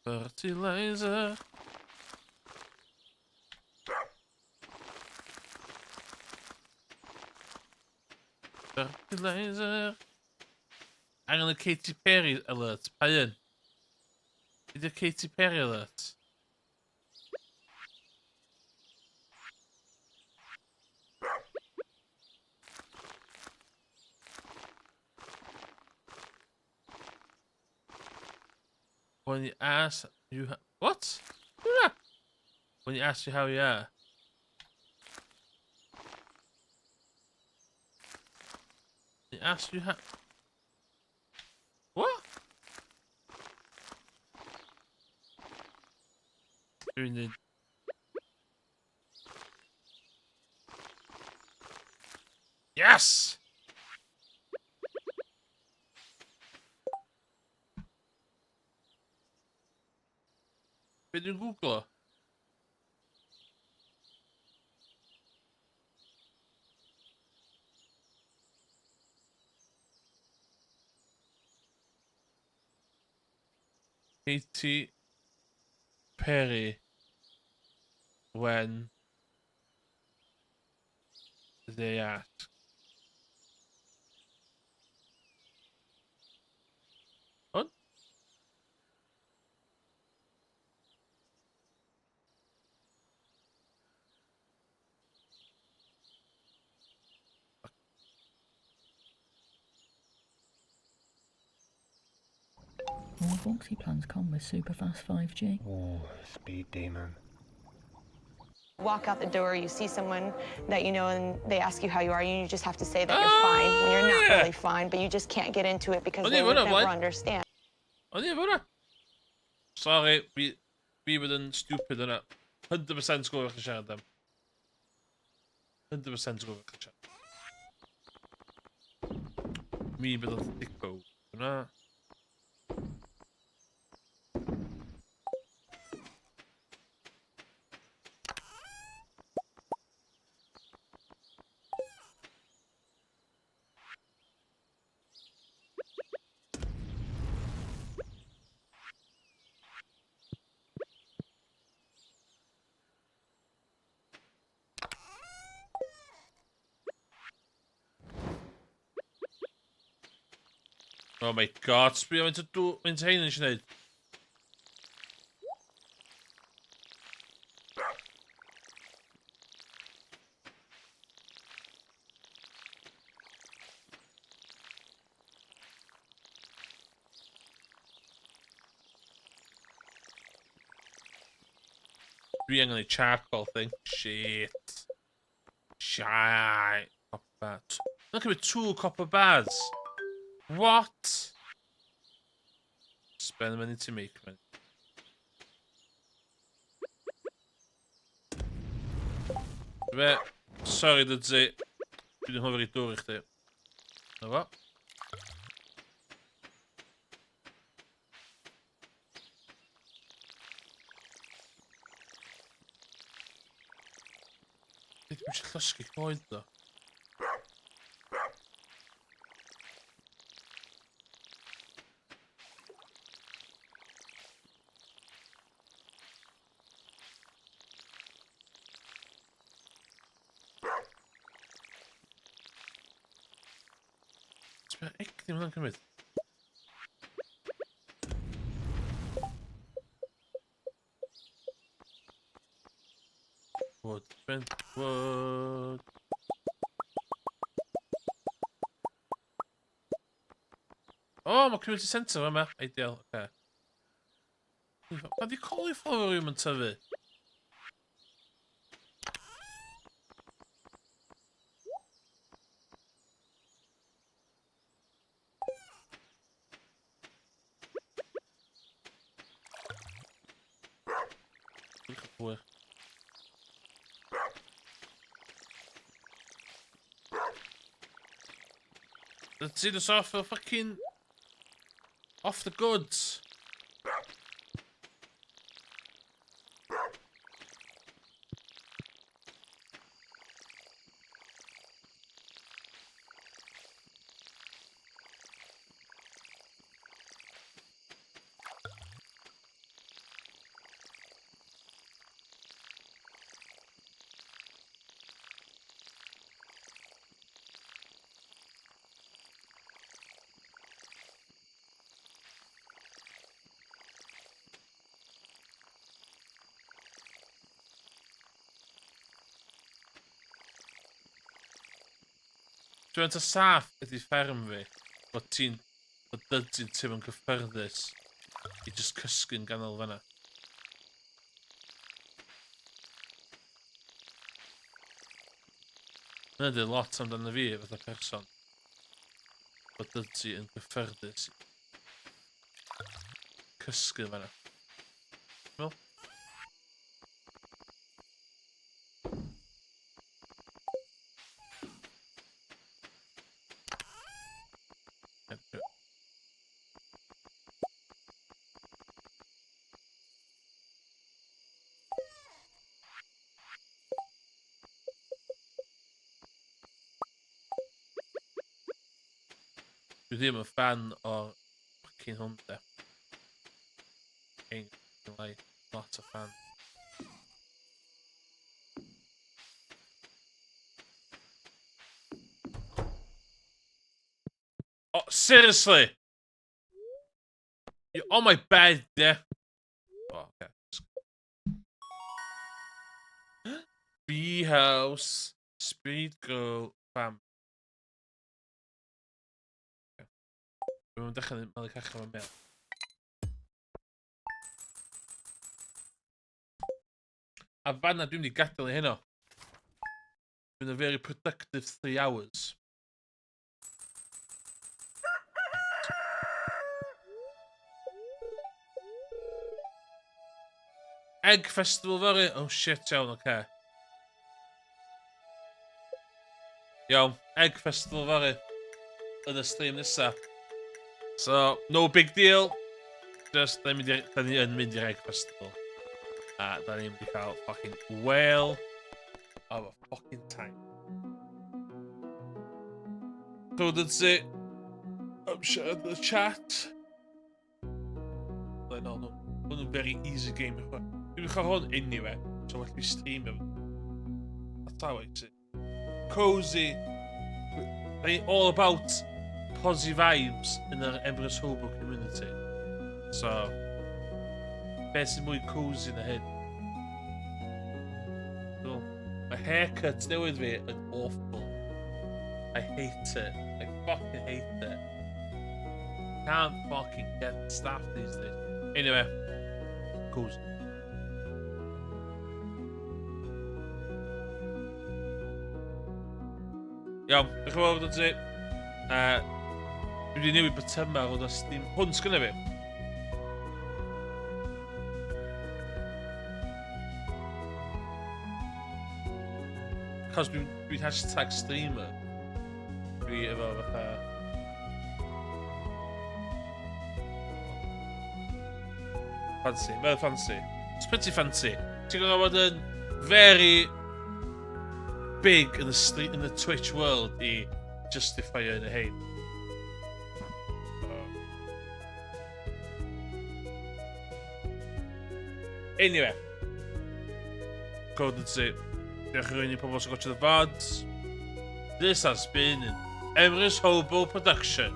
Fertilizer. Fertilizer. Angen y Katy Perry alert. Pa un? Ydy'r Katy Perry alert? When you ask you what? Yeah. When you ask you how you are. They ask you how. What? Doing the. Yes! Be dwi'n googlo? Katy Perry. When they ask. What? All Voxy plans come with super fast 5G. Oh, speed demon. Walk out the door, you see someone that you know, and they ask you how you are, and you just have to say that you're fine when you're not really fine, but you just can't get into it because they would never understand. Oh nee, voilà. Sorry, wie we den stupid innit? 100% ska vi köra dem. 100% ska vi köra. Me with a thicko. Innit? Oh my god, speel je met heen en snijdt. Being on a charcoal thing. Shit. Shite. Copper bats. Look at me, 2 copper bats. What? Spend money to make money. Sorry dat ze... Ik ben gewoon weer doorrichten. Nou wat? Ik heb je glas gegooid daar. Ik neem dan met. Wat? Oh, maar community center yma. Ideal, oce. Mae di cauliflower yw yn tyfu? Hwyr. Let's see this off the fucking... Off the goods. Dwi'n ta saff ydi fferm fi, bod dydyn ti'n yn cyffyrddus I just cysgu'n ganol fanna. Mae'n dweud lot amdano fi fatha person, bod dydyn yn cyffyrddus cysgu fanna. Wel? Dwi ddim yn fan o'r fucking hwnda. Ain't gonna lie, not a fan. Oh, seriously? You're on my bed, yeah? Oh, okay. Bee house, speed girl, fam. Dwi'n dechrau mewn i cachau mewn bel. a fanna dwi'n mynd i gadael i heno. Been a very productive 3 hours. Egg Festival fory? Oh shit, iawn, oce. Iawn, Egg Festival fory. Yn y stream nesa. So, no big deal. Just, da ni yn mynd i'r Egg Festival. A da ni'n mynd i cael fucking whale of a fucking time. So that's it. I'm sure the chat. Like, no. It's a very easy game. Dwi'n cael hwn anyway, so well we stream it. That's how it's it. Cozy. All about posy vibes in the Empress Hobo community. So, beth sy'n mwy cozy na hyn. So, my haircut newydd fi yn awful. I hate it. I fucking hate it. Can't fucking get staff these days. Anyway, cozy. Iawn, diolch yn fawr dod ti. Dwi wedi newid botymau o dos dim hwnt gyda fi. Cos dwi'n hashtag streamer. Dwi efo fatha... Fancy, very fancy. It's pretty fancy. Ti'n gwybod bod yn very big in the Twitch world I justify yn y hyn. Anyway. Code and say. Diolch yn rhaid I pobl sy'n gotcha the VODs. This has been an Emrys Hobo production.